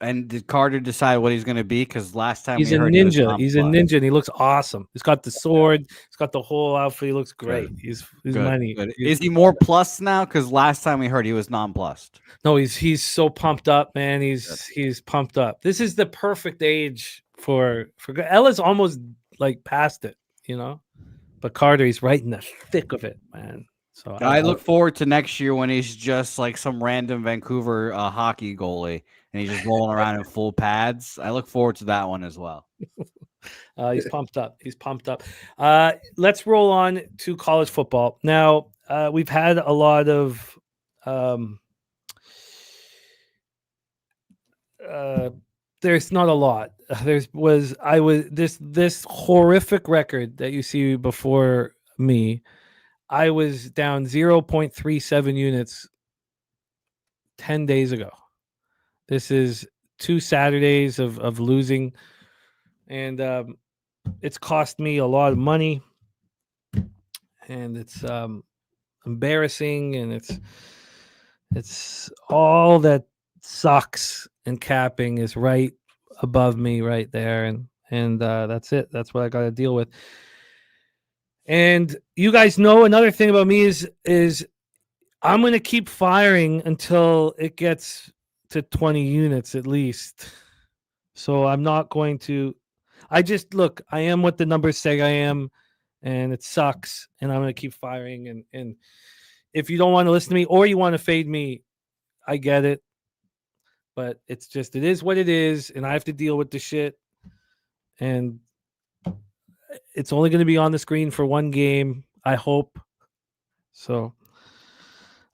And did Carter decide what he's going to be? Because last time He's we a heard he was ninja. He's a nonplussed. ninja, and he looks awesome. He's got the sword. He's got the whole outfit. He looks great. He's Good, money. good. Is he more plus now? Because last time we heard he was nonplussed. No, he's so pumped up, man. He's pumped up. This is the perfect age for Ella's almost like past it, but Carter, he's right in the thick of it, man. So I look forward to next year when he's just like some random Vancouver hockey goalie and he's just rolling around in full pads. I look forward to that one as well. He's pumped up. He's pumped up. Let's roll on to college football. Now, we've had a lot of there's not a lot. This horrific record that you see before me. I was down 0.37 units 10 days ago. This is 2 Saturdays of losing, and it's cost me a lot of money, and it's embarrassing, and it's all that sucks, and capping is right above me right there, and that's it. That's what I got to deal with. And you guys know another thing about me is I'm going to keep firing until it gets to 20 units at least. So I'm not going to. I am what the numbers say I am, and it sucks, and I'm going to keep firing. And if you don't want to listen to me or you want to fade me, I get it. But it is what it is, and I have to deal with the shit. And it's only going to be on the screen for one game, I hope. So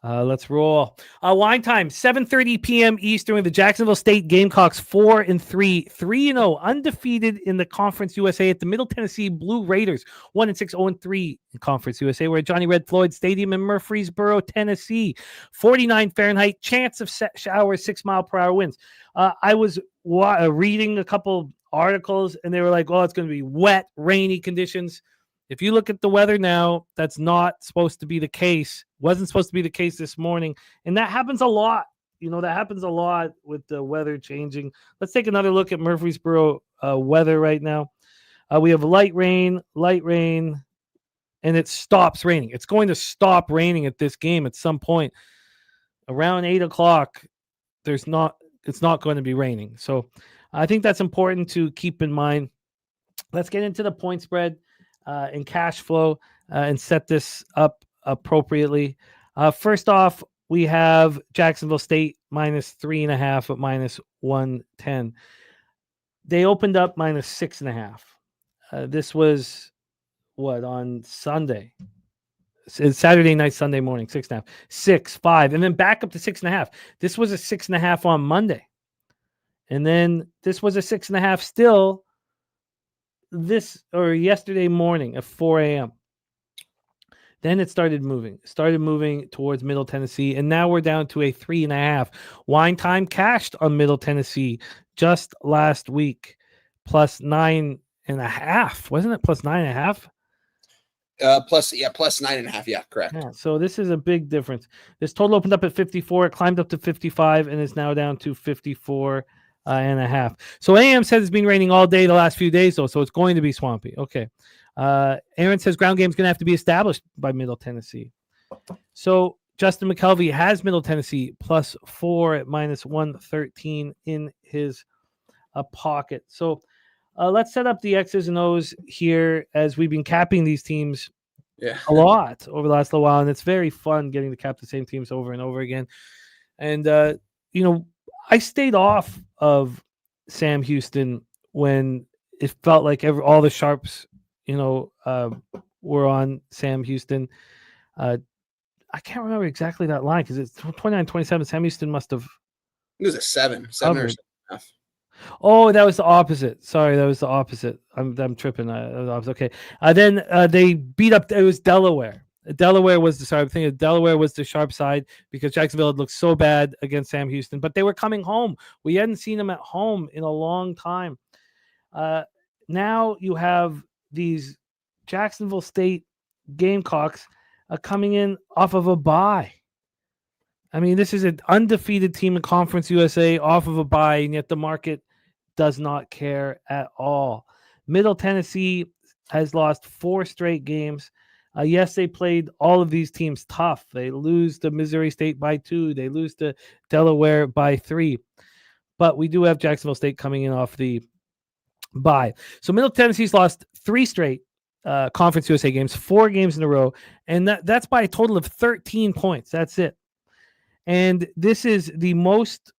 let's roll. Wine time, 7:30 p.m. Eastern. The Jacksonville State Gamecocks 4-3, 3-0, undefeated in the Conference USA at the Middle Tennessee Blue Raiders, 1-6, 0-3 in Conference USA. We're at Johnny Red Floyd Stadium in Murfreesboro, Tennessee. 49 Fahrenheit, chance of showers, 6 mile per hour winds. I was reading a couple articles, and they were like, "Oh, it's going to be wet, rainy conditions." If you look at the weather now, that's not supposed to be the case. Wasn't supposed to be the case this morning, and that happens a lot. That happens a lot with the weather changing. Let's take another look at Murfreesboro weather right now. We have light rain, and it stops raining. It's going to stop raining at this game at some point around 8 o'clock. It's not going to be raining. So I think that's important to keep in mind. Let's get into the point spread and cash flow and set this up appropriately. First off, we have Jacksonville State -3.5 at -110. They opened up -6.5. This was on Sunday. It's Saturday night, Sunday morning, 6.5, 6-5, and then back up to 6.5. This was a 6.5 on Monday. And then this was a 6.5 still yesterday morning at 4 a.m. Then it started moving towards Middle Tennessee. And now we're down to a 3.5. Wine time cashed on Middle Tennessee just last week, plus 9.5. Wasn't it plus 9.5? Plus 9.5. Yeah, correct. Yeah, so this is a big difference. This total opened up at 54, it climbed up to 55, and is now down to 54 and a half. So AM says it's been raining all day the last few days, though, so it's going to be swampy. Okay. Aaron says ground game's going to have to be established by Middle Tennessee. So Justin McCelvy has Middle Tennessee +4 at -113 in his pocket. So let's set up the X's and O's here, as we've been capping these teams a lot over the last little while, and it's very fun getting to cap the same teams over and over again. And, I stayed off of Sam Houston when it felt like all the sharps, were on Sam Houston. I can't remember exactly that line because it's 29-27. Sam Houston must have. It was a 7 or 7.5. Oh, that was the opposite. Sorry, that was the opposite. I'm tripping. Okay. Then they beat up. It was Delaware. Delaware was the sharp side because Jacksonville had looked so bad against Sam Houston, but they were coming home. We hadn't seen them at home in a long time. Now you have these Jacksonville State Gamecocks coming in off of a bye. I mean, this is an undefeated team in Conference USA off of a bye, and yet the market does not care at all. Middle Tennessee has lost 4 straight games. Yes, they played all of these teams tough. They lose to Missouri State by 2. They lose to Delaware by 3. But we do have Jacksonville State coming in off the bye. So Middle Tennessee's lost 3 straight Conference USA games, 4 games in a row, and that's by a total of 13 points. That's it. And this is the most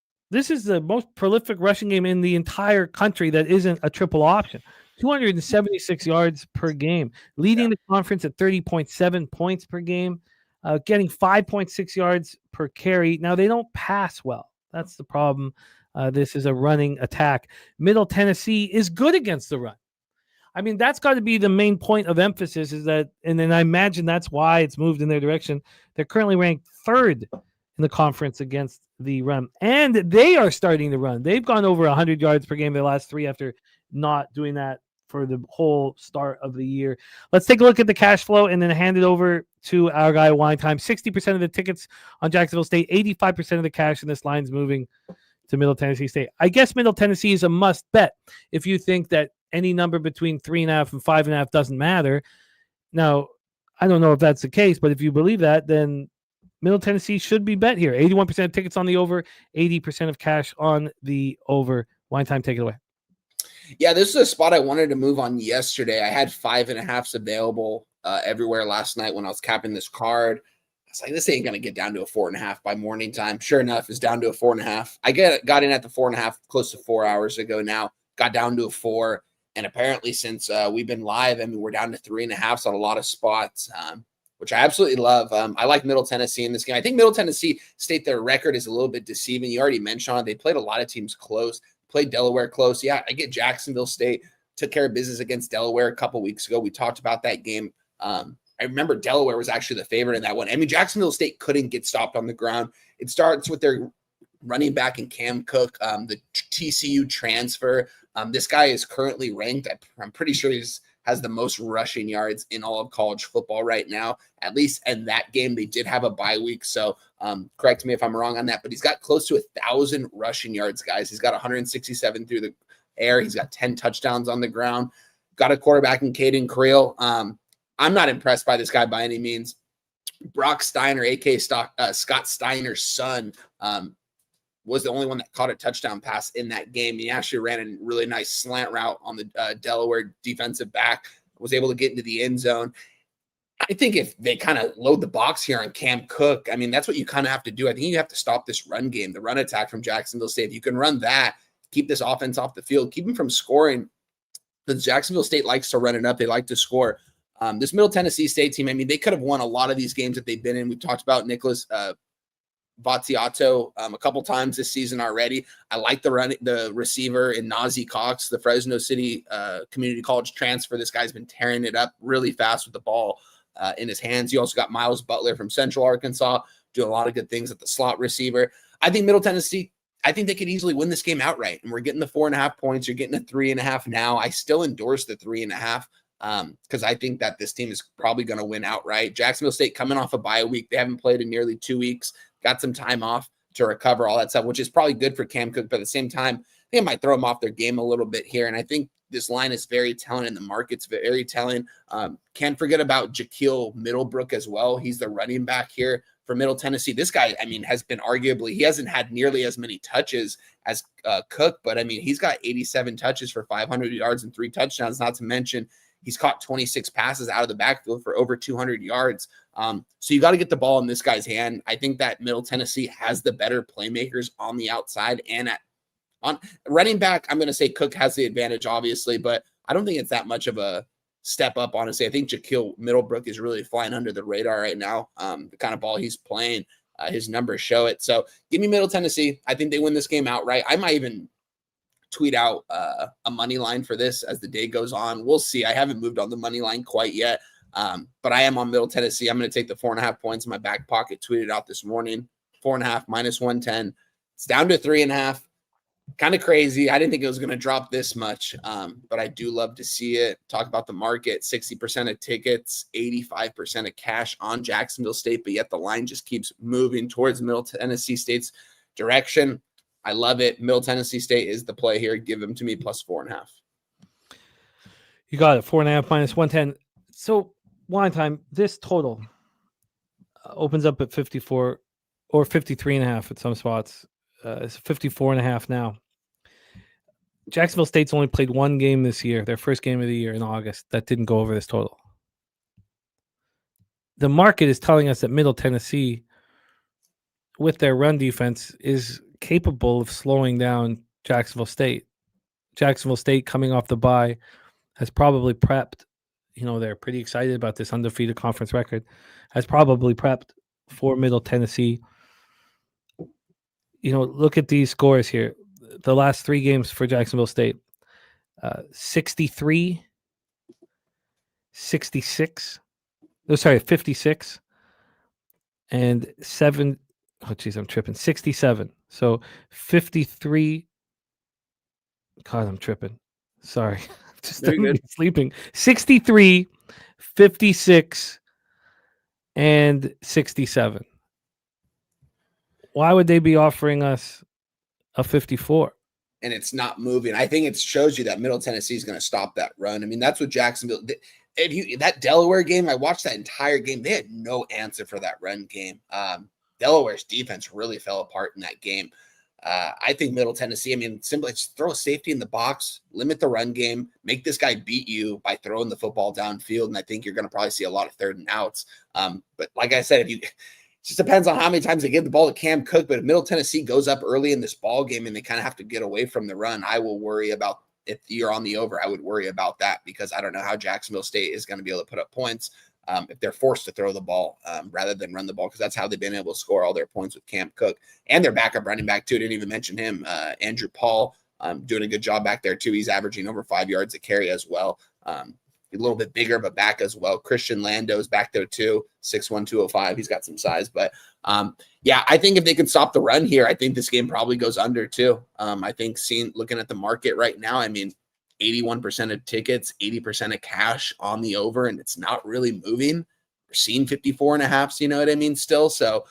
prolific rushing game in the entire country that isn't a triple option. 276 yards per game, leading the conference at 30.7 points per game, getting 5.6 yards per carry. Now, they don't pass well. That's the problem. This is a running attack. Middle Tennessee is good against the run. I mean, that's got to be the main point of emphasis is that, and then I imagine that's why it's moved in their direction. They're currently ranked 3rd in the conference against the run, and they are starting to run. They've gone over 100 yards per game the last 3 after not doing that for the whole start of the year. Let's take a look at the cash flow and then hand it over to our guy Wine Time. 60% of the tickets on Jacksonville State, 85% of the cash in this line's moving to Middle Tennessee State. I guess Middle Tennessee is a must bet if you think that any number between 3.5 and 5.5 doesn't matter. Now, I don't know if that's the case, but if you believe that, then Middle Tennessee should be bet here. 81% of tickets on the over, 80% of cash on the over. Wine Time, take it away. Yeah, this is a spot I wanted to move on yesterday. I had 5.5s available everywhere last night when I was capping this card. I was like, this ain't going to get down to a 4.5 by morning time. Sure enough, it's down to a 4.5. I got in at the 4.5 close to 4 hours ago now, got down to a 4. And apparently since we've been live, I mean, we're down to 3.5 on a lot of spots, which I absolutely love. I like Middle Tennessee in this game. I think Middle Tennessee State, their record is a little bit deceiving. You already mentioned it. They played a lot of teams close, played Delaware close. Yeah, I get Jacksonville State took care of business against Delaware a couple weeks ago. We talked about that game. I remember Delaware was actually the favorite in that one. I mean, Jacksonville State couldn't get stopped on the ground. It starts with their running back in Cam Cook, the TCU transfer. This guy is currently ranked. I'm pretty sure he has the most rushing yards in all of college football right now. At least in that game, they did have a bye week. So correct me if I'm wrong on that, but he's got close to 1,000 rushing yards, guys. He's got 167 through the air. He's got 10 touchdowns on the ground. Got a quarterback in Caden Creel. I'm not impressed by this guy by any means. Brock Steiner, a.k.a. Scott Steiner's son, was the only one that caught a touchdown pass in that game. He actually ran a really nice slant route on the Delaware defensive back, was able to get into the end zone. I think if they kind of load the box here on Cam Cook, I mean, that's what you kind of have to do. I think you have to stop this run game, the run attack from Jacksonville State. If you can run that, keep this offense off the field, keep them from scoring. The Jacksonville State likes to run it up. They like to score. This Middle Tennessee State team, I mean, they could have won a lot of these games that they've been in. We've talked about Nicholas Vattiato a couple times this season already. I like the receiver in Nazi Cox, the Fresno City Community College transfer. This guy's been tearing it up really fast with the ball in his hands. You also got Miles Butler from Central Arkansas, doing a lot of good things at the slot receiver. I think Middle Tennessee, I think they could easily win this game outright. And we're getting the 4.5 points. You're getting a 3.5 now. I still endorse the 3.5. Because I think that this team is probably going to win outright. Jacksonville State coming off a bye week. They haven't played in nearly 2 weeks, got some time off to recover, all that stuff, which is probably good for Cam Cook. But at the same time, I think it might throw them off their game a little bit here. And I think this line is very telling and the market's very telling. Can't forget about Jaquil Middlebrook as well. He's the running back here for Middle Tennessee. This guy, I mean, has been arguably, he hasn't had nearly as many touches as Cook, but I mean, he's got 87 touches for 500 yards and 3 touchdowns, not to mention he's caught 26 passes out of the backfield for over 200 yards. So you got to get the ball in this guy's hand. I think that Middle Tennessee has the better playmakers on the outside and on running back. I'm going to say Cook has the advantage, obviously, but I don't think it's that much of a step up, honestly. I think Jaquil Middlebrook is really flying under the radar right now. The kind of ball he's playing, his numbers show it. So give me Middle Tennessee. I think they win this game outright. I might even tweet out a money line for this as the day goes on. We'll see. I haven't moved on the money line quite yet, but I am on Middle Tennessee. I'm going to take the 4.5 points in my back pocket. Tweeted out this morning, 4.5 minus 110. It's down to 3.5. kind of crazy. I didn't think it was going to drop this much, but I do love to see it. Talk about the market, 60% of tickets, 85% of cash on Jacksonville State, but yet the line just keeps moving towards Middle Tennessee State's direction. I love it. Middle Tennessee State is the play here. Give them to me plus 4.5. You got it. 4.5 minus 110. So, one time, this total opens up at 54 or 53.5 at some spots. It's 54.5 now. Jacksonville State's only played one game this year, their first game of the year in August. That didn't go over this total. The market is telling us that Middle Tennessee, with their run defense, is capable of slowing down Jacksonville State. Jacksonville State, coming off the bye, has probably prepped. They're pretty excited about this undefeated conference record. Has probably prepped for Middle Tennessee. Look at these scores here. The last 3 games for Jacksonville State, 63, 66. Oh, sorry, 56 and 7. Oh, geez, I'm tripping. 67. So 53. God, I'm tripping. Sorry. Just sleeping. 63, 56, and 67. Why would they be offering us a 54? And it's not moving. I think it shows you that Middle Tennessee is going to stop that run. I mean, that's what Jacksonville did. That Delaware game, I watched that entire game. They had no answer for that run game. Delaware's defense really fell apart in that game. I think Middle Tennessee, simply just throw a safety in the box, limit the run game, make this guy beat you by throwing the football downfield. And I think you're going to probably see a lot of 3rd and outs. But like I said, it just depends on how many times they give the ball to Cam Cook. But if Middle Tennessee goes up early in this ball game and they kind of have to get away from the run, I will worry about, if you're on the over, I would worry about that, because I don't know how Jacksonville State is going to be able to put up points if they're forced to throw the ball rather than run the ball, because that's how they've been able to score all their points with Cam Cook and their backup running back too. Didn't even mention him, Andrew Paul, doing a good job back there too. He's averaging over 5 yards a carry as well. A little bit bigger, but back as well. Christian Lando's back there too, 6'1", 205. He's got some size, but yeah, I think if they can stop the run here, I think this game probably goes under too. I think looking at the market right now, 81% of tickets, 80% of cash on the over, and it's not really moving. We're seeing 54.5, you know what I mean, still. So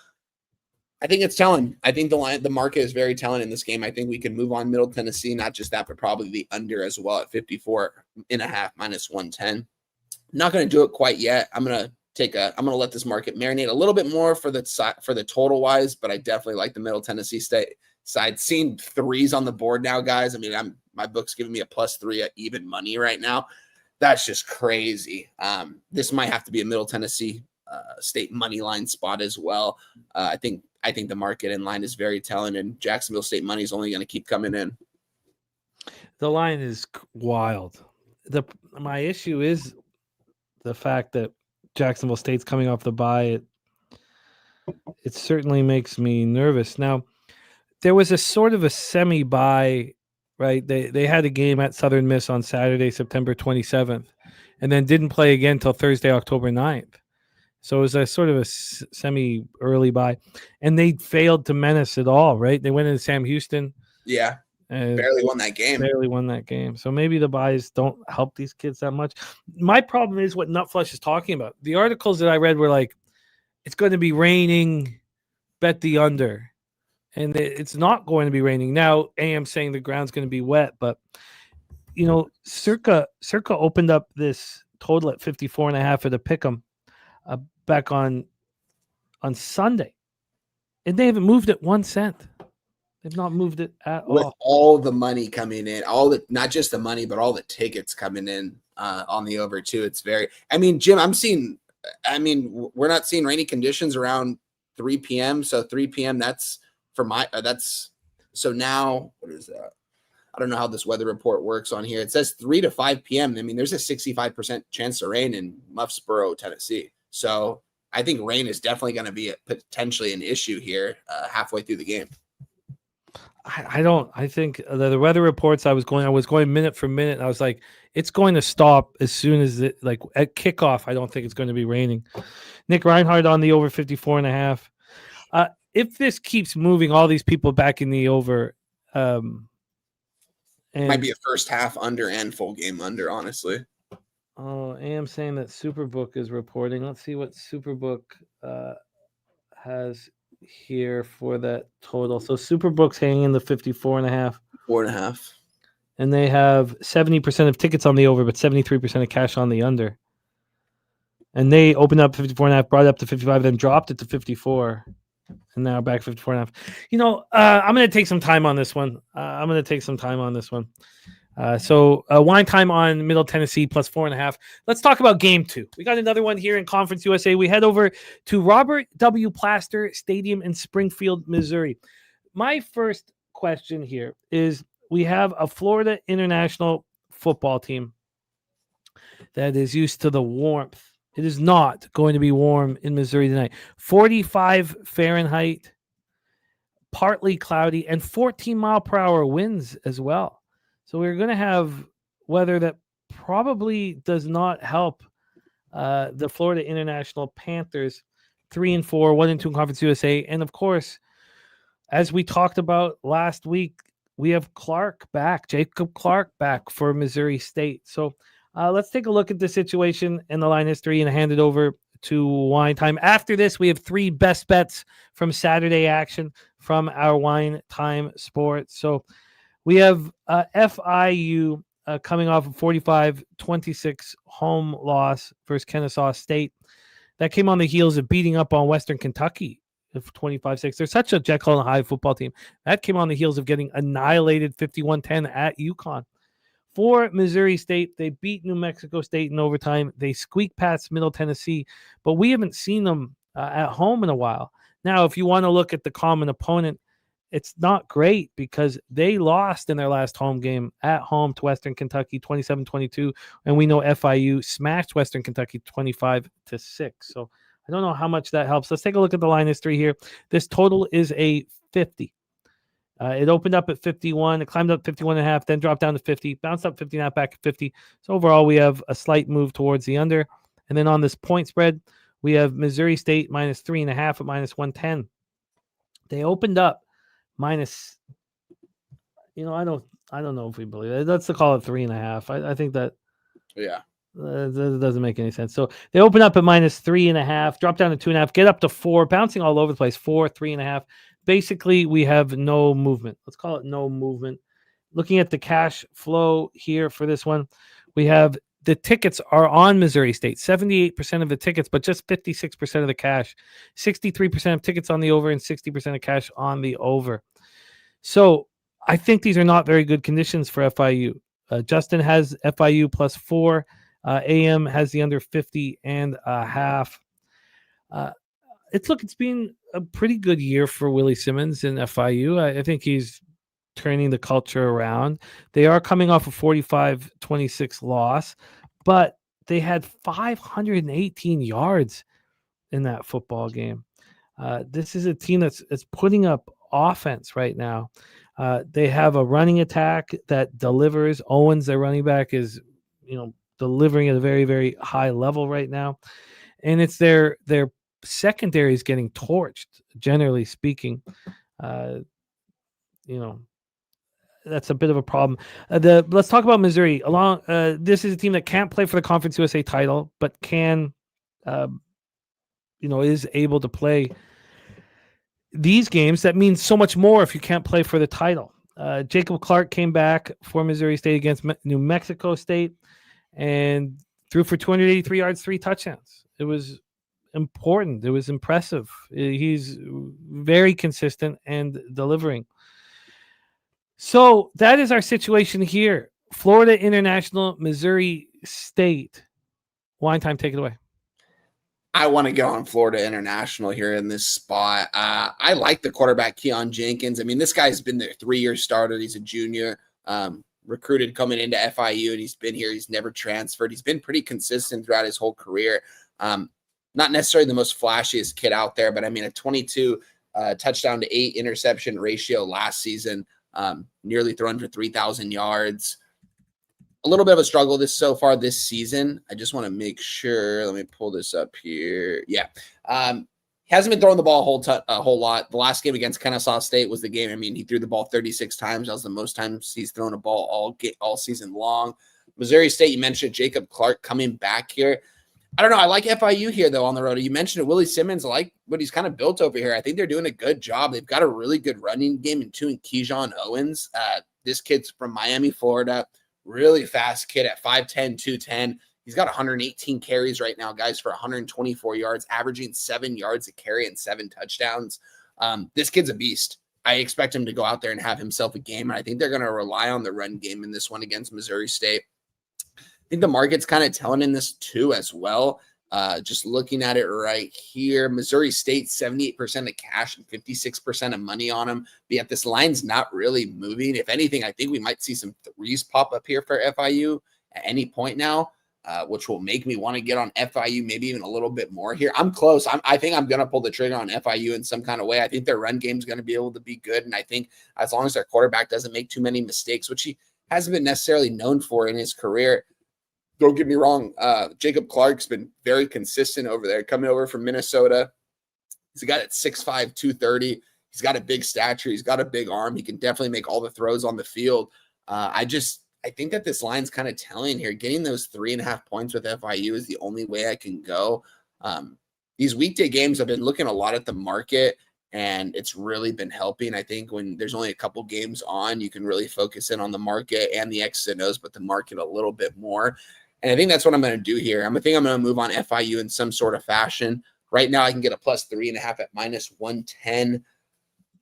I think it's telling. I think the market is very telling in this game. I think we can move on Middle Tennessee, not just that, but probably the under as well at 54.5 minus 110. Not going to do it quite yet. I'm going to let this market marinate a little bit more for the total wise, but I definitely like the Middle Tennessee State side. Seeing 3s on the board now, guys. My book's giving me a +3 at even money right now. That's just crazy. This might have to be a Middle Tennessee State money line spot as well. I think the market in line is very telling, and Jacksonville State money is only going to keep coming in. The line is wild. My issue is the fact that Jacksonville State's coming off the bye. It certainly makes me nervous. Now, there was a sort of a semi-bye, right? They had a game at Southern Miss on Saturday, September 27th, and then didn't play again until Thursday, October 9th. So it was a sort of a semi-early bye, and they failed to menace at all, right? They went into Sam Houston. Yeah, barely won that game. So maybe the buys don't help these kids that much. My problem is what Nutflush is talking about. The articles that I read were like, it's going to be raining, bet the under. And it's not going to be raining. Now, AM saying the ground's going to be wet, but, Circa opened up this total at 54.5 for the pick'em back on Sunday. And they haven't moved it 1 cent. They've not moved it at all. With all the money coming in, not just the money, but all the tickets coming in on the over too. It's very, Jim, we're not seeing rainy conditions around 3 p.m. So 3 p.m. So now, what is that? I don't know how this weather report works on here. It says 3 to 5 p.m. There's a 65% chance of rain in Mufsboro, Tennessee. So I think rain is definitely going to be potentially an issue here halfway through the game. I think the weather reports I was going minute for minute. And I was like, it's going to stop as soon as at kickoff. I don't think it's going to be raining. Nick Reinhardt on the over 54.5. If this keeps moving, all these people back in the over, And Might be a first half under and full game under, honestly. oh, I am saying that Superbook is reporting. Let's see what Superbook has here for that total. So Superbook's hanging in the 54.5. 4.5. And they have 70% of tickets on the over, but 73% of cash on the under. And they opened up 54.5, brought it up to 55, then dropped it to 54. And now back 54.5. I'm going to take some time on this one. So wine time on Middle Tennessee plus 4.5. Let's talk about game 2. We got another one here in Conference USA. We head over to Robert W. Plaster Stadium in Springfield, Missouri. My first question here is we have a Florida International football team that is used to the warmth. It is not going to be warm in Missouri tonight. 45 Fahrenheit, partly cloudy, and 14-mile-per-hour winds as well. So we're going to have weather that probably does not help the Florida International Panthers, 3-4, 1-2 in Conference USA. And of course, as we talked about last week, we have Jacob Clark back for Missouri State. So let's take a look at the situation and the line history and hand it over to Wine Time. After this, we have 3 best bets from Saturday action from our Wine Time Sports. So we have FIU coming off a 45-26 home loss versus Kennesaw State. That came on the heels of beating up on Western Kentucky of 25-6. They're such a Jekyll and Hyde football team. That came on the heels of getting annihilated 51-10 at UConn. For Missouri State, they beat New Mexico State in overtime. They squeaked past Middle Tennessee, but we haven't seen them at home in a while. Now, if you want to look at the common opponent, it's not great because they lost in their last home game at home to Western Kentucky 27-22, and we know FIU smashed Western Kentucky 25-6. So I don't know how much that helps. Let's take a look at the line history here. This total is a 50. It opened up at 51. It climbed up 51.5, then dropped down to 50, bounced up 50.5, back at 50. So overall, we have a slight move towards the under. And then on this point spread, we have Missouri State minus 3.5 at minus 110. They opened up minus, I don't know if we believe it. Let's call it 3.5. I think that. Yeah. That doesn't make any sense. So they open up at minus 3.5, drop down to 2.5, get up to 4, bouncing all over the place, 4, 3.5. Basically, we have no movement. Let's call it no movement. Looking at the cash flow here for this one, we have the tickets are on Missouri State, 78% of the tickets, but just 56% of the cash, 63% of tickets on the over and 60% of cash on the over. So I think these are not very good conditions for FIU. Justin has FIU plus 4. AM has the under 50.5. It's been a pretty good year for Willie Simmons in FIU. I think he's turning the culture around. They are coming off a 45-26 loss, but they had 518 yards in that football game. This is a team that's putting up offense right now. They have a running attack that delivers. Owens, their running back, is delivering at a very, very high level right now. And it's their secondary is getting torched, generally speaking. That's a bit of a problem. Let's talk about Missouri. This is a team that can't play for the Conference USA title, but can, is able to play these games. That means so much more if you can't play for the title. Jacob Clark came back for Missouri State against New Mexico State and threw for 283 yards, 3 touchdowns. It was important. It was impressive. He's very consistent and delivering. So that is our situation here. Florida International, Missouri State. Wine Time, take it away. I want to go on Florida International here in this spot. I like the quarterback, Keon Jenkins. I mean, this guy's been their 3-year starter. He's a junior, recruited coming into FIU, and he's been here. He's never transferred. He's been pretty consistent throughout his whole career. Not necessarily the most flashiest kid out there, but I mean, a 22 touchdown to 8 interception ratio last season, nearly thrown for 3,000 yards. A little bit of a struggle so far this season. I just want to make sure. Let me pull this up here. Yeah. He hasn't been throwing the ball a whole lot. The last game against Kennesaw State was the game. I mean, he threw the ball 36 times. That was the most times he's thrown a ball all season long. Missouri State, you mentioned Jacob Clark coming back here. I don't know. I like FIU here, though, on the road. You mentioned it, Willie Simmons. I like what he's kind of built over here. I think they're doing a good job. They've got a really good running game in Keyshawn Owens. This kid's from Miami, Florida. Really fast kid at 5'10", 210. He's got 118 carries right now, guys, for 124 yards, averaging 7 yards a carry and 7 touchdowns. This kid's a beast. I expect him to go out there and have himself a game, and I think they're going to rely on the run game in this one against Missouri State. I think the market's kind of telling in this too as well. Just looking at it right here, Missouri State, 78% of cash and 56% of money on them. But yet this line's not really moving. If anything, I think we might see some threes pop up here for FIU at any point now. Which will make me want to get on FIU maybe even a little bit more here. I'm close. I think I'm going to pull the trigger on FIU in some kind of way. I think their run game is going to be able to be good. And I think as long as their quarterback doesn't make too many mistakes, which he hasn't been necessarily known for in his career. Don't get me wrong. Jacob Clark's been very consistent over there, coming over from Minnesota. He's a guy that's 6'5", 230. He's got a big stature. He's got a big arm. He can definitely make all the throws on the field. I think that this line's kind of telling here. Getting those 3.5 points with FIU is the only way I can go. These weekday games, I've been looking a lot at the market, and it's really been helping. I think when there's only a couple games on, you can really focus in on the market and the X's and O's, but the market a little bit more. And I think that's what I'm going to do here. I think I'm going to move on FIU in some sort of fashion. Right now, I can get a plus 3.5 at minus 110.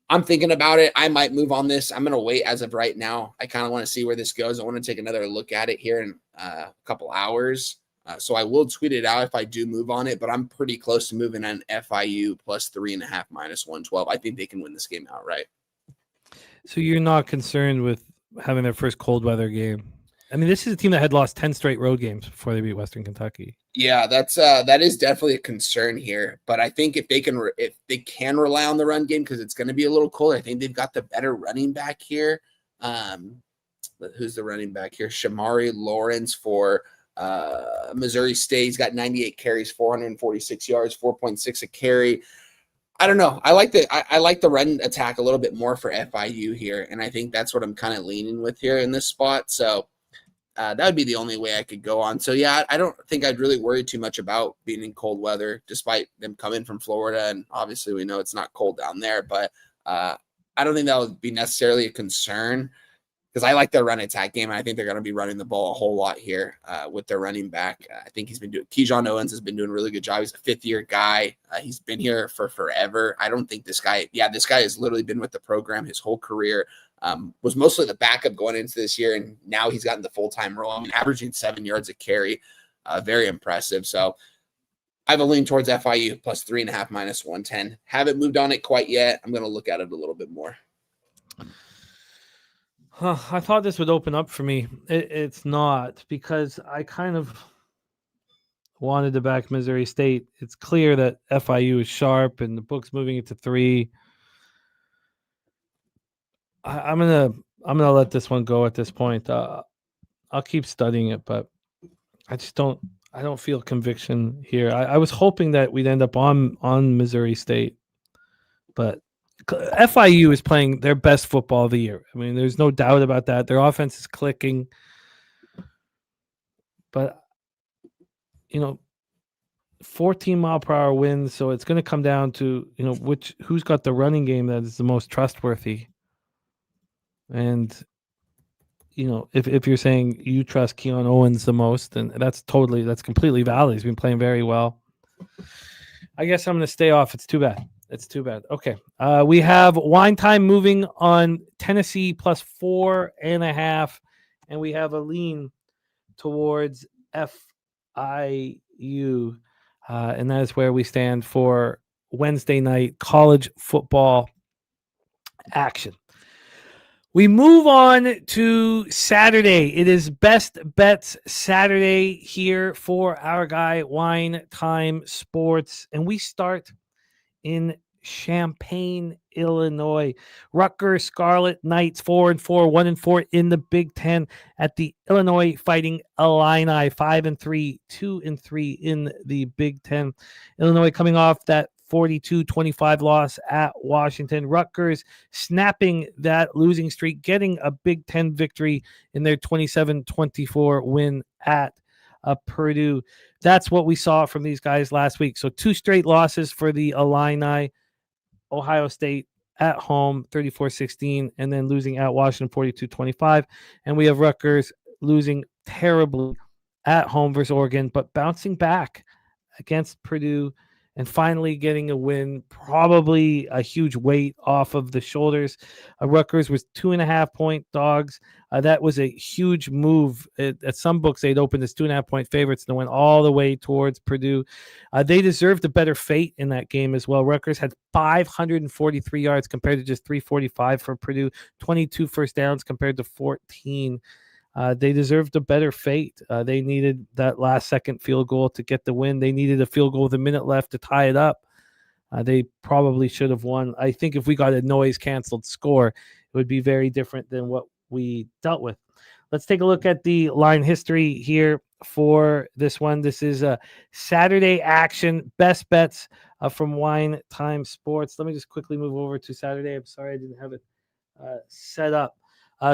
I'm thinking about it. I might move on this. I'm going to wait as of right now. I kind of want to see where this goes. I want to take another look at it here in a couple hours. So I will tweet it out if I do move on it, but I'm pretty close to moving on FIU plus 3.5 minus 112. I think they can win this game outright. So you're not concerned with having their first cold weather game? I mean, this is a team that had lost 10 straight road games before they beat Western Kentucky. Yeah, that is definitely a concern here. But I think if they can rely on the run game, because it's going to be a little colder, I think they've got the better running back here. Who's the running back here? Shamari Lawrence for Missouri State. He's got 98 carries, 446 yards, 4.6 a carry. I don't know. I like the run attack a little bit more for FIU here, and I think that's what I'm kind of leaning with here in this spot. So that would be the only way I could go on. So, yeah, I don't think I'd really worry too much about being in cold weather, despite them coming from Florida. And obviously we know it's not cold down there. But I don't think that would be necessarily a concern because I like their run attack game. And I think they're going to be running the ball a whole lot here with their running back. I think Keyshawn Owens has been doing a really good job. He's a fifth-year guy. He's been here for forever. I don't think this guy has literally been with the program his whole career. Was mostly the backup going into this year, and now he's gotten the full-time role. I mean, averaging 7 yards a carry, very impressive. So I have a lean towards FIU plus 3.5 minus 110. Haven't moved on it quite yet. I'm going to look at it a little bit more. I thought this would open up for me. It's not, because I kind of wanted to back Missouri State. It's clear that FIU is sharp, and the book's moving it to 3. I'm gonna let this one go at this point. I'll keep studying it, but I don't feel conviction here. I was hoping that we'd end up on Missouri State, but FIU is playing their best football of the year. I mean, there's no doubt about that. Their offense is clicking, but 14-mile-per-hour winds. So it's going to come down to who's got the running game that is the most trustworthy. And, if you're saying you trust Keon Owens the most, and that's completely valid. He's been playing very well. I guess I'm going to stay off. It's too bad. Okay. We have wine time moving on Tennessee plus 4.5, and we have a lean towards FIU. And that is where we stand for Wednesday night college football action. We move on to Saturday. It is Best Bets Saturday here for our guy, Wine Time Sports. And we start in Champaign, Illinois. Rutgers Scarlet Knights 4-4, 1-4 in the Big Ten at the Illinois Fighting Illini 5-3, 2-3 in the Big Ten. Illinois coming off that 42-25 loss at Washington. Rutgers snapping that losing streak, getting a Big Ten victory in their 27-24 win at Purdue. That's what we saw from these guys last week. So 2 straight losses for the Illini. Ohio State at home 34-16, and then losing at Washington 42-25. And we have Rutgers losing terribly at home versus Oregon, but bouncing back against Purdue and finally getting a win, probably a huge weight off of the shoulders. Rutgers was 2.5-point dogs. That was a huge move. At some books, they'd opened as 2.5-point favorites and went all the way towards Purdue. They deserved a better fate in that game as well. Rutgers had 543 yards compared to just 345 for Purdue, 22 first downs compared to 14. They deserved a better fate. They needed that last-second field goal to get the win. They needed a field goal with a minute left to tie it up. They probably should have won. I think if we got a noise-canceled score, it would be very different than what we dealt with. Let's take a look at the line history here for this one. This is a Saturday action, best bets from Wine Time Sports. Let me just quickly move over to Saturday. I'm sorry I didn't have it set up.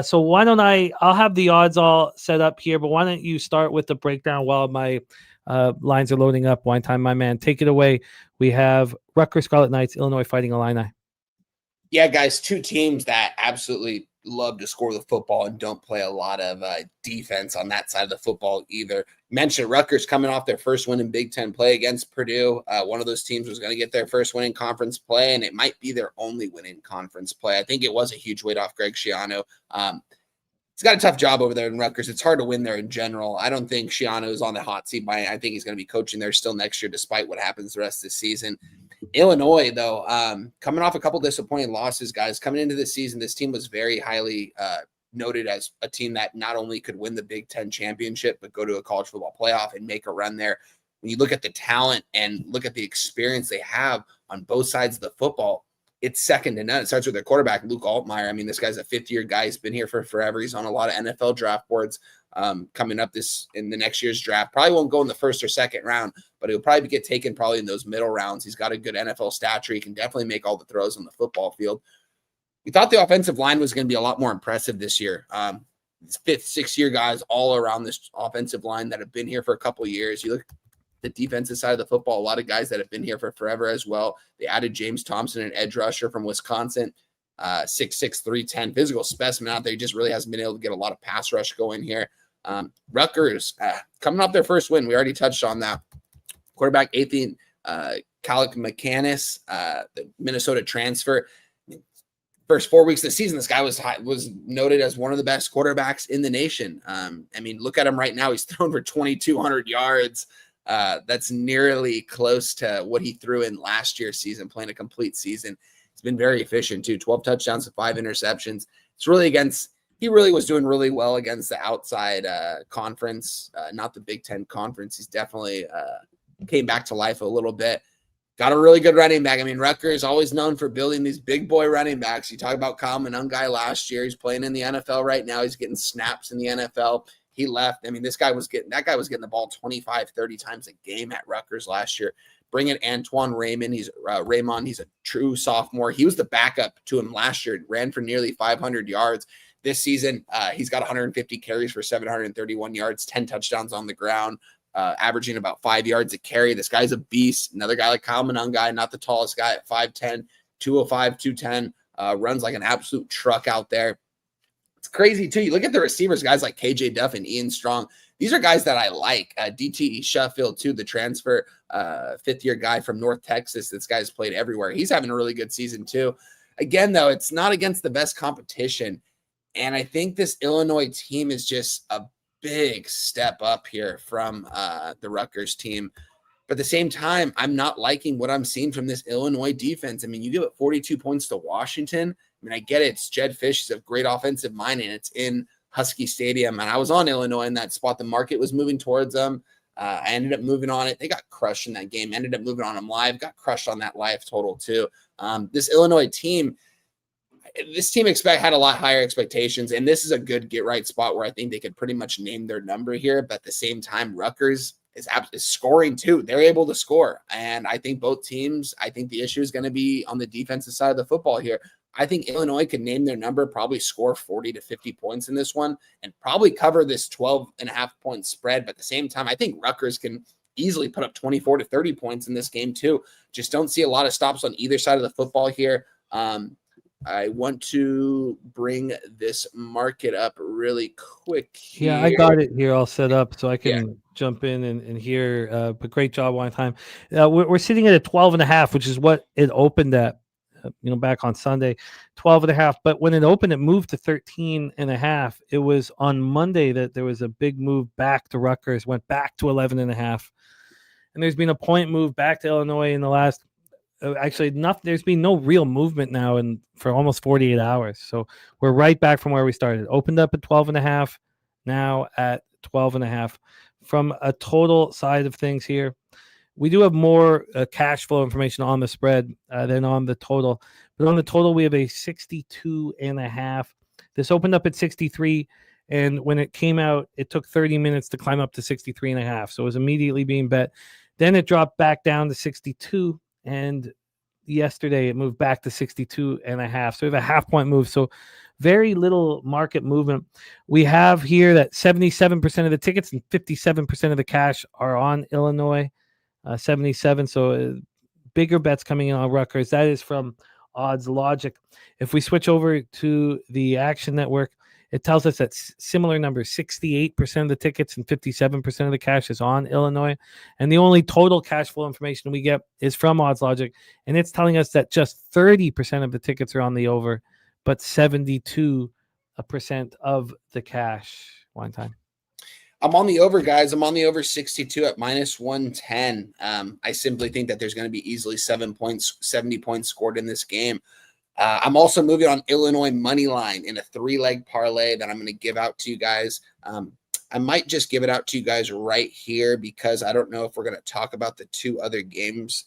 So why don't I'll have the odds all set up here, but why don't you start with the breakdown while my lines are loading up. Wine Time, my man, take it away. We have Rutgers Scarlet Knights, Illinois Fighting Illini. Yeah, guys, 2 teams that absolutely love to score the football and don't play a lot of defense on that side of the football either. Mentioned Rutgers coming off their first win in Big Ten play against Purdue. One of those teams was going to get their first win in conference play, and it might be their only win in conference play. I think it was a huge weight off Greg Schiano. He's got a tough job over there in Rutgers. It's hard to win there in general. I don't think Schiano is on the hot seat. I think he's going to be coaching there still next year, despite what happens the rest of the season. Illinois, though, coming off a couple disappointing losses, guys, coming into this season, this team was very highly noted as a team that not only could win the Big Ten championship, but go to a college football playoff and make a run there. When you look at the talent and look at the experience they have on both sides of the football, it's second to none. It starts with their quarterback, Luke Altmaier. I mean, this guy's a 5th-year guy. He's been here for forever. He's on a lot of NFL draft boards coming up in the next year's draft. Probably won't go in the first or second round, but he'll probably get taken probably in those middle rounds. He's got a good NFL stature. He can definitely make all the throws on the football field. We thought the offensive line was going to be a lot more impressive this year. 5th, 6th-year guys all around this offensive line that have been here for a couple of years. You look at the defensive side of the football, a lot of guys that have been here for forever as well. They added James Thompson, an edge rusher from Wisconsin, 6'6", 310, physical specimen out there. He just really hasn't been able to get a lot of pass rush going here. Rutgers, coming off their first win. We already touched on that. Quarterback, Athan Calic McCannis, the Minnesota transfer. First 4 weeks of the season, this guy was noted as one of the best quarterbacks in the nation. I mean, look at him right now. He's thrown for 2,200 yards. That's nearly close to what he threw in last year's season, playing a complete season. He's been very efficient too. 12 touchdowns to 5 interceptions. It's really he really was doing really well against the outside conference, not the Big Ten conference. He's definitely came back to life a little bit. Got a really good running back. I mean, Rutgers is always known for building these big boy running backs. You talk about Kyle Monangai last year. He's playing in the NFL right now. He's getting snaps in the NFL. He left. I mean, that guy was getting the ball 25, 30 times a game at Rutgers last year. Bring in Antoine Raymond. He's a true sophomore. He was the backup to him last year. Ran for nearly 500 yards. This season, he's got 150 carries for 731 yards, 10 touchdowns on the ground, averaging about 5 yards a carry. This guy's a beast. Another guy like Kyle Monangai, not the tallest guy at 5'10", 205, 210, runs like an absolute truck out there. It's crazy, too. You look at the receivers, guys like KJ Duff and Ian Strong. These are guys that I like. DTE Sheffield, too, the transfer 5th-year guy from North Texas. This guy's played everywhere. He's having a really good season, too. Again, though, it's not against the best competition. And I think this Illinois team is just a big step up here from the Rutgers team. But at the same time, I'm not liking what I'm seeing from this Illinois defense. I mean, you give it 42 points to Washington. I mean, I get it. It's Jed Fish. He's a great offensive mind, and it's in Husky Stadium. And I was on Illinois in that spot. The market was moving towards them. I ended up moving on it. They got crushed in that game. Ended up moving on them live. Got crushed on that live total, too. This Illinois team, had a lot higher expectations, and this is a good get-right spot where I think they could pretty much name their number here. But at the same time, Rutgers, is scoring too. They're able to score. And I think both teams, I think the issue is going to be on the defensive side of the football here. I think Illinois can name their number, probably score 40 to 50 points in this one, and probably cover this 12.5-point spread. But at the same time, I think Rutgers can easily put up 24 to 30 points in this game too. Just don't see a lot of stops on either side of the football here. I want to bring this market up really quick here. Yeah, I got it here all set up so I can jump in and hear. But great job, Wine Time. We're sitting at a 12.5, which is what it opened at, back on Sunday, 12.5. But when it opened, it moved to 13.5. It was on Monday that there was a big move back to Rutgers, went back to 11.5. And there's been a point move back to Illinois in the last. There's been no real movement now for almost 48 hours. So we're right back from where we started. Opened up at 12.5, now at 12.5. From a total side of things here, we do have more cash flow information on the spread than on the total. But on the total, we have a 62.5. This opened up at 63, and when it came out, it took 30 minutes to climb up to 63.5. So it was immediately being bet. Then it dropped back down to 62. And yesterday it moved back to 62.5. So we have a half-point move. So very little market movement. We have here that 77% of the tickets and 57% of the cash are on Illinois. 77. So bigger bets coming in on Rutgers. That is from Odds Logic. If we switch over to the Action Network, it tells us that similar numbers, 68% of the tickets and 57% of the cash is on Illinois. And the only total cash flow information we get is from Odds Logic. And it's telling us that just 30% of the tickets are on the over, but 72% of the cash. Wine Time. I'm on the over, guys. I'm on the over 62 at minus 110. I simply think that there's going to be easily 70 points scored in this game. I'm also moving on Illinois money line in a 3-leg parlay that I'm going to give out to you guys. I might just give it out to you guys right here because I don't know if we're going to talk about the two other games.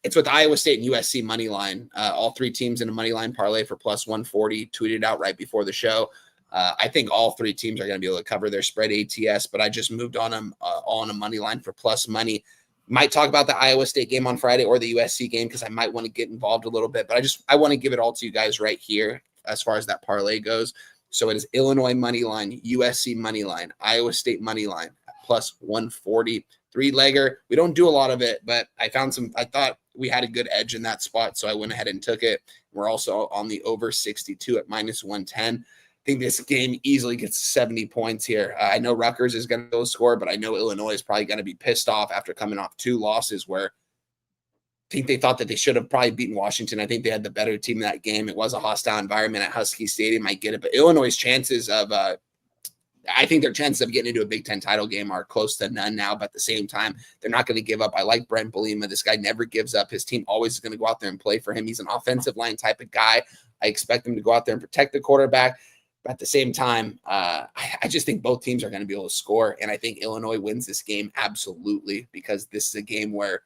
It's with Iowa State and USC money line. All three teams in a money line parlay for plus 140. Tweeted out right before the show. I think all three teams are going to be able to cover their spread ATS, but I just moved on them all on a money line for plus money. Might talk about the Iowa State game on Friday or the USC game because I might want to get involved a little bit, but I want to give it all to you guys right here as far as that parlay goes. So it is Illinois money line, USC money line, Iowa State money line at plus 140, 3-legger. We don't do a lot of it, but I thought we had a good edge in that spot, so I went ahead and took it. We're also on the over 62 at minus 110. I think this game easily gets 70 points here. I know Rutgers is going to go score, but I know Illinois is probably going to be pissed off after coming off 2 losses where I think they thought that they should have probably beaten Washington. I think they had the better team in that game. It was a hostile environment at Husky Stadium. I get it, but Illinois' chances of I think their chances of getting into a Big Ten title game are close to none now, but at the same time, they're not going to give up. I like Brent Bielema. This guy never gives up. His team always is going to go out there and play for him. He's an offensive line type of guy. I expect him to go out there and protect the quarterback. But at the same time, I just think both teams are going to be able to score. And I think Illinois wins this game absolutely because this is a game where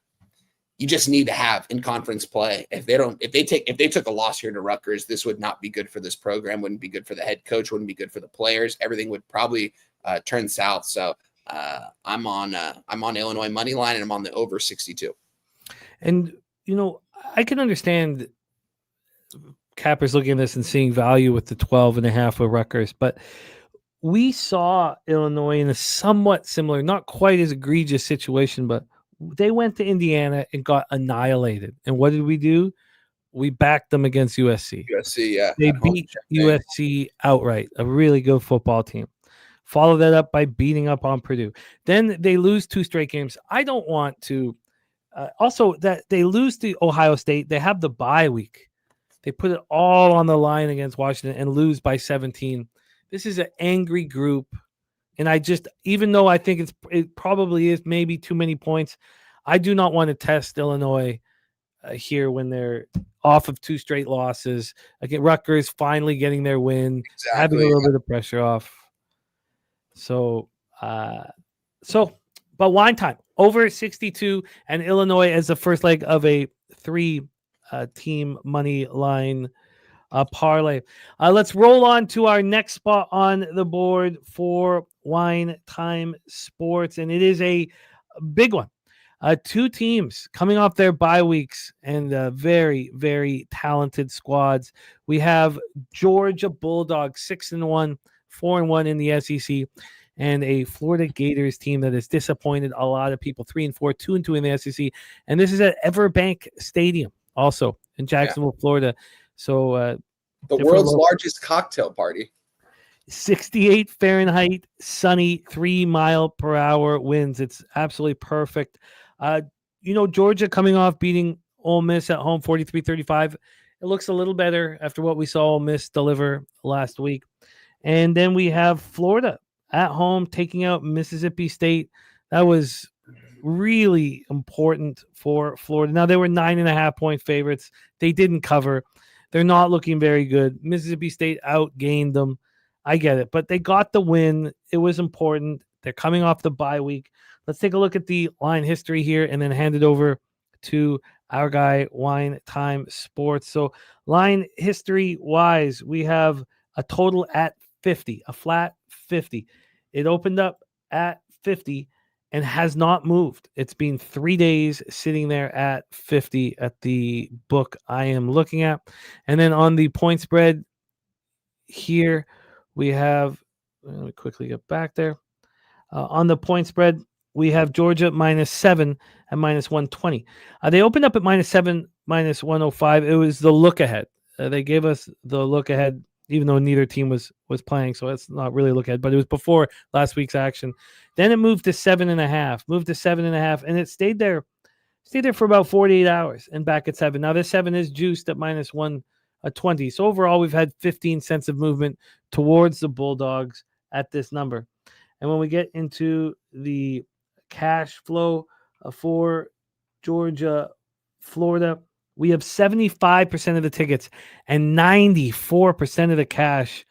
you just need to have in conference play. If they took a loss here to Rutgers, this would not be good for this program, wouldn't be good for the head coach, wouldn't be good for the players. Everything would probably turn south. So I'm on Illinois money line and I'm on the over 62. And, I can understand Cappers looking at this and seeing value with the 12.5 with Rutgers, but we saw Illinois in a somewhat similar, not quite as egregious situation, but they went to Indiana and got annihilated. And what did we do? We backed them against USC. Yeah. They beat USC outright, a really good football team. Follow that up by beating up on Purdue. Then they lose 2 straight games. I don't want to also that they lose to Ohio State. They have the bye week. They put it all on the line against Washington and lose by 17. This is an angry group. And even though I think it probably is maybe too many points, I do not want to test Illinois here when they're off of 2 straight losses. Again, Rutgers finally getting their win, having a little bit of pressure off. So, but Wine Time, over 62, and Illinois as the first leg of a 3 team money line parlay. Let's roll on to our next spot on the board for Wine Time Sports, and it is a big one. Two teams coming off their bye weeks and very, very talented squads. We have Georgia Bulldogs 6-1, 4-1 in the SEC, and a Florida Gators team that has disappointed a lot of people. 3-4, 2-2 in the SEC, and this is at Everbank Stadium, also in Jacksonville, Florida. So the world's largest cocktail party. 68 Fahrenheit, sunny, 3-mile-per-hour winds. It's absolutely perfect. Georgia coming off beating Ole Miss at home 43-35. It looks a little better after what we saw Ole Miss deliver last week. And then we have Florida at home taking out Mississippi State. That was really important for Florida. Now, they were 9.5-point favorites. They didn't cover. They're not looking very good. Mississippi State outgained them. I get it, but they got the win. It was important. They're coming off the bye week. Let's take a look at the line history here and then hand it over to our guy, Wine Time Sports. So line history-wise, we have a total at 50, a flat 50. It opened up at 50 and has not moved. It's been 3 days sitting there at 50 at the book I am looking at. And then on the point spread here, we have, let me quickly get back there. On the point spread, we have Georgia -7 at -120. They opened up at -7, -105. It was the look ahead. They gave us the look ahead, even though neither team was playing, so it's not really look ahead, but it was before last week's action. Then it moved to 7.5, and it stayed there for about 48 hours and back at 7. Now this 7 is juiced at -120. So overall, we've had 15 cents of movement towards the Bulldogs at this number. And when we get into the cash flow for Georgia, Florida, we have 75% of the tickets and 94% of the cash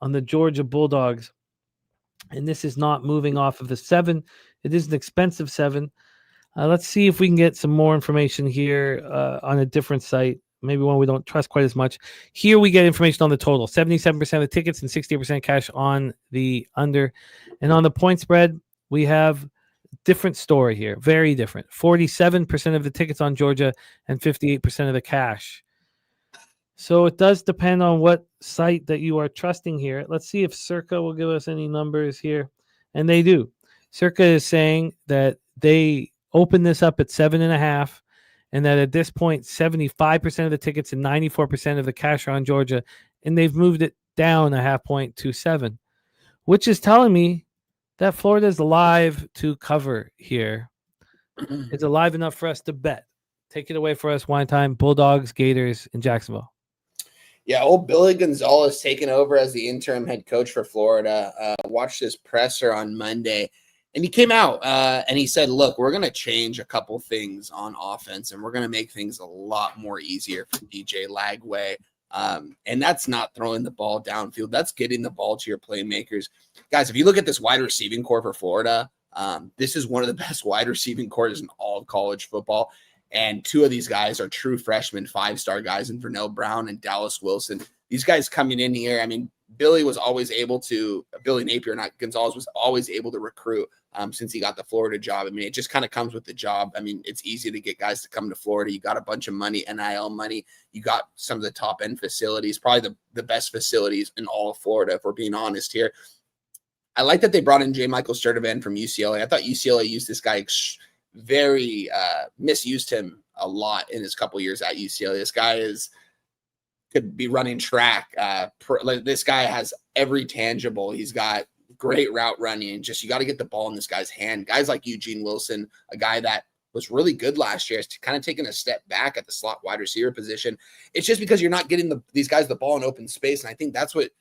on the Georgia Bulldogs. And this is not moving off of the 7. It is an expensive 7. Let's see if we can get some more information here on a different site. Maybe one we don't trust quite as much. Here we get information on the total. 77% of the tickets and 60% cash on the under. And on the point spread, we have different story here. Very different. 47% of the tickets on Georgia and 58% of the cash. So it does depend on what site that you are trusting here. Let's see if Circa will give us any numbers here. And they do. Circa is saying that they opened this up at 7.5. And that at this point, 75% of the tickets and 94% of the cash are on Georgia. And they've moved it down a half point to 7, which is telling me that Florida is alive to cover here. It's alive enough for us to bet. Take it away for us, Wine Time. Bulldogs, Gators in Jacksonville. Yeah, old Billy Gonzalez taking over as the interim head coach for Florida. Watched his presser on Monday. And he came out and he said, look, we're going to change a couple things on offense, and we're going to make things a lot more easier for DJ Lagway. And that's not throwing the ball downfield. That's getting the ball to your playmakers. Guys, if you look at this wide receiving core for Florida, this is one of the best wide receiving cores in all of college football. And two of these guys are true freshmen, 5-star guys in Vernell Brown and Dallas Wilson. These guys coming in here, I mean, Billy Napier, not Gonzalez, was always able to recruit since he got the Florida job. I mean, it just kind of comes with the job. I mean, it's easy to get guys to come to Florida. You got a bunch of money, NIL money. You got some of the top-end facilities, probably the best facilities in all of Florida, if we're being honest here. I like that they brought in J. Michael Sturdivant from UCLA. I thought UCLA used this guy very misused him a lot in his couple years at UCLA. This guy could be running track. This guy has every tangible. He's got great route running. Just you got to get the ball in this guy's hand. Guys like Eugene Wilson, a guy that was really good last year, is kind of taking a step back at the slot wide receiver position. It's just because you're not getting these guys the ball in open space, and I think that's what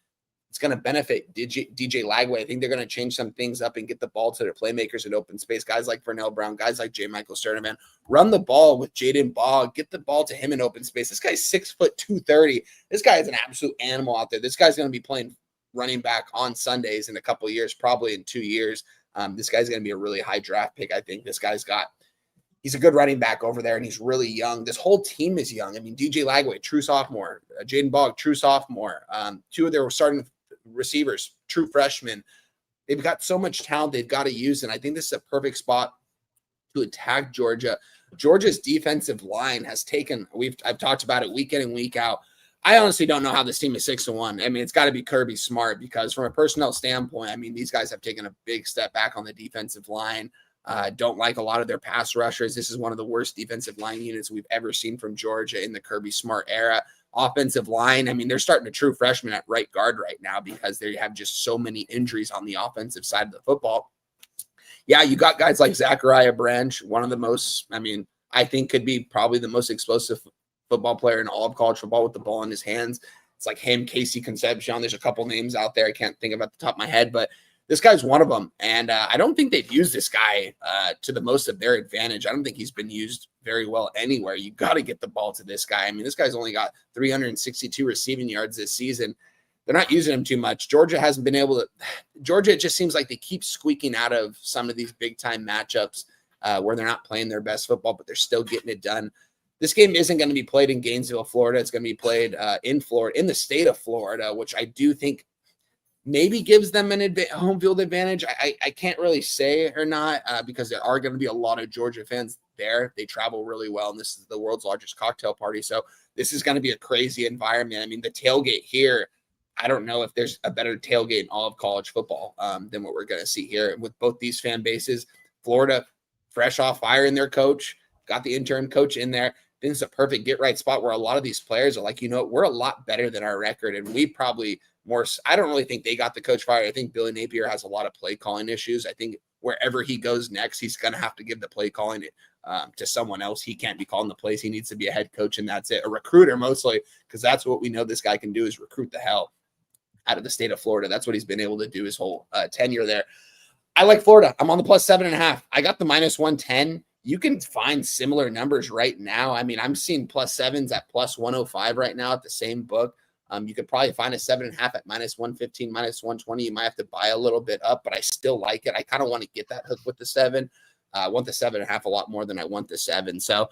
it's going to benefit DJ Lagway. I think they're going to change some things up and get the ball to their playmakers in open space. Guys like Vernell Brown, guys like J. Michael Sturdivant, run the ball with Jaden Baugh, get the ball to him in open space. This guy's 6 foot 230. This guy is an absolute animal out there. This guy's going to be playing running back on Sundays in a couple of years, probably in 2 years. This guy's going to be a really high draft pick. I think this guy's got He's a good running back over there, and he's really young. This whole team is young. I mean, DJ Lagway, true sophomore. Jaden Bogg, true sophomore. Two of their starting receivers, true freshmen. They've got so much talent they've got to use, and I think this is a perfect spot to attack Georgia. Georgia's defensive line has taken, I've talked about it week in and week out. I honestly don't know how this team is 6-1. I mean, it's got to be Kirby Smart, because from a personnel standpoint, I mean, these guys have taken a big step back on the defensive line. Don't like a lot of their pass rushers. This is one of the worst defensive line units we've ever seen from Georgia in the Kirby Smart era. Offensive line, I mean, they're starting a true freshman at right guard right now because they have just so many injuries on the offensive side of the football. Yeah, you got guys like Zachariah Branch, one of the most, I mean, I think could be probably the most explosive football player in all of college football with the ball in his hands. It's like him, Casey Concepcion. There's a couple names out there I can't think of at the top of my head, but this guy's one of them. And I don't think they've used this guy to the most of their advantage. I don't think he's been used very well anywhere. You got to get the ball to this guy. I mean, this guy's only got 362 receiving yards this season. They're not using him too much. Georgia hasn't been able to. Georgia, it just seems like they keep squeaking out of some of these big time matchups where they're not playing their best football, but they're still getting it done. This game isn't going to be played in Gainesville, Florida. It's going to be played in Florida, in the state of Florida, which I do think maybe gives them an home field advantage. I can't really say or not because there are going to be a lot of Georgia fans there. They travel really well, and this is the world's largest cocktail party. So this is going to be a crazy environment. I mean, the tailgate here, I don't know if there's a better tailgate in all of college football than what we're going to see here with both these fan bases. Florida, fresh off firing their coach, got the interim coach in there. This is a perfect get-right spot where a lot of these players are like, you know, we're a lot better than our record, and we probably more – I don't really think they got the coach fired. I think Billy Napier has a lot of play-calling issues. I think wherever he goes next, he's going to have to give the play-calling to someone else. He can't be calling the plays. He needs to be a head coach, and that's it. A recruiter mostly, because that's what we know this guy can do is recruit the hell out of the state of Florida. That's what he's been able to do his whole tenure there. I like Florida. I'm on the plus 7.5. I got the minus 110. You can find similar numbers right now. I mean, I'm seeing plus 7s at plus 105 right now at the same book. You could probably find a 7.5 at minus 115, minus 120. You might have to buy a little bit up, but I still like it. I kind of want to get that hook with the 7. I want the 7.5 a lot more than I want the 7. So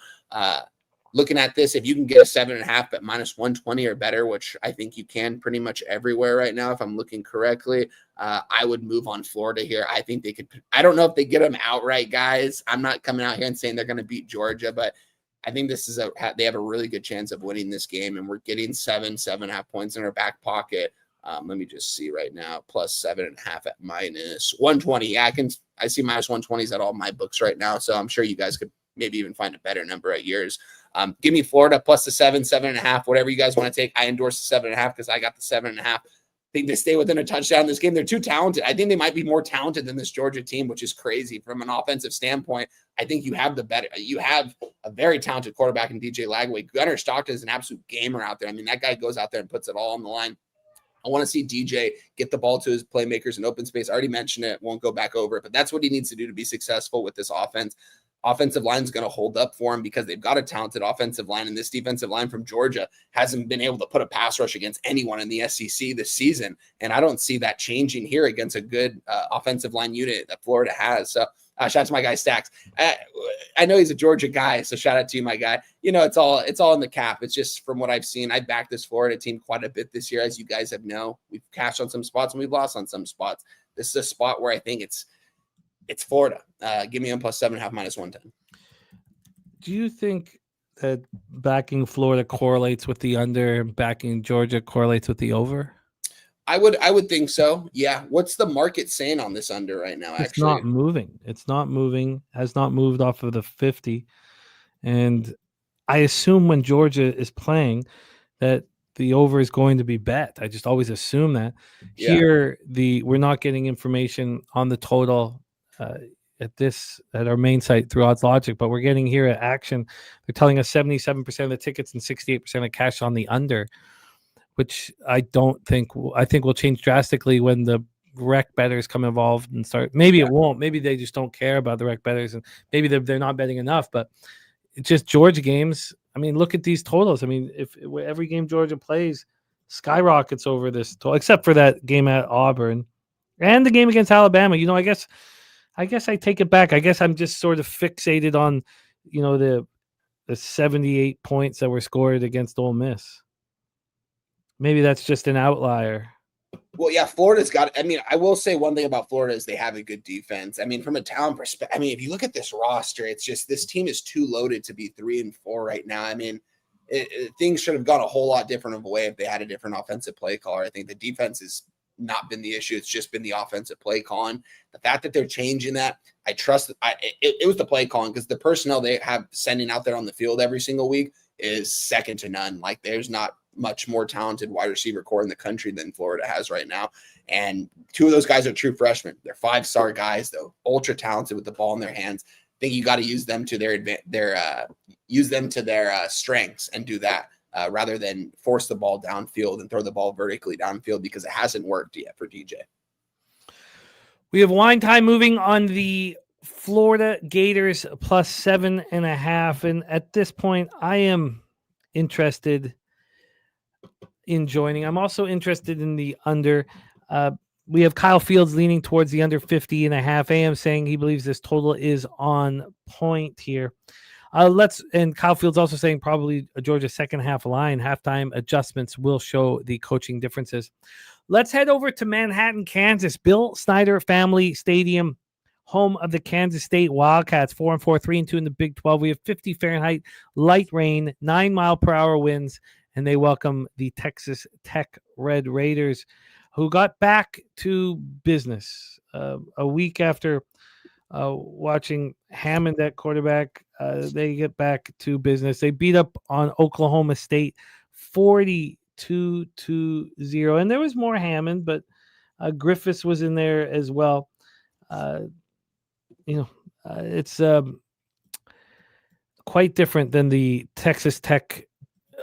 looking at this, if you can get a 7.5 at minus 120 or better, which I think you can pretty much everywhere right now, if I'm looking correctly, I would move on Florida here. I think they could. I don't know if they get them outright, guys. I'm not coming out here and saying they're going to beat Georgia, but I think this is they have a really good chance of winning this game, and we're getting 7.5 points in our back pocket. Let me just see right now, plus 7.5 at minus 120. Yeah, I see minus 120s at all my books right now, so I'm sure you guys could maybe even find a better number at yours. Give me Florida plus the 7.5, whatever you guys want to take. I endorse the 7.5 because I got the 7.5. I think they stay within a touchdown in this game. They're too talented. I think they might be more talented than this Georgia team, which is crazy from an offensive standpoint. I think you have a very talented quarterback in DJ Lagway. Gunnar Stockton is an absolute gamer out there. I mean, that guy goes out there and puts it all on the line. I want to see DJ get the ball to his playmakers in open space. I already mentioned it. Won't go back over it, but that's what he needs to do to be successful with this offense. Offensive line is going to hold up for him because they've got a talented offensive line, and this defensive line from Georgia hasn't been able to put a pass rush against anyone in the SEC this season, and I don't see that changing here against a good offensive line unit that Florida has. So shout out to my guy Stacks. I know he's a Georgia guy, so shout out to you, my guy. You know, it's all in the cap. It's just from what I've seen. I backed this Florida team quite a bit this year, as you guys have known. We've cashed on some spots and we've lost on some spots. This is a spot where I think it's Florida. Give me on plus 7.5 minus 110. Do you think that backing Florida correlates with the under, backing Georgia correlates with the over? I would think so. Yeah. What's the market saying on this under right now? It's not moving. It's not moving. Has not moved off of the 50. And I assume when Georgia is playing that the over is going to be bet. I just always assume that. Yeah. Here, we're not getting information on the total at our main site through Odds Logic, but we're getting here at Action. They're telling us 77% of the tickets and 68% of cash on the under, which I think will change drastically when the rec bettors come involved and start. Maybe it won't. Maybe they just don't care about the rec bettors, and maybe they're not betting enough. But it's just Georgia games. I mean, look at these totals. I mean, if every game Georgia plays skyrockets over this total, except for that game at Auburn and the game against Alabama. You know, I guess I take it back. I guess I'm just sort of fixated on the 78 points that were scored against Ole Miss. Maybe that's just an outlier. Well, yeah, Florida's got. I mean, I will say one thing about Florida is they have a good defense. I mean, from a talent perspective, I mean, if you look at this roster, it's just this team is too loaded to be 3-4 right now. I mean, things should have gone a whole lot different of a way if they had a different offensive play caller. I think the defense has not been the issue. It's just been the offensive play calling. The fact that they're changing that, I trust. It was the play calling, because the personnel they have sending out there on the field every single week is second to none. Like, there's not much more talented wide receiver core in the country than Florida has right now. And two of those guys are true freshmen. They're 5-star guys, though, ultra talented with the ball in their hands. I think you got to use them to their strengths and do that rather than force the ball downfield and throw the ball vertically downfield, because it hasn't worked yet for DJ. We have wine time moving on the Florida Gators plus 7.5. And at this point, I am interested in joining. I'm also interested in the under. We have Kyle Fields leaning towards the under 50.5. AM saying he believes this total is on point here. And Kyle Fields also saying probably a Georgia second half line. Halftime adjustments will show the coaching differences. Let's head over to Manhattan, Kansas. Bill Snyder Family Stadium, home of the Kansas State Wildcats. 4-4, 3-2 in the Big 12. We have 50 Fahrenheit, light rain, 9-mile-per-hour winds, and they welcome the Texas Tech Red Raiders, who got back to business a week after watching Hammond at quarterback. They get back to business. They beat up on Oklahoma State 42-0, and there was more Hammond, but Griffiths was in there as well. It's quite different than the Texas Tech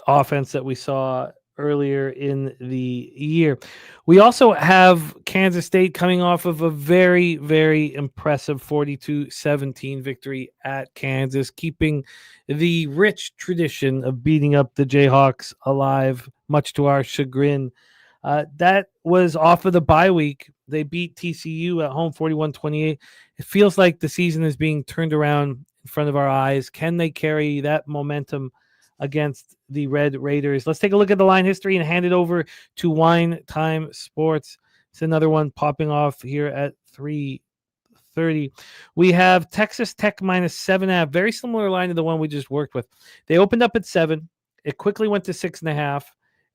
offense that we saw earlier in the year. We also have Kansas State coming off of a very, very impressive 42-17 victory at Kansas, keeping the rich tradition of beating up the Jayhawks alive, much to our chagrin. That was off of the bye week. They beat TCU at home 41-28. It feels like the season is being turned around in front of our eyes. Can they carry that momentum against the Red Raiders? Let's take a look at the line history and hand it over to Wine Time Sports. It's another one popping off here at 3:30. We have Texas Tech minus 7.5. Very similar line to the one we just worked with. They opened up at 7. It quickly went to 6.5.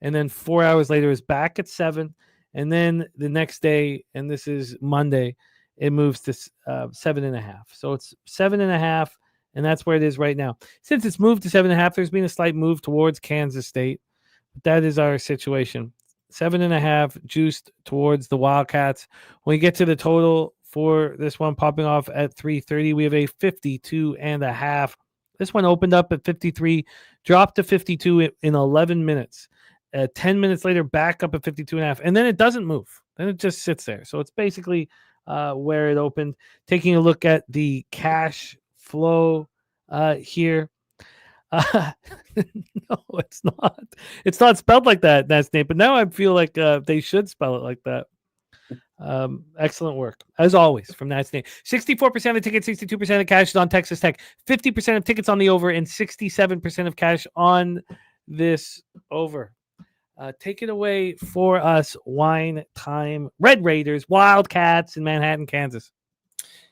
And then 4 hours later is back at 7. And then the next day, and this is Monday, it moves to 7.5. So it's 7.5. And that's where it is right now. Since it's moved to 7.5, there's been a slight move towards Kansas State. But that is our situation. 7.5 juiced towards the Wildcats. When we get to the total for this one popping off at 3:30, we have a 52.5. This one opened up at 53, dropped to 52 in 11 minutes. 10 minutes later, back up at 52.5. And then it doesn't move. Then it just sits there. So it's basically where it opened. Taking a look at the cash flow here. No, it's not. It's not spelled like that, that's Nate. But now I feel like they should spell it like that. Excellent work, as always, from Nat's name. 64% of tickets, 62% of cash is on Texas Tech, 50% of tickets on the over, and 67% of cash on this over. Take it away for us, Wine Time. Red Raiders, Wildcats in Manhattan, Kansas.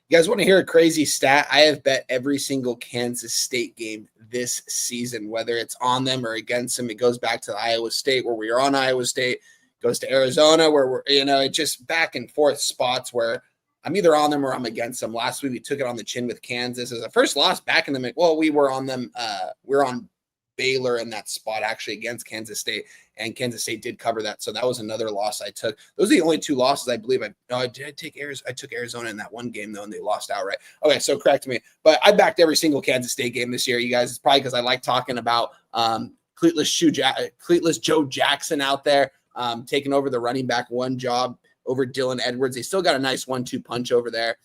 You guys want to hear a crazy stat? I have bet every single Kansas State game this season, whether it's on them or against them. It goes back to Iowa State, where we were on Iowa State, goes to Arizona, where we're, it just back and forth spots where I'm either on them or I'm against them. Last week, we took it on the chin with Kansas as a first loss back in the, well, we were on them. We're on Baylor in that spot actually against Kansas State, and Kansas State did cover that. So that was another loss I took. Those are the only two losses I believe I took Arizona in that one game though, and they lost outright. Okay, so correct me, but I backed every single Kansas State game this year. You guys, it's probably because I like talking about Cleatless Joe Jackson out there taking over the running back one job over Dylan Edwards. They still got a nice 1-2 punch over there.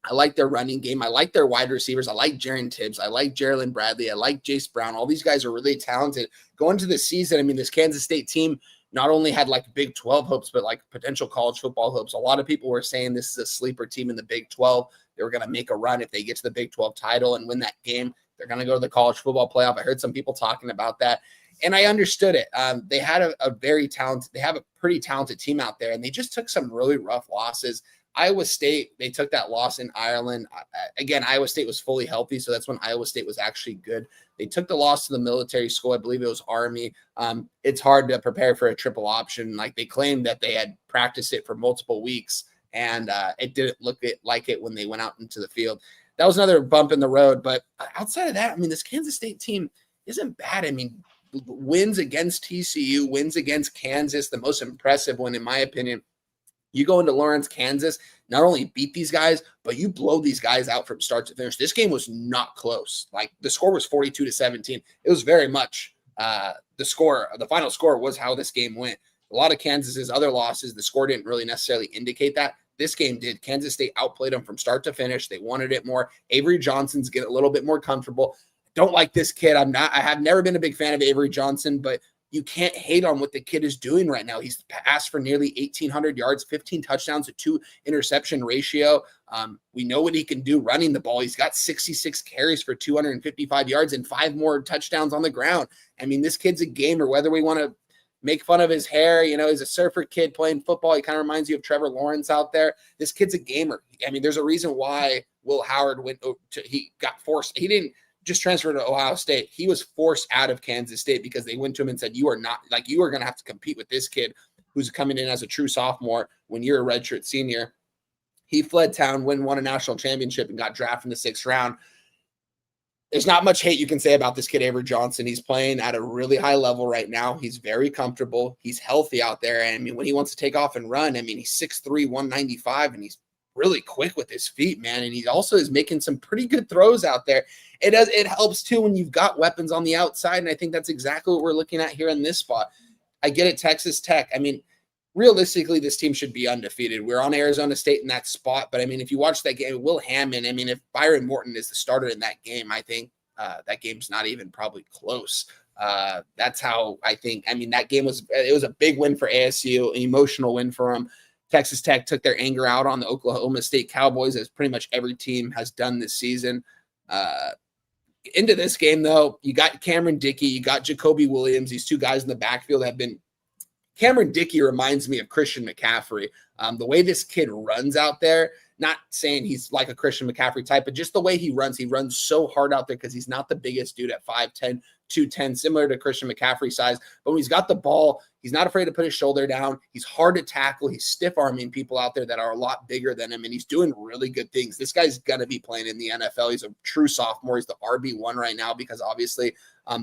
I like their running game. I like their wide receivers. I like Jaron Tibbs. I like Jerrilyn Bradley. I like Jace Brown. All these guys are really talented. Going into this season, I mean, this Kansas State team not only had like Big 12 hopes, but like potential college football hopes. A lot of people were saying this is a sleeper team in the Big 12. They were going to make a run if they get to the Big 12 title and win that game. They're going to go to the college football playoff. I heard some people talking about that, and I understood it. They had a pretty talented team out there, and they just took some really rough losses. Iowa State, they took that loss in Ireland. Again, Iowa State was fully healthy, so that's when Iowa State was actually good. They took the loss to the military school. I believe it was Army. It's hard to prepare for a triple option. Like, they claimed that they had practiced it for multiple weeks, and it didn't look like it when they went out into the field. That was another bump in the road. But outside of that, I mean, this Kansas State team isn't bad. I mean, wins against TCU, wins against Kansas, the most impressive one, in my opinion. You go into Lawrence, Kansas, not only beat these guys, but you blow these guys out from start to finish. This game was not close. Like, the score was 42-17. It was very much the final score was how this game went. A lot of Kansas's other losses, the score didn't really necessarily indicate that. This game did. Kansas State outplayed them from start to finish. They wanted it more. Avery Johnson's getting a little bit more comfortable. Don't like this kid. I have never been a big fan of Avery Johnson, but you can't hate on what the kid is doing right now. He's passed for nearly 1,800 yards, 15 touchdowns, a 2 interception ratio. We know what he can do running the ball. He's got 66 carries for 255 yards and 5 more touchdowns on the ground. I mean, this kid's a gamer, whether we want to make fun of his hair. You know, he's a surfer kid playing football. He kind of reminds you of Trevor Lawrence out there. This kid's a gamer. I mean, there's a reason why Will Howard he got forced. He didn't just transfer to Ohio State. He was forced out of Kansas State because they went to him and said, you are going to have to compete with this kid who's coming in as a true sophomore when you're a redshirt senior. He fled town, won a national championship, and got drafted in the 6th round. There's not much hate you can say about this kid, Avery Johnson. He's playing at a really high level right now. He's very comfortable. He's healthy out there. And I mean, when he wants to take off and run, I mean, he's 6'3", 195, and he's really quick with his feet, man. And he also is making some pretty good throws out there. It helps too when you've got weapons on the outside. And I think that's exactly what we're looking at here in this spot. I get it. Texas Tech. I mean, realistically, this team should be undefeated. We're on Arizona State in that spot. But I mean, if you watch that game, Will Hammond, I mean, if Byron Morton is the starter in that game, I think that game's not even probably close. That's how I think. I mean, that game was a big win for ASU, an emotional win for them. Texas Tech took their anger out on the Oklahoma State Cowboys, as pretty much every team has done this season. Into this game, though, you got Cameron Dickey, you got Jacoby Williams. These two guys in the backfield have been – Cameron Dickey reminds me of Christian McCaffrey. The way this kid runs out there, not saying he's like a Christian McCaffrey type, but just the way he runs so hard out there because he's not the biggest dude at 5'10", 210, similar to Christian McCaffrey size. But when he's got the ball, he's not afraid to put his shoulder down. He's hard to tackle. He's stiff-arming people out there that are a lot bigger than him, and he's doing really good things. This guy's going to be playing in the NFL. He's a true sophomore. He's the RB1 right now because obviously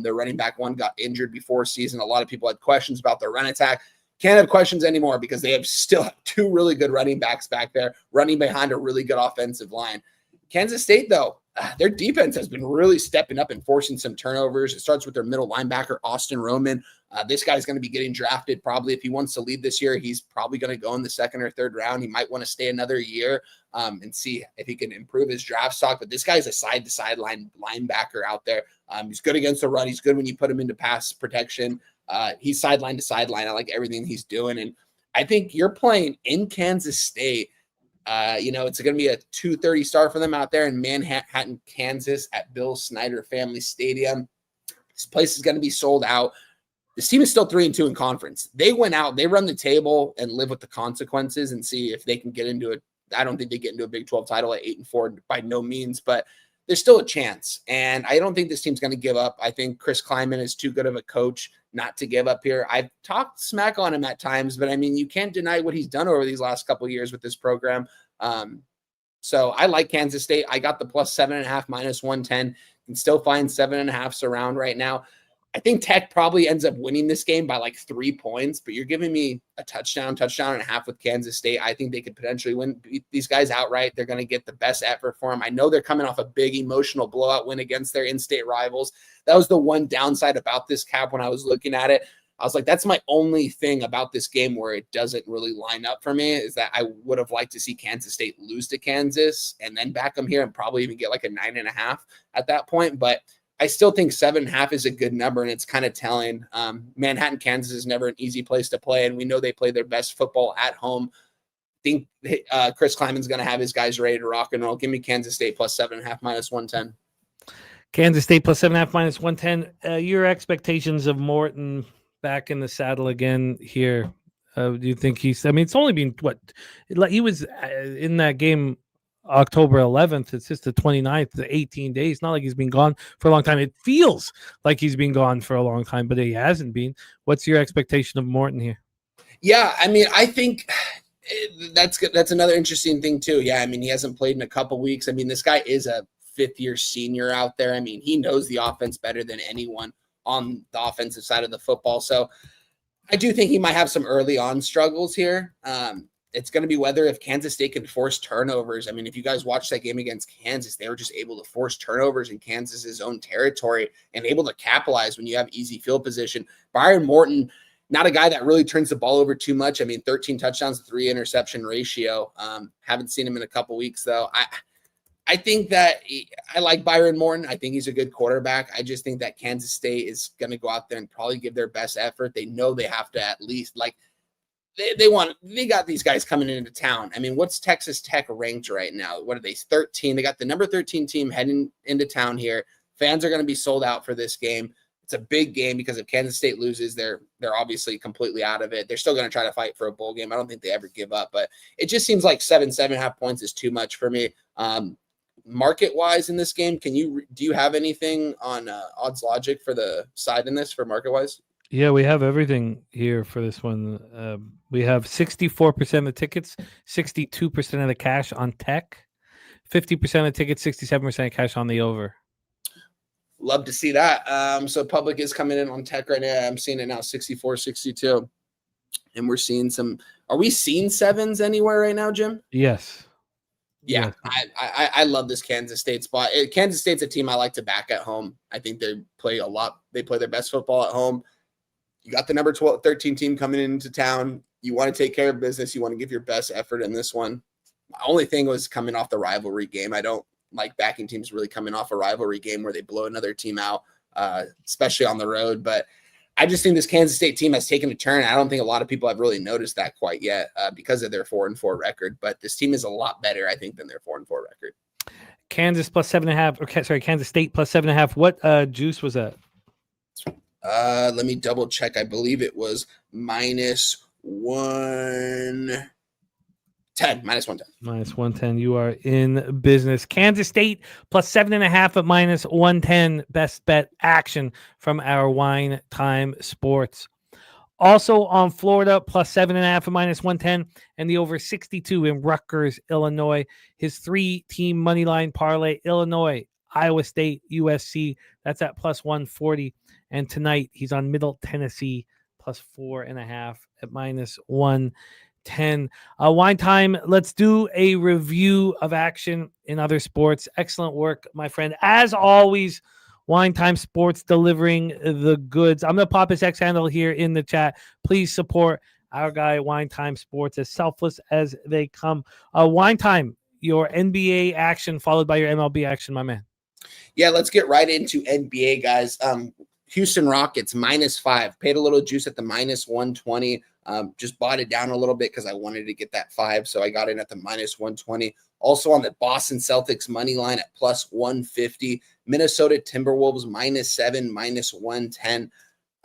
their running back one got injured before season. A lot of people had questions about their run attack. Can't have questions anymore because they still have 2 really good running backs back there running behind a really good offensive line. Kansas State, though, their defense has been really stepping up and forcing some turnovers. It starts with their middle linebacker, Austin Roman. This guy's going to be getting drafted probably. If he wants to lead this year, he's probably going to go in the 2nd or 3rd round. He might want to stay another year and see if he can improve his draft stock. But this guy's a side-to-side linebacker out there. He's good against the run. He's good when you put him into pass protection. He's sideline to sideline. I like everything he's doing. And I think you're playing in Kansas State. It's going to be a 2:30 start for them out there in Manhattan, Kansas at Bill Snyder Family Stadium. This place is going to be sold out. This team is still 3-2 in conference. They went out, they run the table and live with the consequences and see if they can get into it. I don't think they get into a Big 12 title at 8-4 by no means, but there's still a chance. And I don't think this team's going to give up. I think Chris Kleiman is too good of a coach not to give up here. I've talked smack on him at times, but I mean, you can't deny what he's done over these last couple of years with this program. So I like Kansas State. I got the plus 7.5, -110, and still find 7.5s around right now. I think Tech probably ends up winning this game by like 3 points, but you're giving me a touchdown and a half with Kansas State. I think they could potentially beat these guys outright. They're going to get the best effort for them. I know they're coming off a big emotional blowout win against their in-state rivals. That was the one downside about this, Cap, when I was looking at it. I was like, that's my only thing about this game where it doesn't really line up for me, is that I would have liked to see Kansas State lose to Kansas and then back them here and probably even get like a 9.5 at that point. But I still think 7.5 is a good number, and it's kind of telling. Manhattan, Kansas is never an easy place to play, and we know they play their best football at home. I think Chris Kleiman's going to have his guys ready to rock and roll. Give me Kansas State plus 7.5, -110. Kansas State plus 7.5 minus 110. Your expectations of Morton back in the saddle again here. Do you think it's only been he was in that game October 11th. It's just the 29th, the 18 days. Not like he's been gone for a long time. It feels like he's been gone for a long time, but he hasn't been. What's your expectation of Morton here? Yeah, I mean, I think that's another interesting thing too. Yeah, I mean, he hasn't played in a couple weeks. I mean, this guy is a fifth-year senior out there. I mean, he knows the offense better than anyone on the offensive side of the football. So I do think he might have some early on struggles here. It's going to be whether if Kansas State can force turnovers. I mean, if you guys watched that game against Kansas, they were just able to force turnovers in Kansas's own territory and able to capitalize when you have easy field position. Byron Morton, not a guy that really turns the ball over too much. I mean, 13 touchdowns, 3 interception ratio. Haven't seen him in a couple weeks, though. I think that I like Byron Morton. I think he's a good quarterback. I just think that Kansas State is going to go out there and probably give their best effort. They know they have to at least they got these guys coming into town. I mean, what's Texas Tech ranked right now? What are they? 13. They got the number 13 team heading into town here. Fans are going to be sold out for this game. It's a big game because if Kansas State loses, they're obviously completely out of it. They're still going to try to fight for a bowl game. I don't think they ever give up, but it just seems like 7.5 points is too much for me. Market wise in this game, do you have anything on odds logic for the side in this for market wise? Yeah, we have everything here for this one. We have 64% of the tickets, 62% of the cash on Tech, 50% of the tickets, 67% of cash on the over. Love to see that. So public is coming in on Tech right now. I'm seeing it now 64, 62. And we're seeing are we seeing sevens anywhere right now, Jim? Yes. Yeah, I love this Kansas State spot. Kansas State's a team I like to back at home. I think they play a lot. They play their best football at home. You got the number 13 team coming into town. You want to take care of business. You want to give your best effort in this one. My only thing was coming off the rivalry game. I don't like backing teams really coming off a rivalry game where they blow another team out, especially on the road. But I just think this Kansas State team has taken a turn. I don't think a lot of people have really noticed that quite yet because of their 4-4 record. But this team is a lot better, I think, than their 4-4 record. Kansas plus 7.5. Kansas State plus 7.5. What juice was that? Let me double check. I believe it was minus 110. Minus 110. Minus 110. You are in business. Kansas State plus 7.5 at minus 110. Best bet action from our Wine Time Sports. Also on Florida plus 7.5 at minus 110 and the over 62 in Rutgers, Illinois. His 3-team money line parlay: Illinois, Iowa State, USC. That's at plus 140. And tonight he's on Middle Tennessee plus 4.5 at minus 110. Wine Time, let's do a review of action in other sports. Excellent work, my friend. As always, Wine Time Sports delivering the goods. I'm going to pop his X handle here in the chat. Please support our guy, Wine Time Sports, as selfless as they come. Wine Time, your NBA action followed by your MLB action, my man. Yeah, let's get right into NBA, guys. Houston Rockets -5. Paid a little juice at the minus 120. Just bought it down a little bit because I wanted to get that 5, so I got in at the minus 120. Also on the Boston Celtics money line at plus 150. Minnesota Timberwolves -7, minus 110.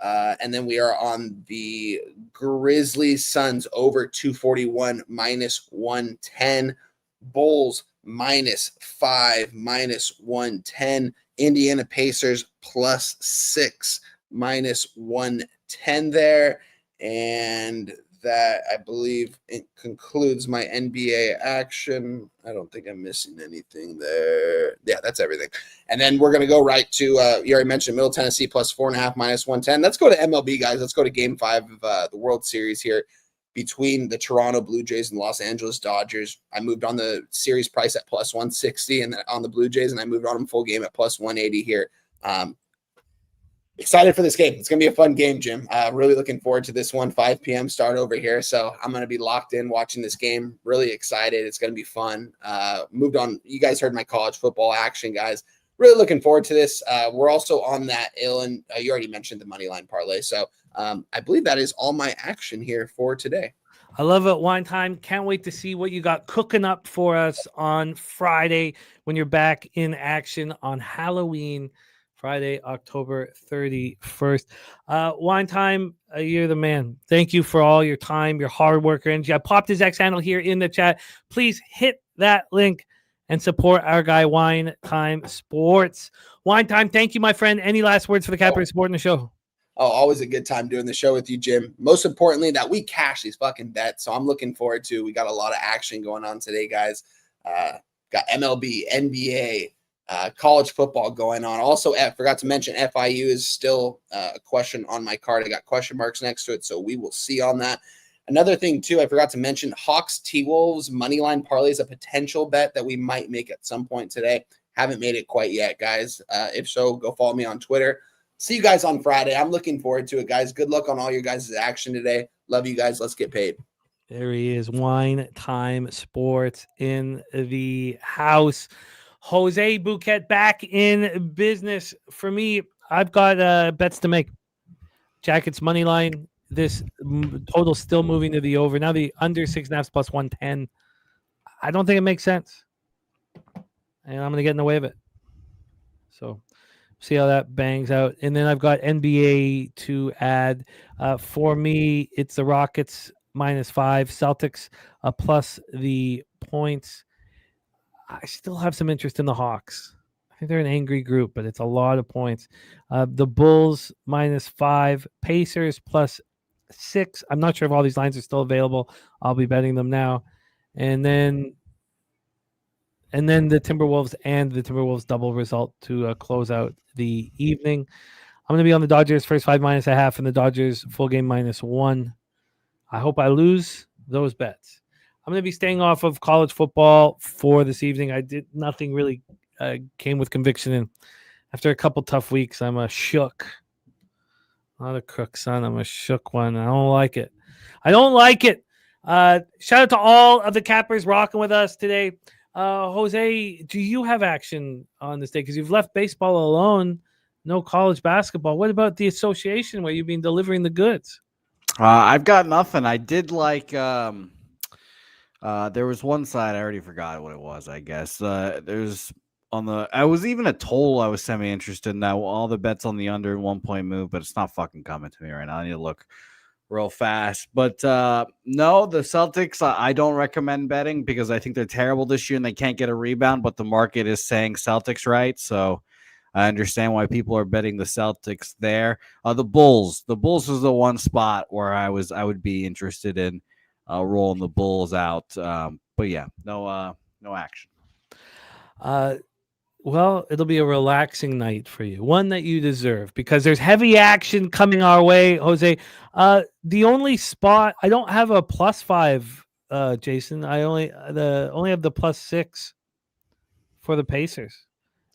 And then we are on the Grizzlies Suns over 241, minus 110. Bulls -5, minus 110. Indiana Pacers +6, minus 110 there. And that, I believe, it concludes my NBA action. I don't think I'm missing anything there. Yeah, that's everything. And then we're going to go right to, you already mentioned Middle Tennessee +4.5, minus 110. Let's go to MLB, guys. Let's go to Game 5 of the World Series here between the Toronto Blue Jays and Los Angeles Dodgers. I moved on the series price at plus 160 and on the Blue Jays, and I moved on them full game at plus 180 here. Excited for this game. It's going to be a fun game, Jim. Really looking forward to this one. 5 p.m. start over here. So I'm going to be locked in watching this game. Really excited. It's going to be fun. Moved on. You guys heard my college football action, guys. Really looking forward to this. We're also on that you already mentioned the money line parlay. So I believe that is all my action here for today. I love it. Wine time. Can't wait to see what you got cooking up for us on Friday when you're back in action on Halloween, Friday, October 31st. Wine time, you're the man. Thank you for all your time, your hard work, your energy. I popped his X handle here in the chat. Please hit that link and support our guy, Wine Time Sports. Wine time. Thank you, my friend. Any last words for the Cappers supporting the show? Oh, always a good time doing the show with you, Jim. Most importantly, that we cash these fucking bets. So I'm looking forward to. We got a lot of action going on today, guys. Got MLB, NBA, college football going on. Also, I forgot to mention FIU is still a question on my card. I got question marks next to it, so we will see on that. Another thing, too, I forgot to mention Hawks T-Wolves moneyline parlay is a potential bet that we might make at some point today. Haven't made it quite yet, guys. If so, go follow me on Twitter. See you guys on Friday. I'm looking forward to it, guys. Good luck on all your guys' action today. Love you guys. Let's get paid. There he is. Wine Time Sports in the house. Jose Bouquet back in business. For me, I've got bets to make. Jackets money line. This total still moving to the over. Now the under 6.5 plus 110. I don't think it makes sense. And I'm going to get in the way of it. So see how that bangs out. And then I've got NBA to add. For me, it's the Rockets -5, Celtics plus the points. I still have some interest in the Hawks. I think they're an angry group, but it's a lot of points. The Bulls -5, Pacers +6. I'm not sure if all these lines are still available. I'll be betting them now. And then the Timberwolves and the Timberwolves double result to close out the evening. I'm going to be on the Dodgers first 5 -0.5 and the Dodgers full game -1. I hope I lose those bets. I'm going to be staying off of college football for this evening. I did nothing really came with conviction. And after a couple tough weeks, I'm a shook. Not a crook, son. I'm a shook one. I don't like it. Shout out to all of the Cappers rocking with us today. Jose, do you have action on this day? Because you've left baseball alone, no college basketball. What about the association where you've been delivering the goods? I've got nothing. I did like there was one side, I already forgot what it was, I guess. I was even a total I was semi-interested in that. All the bets on the under 1 point move, but it's not fucking coming to me right now. I need to look real fast. But no, the Celtics, I don't recommend betting because I think they're terrible this year and they can't get a rebound, but the market is saying Celtics, right? So I understand why people are betting the Celtics there. The Bulls is the one spot where I would be interested in rolling the Bulls out. But yeah, no action. Well, it'll be a relaxing night for you, one that you deserve because there's heavy action coming our way, Jose. The only spot I don't have a +5, Jason. I only have the +6 for the Pacers.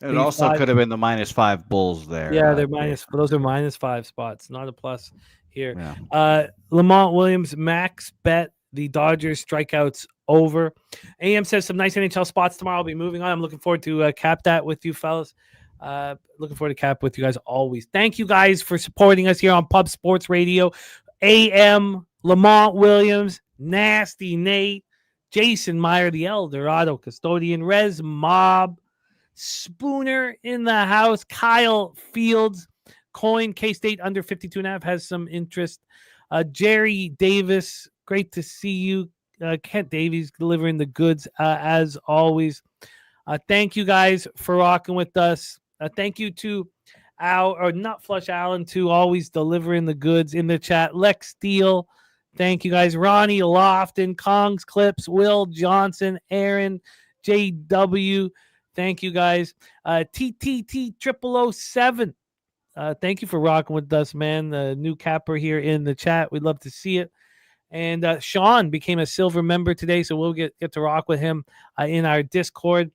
It also could have been the -5 Bulls there. Yeah, they're those are -5 spots, not a plus here. Yeah. Lamont Williams max bet the Dodgers strikeouts over. AM says some nice NHL spots tomorrow. I'll be moving on. I'm looking forward to cap that with you, fellas. Looking forward to cap with you guys always. Thank you guys for supporting us here on Pub Sports Radio. AM, Lamont Williams, Nasty Nate, Jason Meyer, the El Dorado Custodian, Rez Mob, Spooner in the house, Kyle Fields, Coin, K-State under 52.5 has some interest. Jerry Davis, great to see you. Kent Davies delivering the goods as always. Thank you guys for rocking with us. Thank you to Nut Flush Allen too, always delivering the goods in the chat. Lex Steele, thank you guys. Ronnie Lofton, Kong's Clips, Will Johnson, Aaron, JW, thank you guys. TTT 0007. Thank you for rocking with us, man. The new capper here in the chat. We'd love to see it. And Sean became a silver member today, so we'll get to rock with him in our Discord.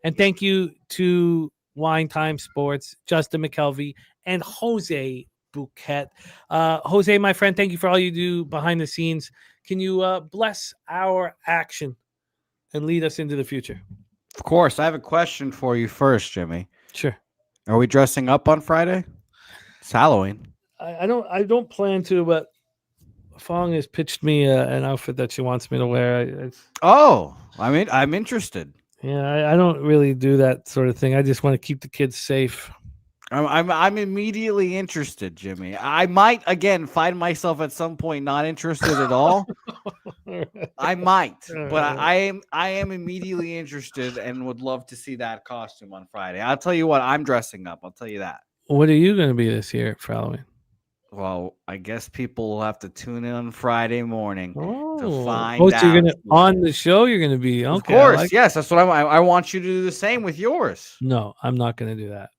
And thank you to Wine Time Sports, Justin McKelvey, and Jose Bouquet. Jose, my friend, thank you for all you do behind the scenes. Can you bless our action and lead us into the future? Of course. I have a question for you first, Jimmy. Sure. Are we dressing up on Friday? It's Halloween. I don't plan to, but Fong has pitched me an outfit that she wants me to wear. I'm interested. I don't really do that sort of thing. I just want to keep the kids safe. I'm immediately interested, Jimmy. I might again find myself at some point not interested at all. I might, but I am immediately interested and would love to see that costume on Friday. I'll tell you what, I'm dressing up. I'll tell you that. What are you going to be this year for Halloween? Well, I guess people will have to tune in on Friday morning to find so out. you're gonna on the show. You're going to be okay. Of course, yes. That's what I want you to do the same with yours. No, I'm not going to do that.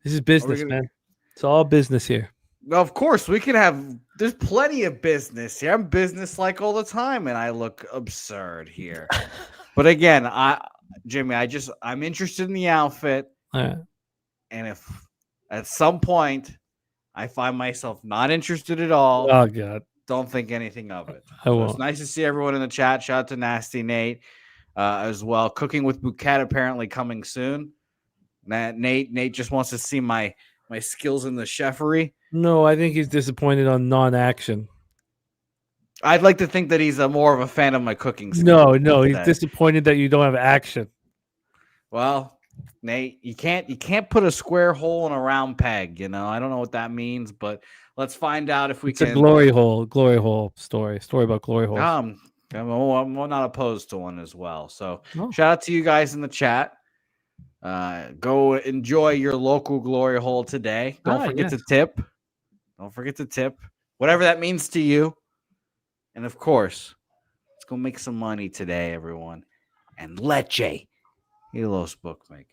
This is business, man. It's all business here. Well, of course, we can have. There's plenty of business here. I'm business like all the time, and I look absurd here. But again, Jimmy, I'm interested in the outfit, All right. and if at some point I find myself not interested at all, Oh God, don't think anything of it. I won't. It's nice to see everyone in the chat. Shout out to Nasty Nate as well. Cooking with Bouquet apparently coming soon. Nate just wants to see my skills in the chefery. No, I think he's disappointed on non-action. I'd like to think that he's more of a fan of my cooking skills. No, he's disappointed that you don't have action. Well, Nate, you can't put a square hole in a round peg. I don't know what that means, but let's find out if we It's can. a glory hole story about glory holes. I'm not opposed to one as well. So shout out to you guys in the chat. Go enjoy your local glory hole today. Don't forget to tip. Don't forget to tip, whatever that means to you. And of course, let's go make some money today, everyone. And Leche, Elos Bookmaker.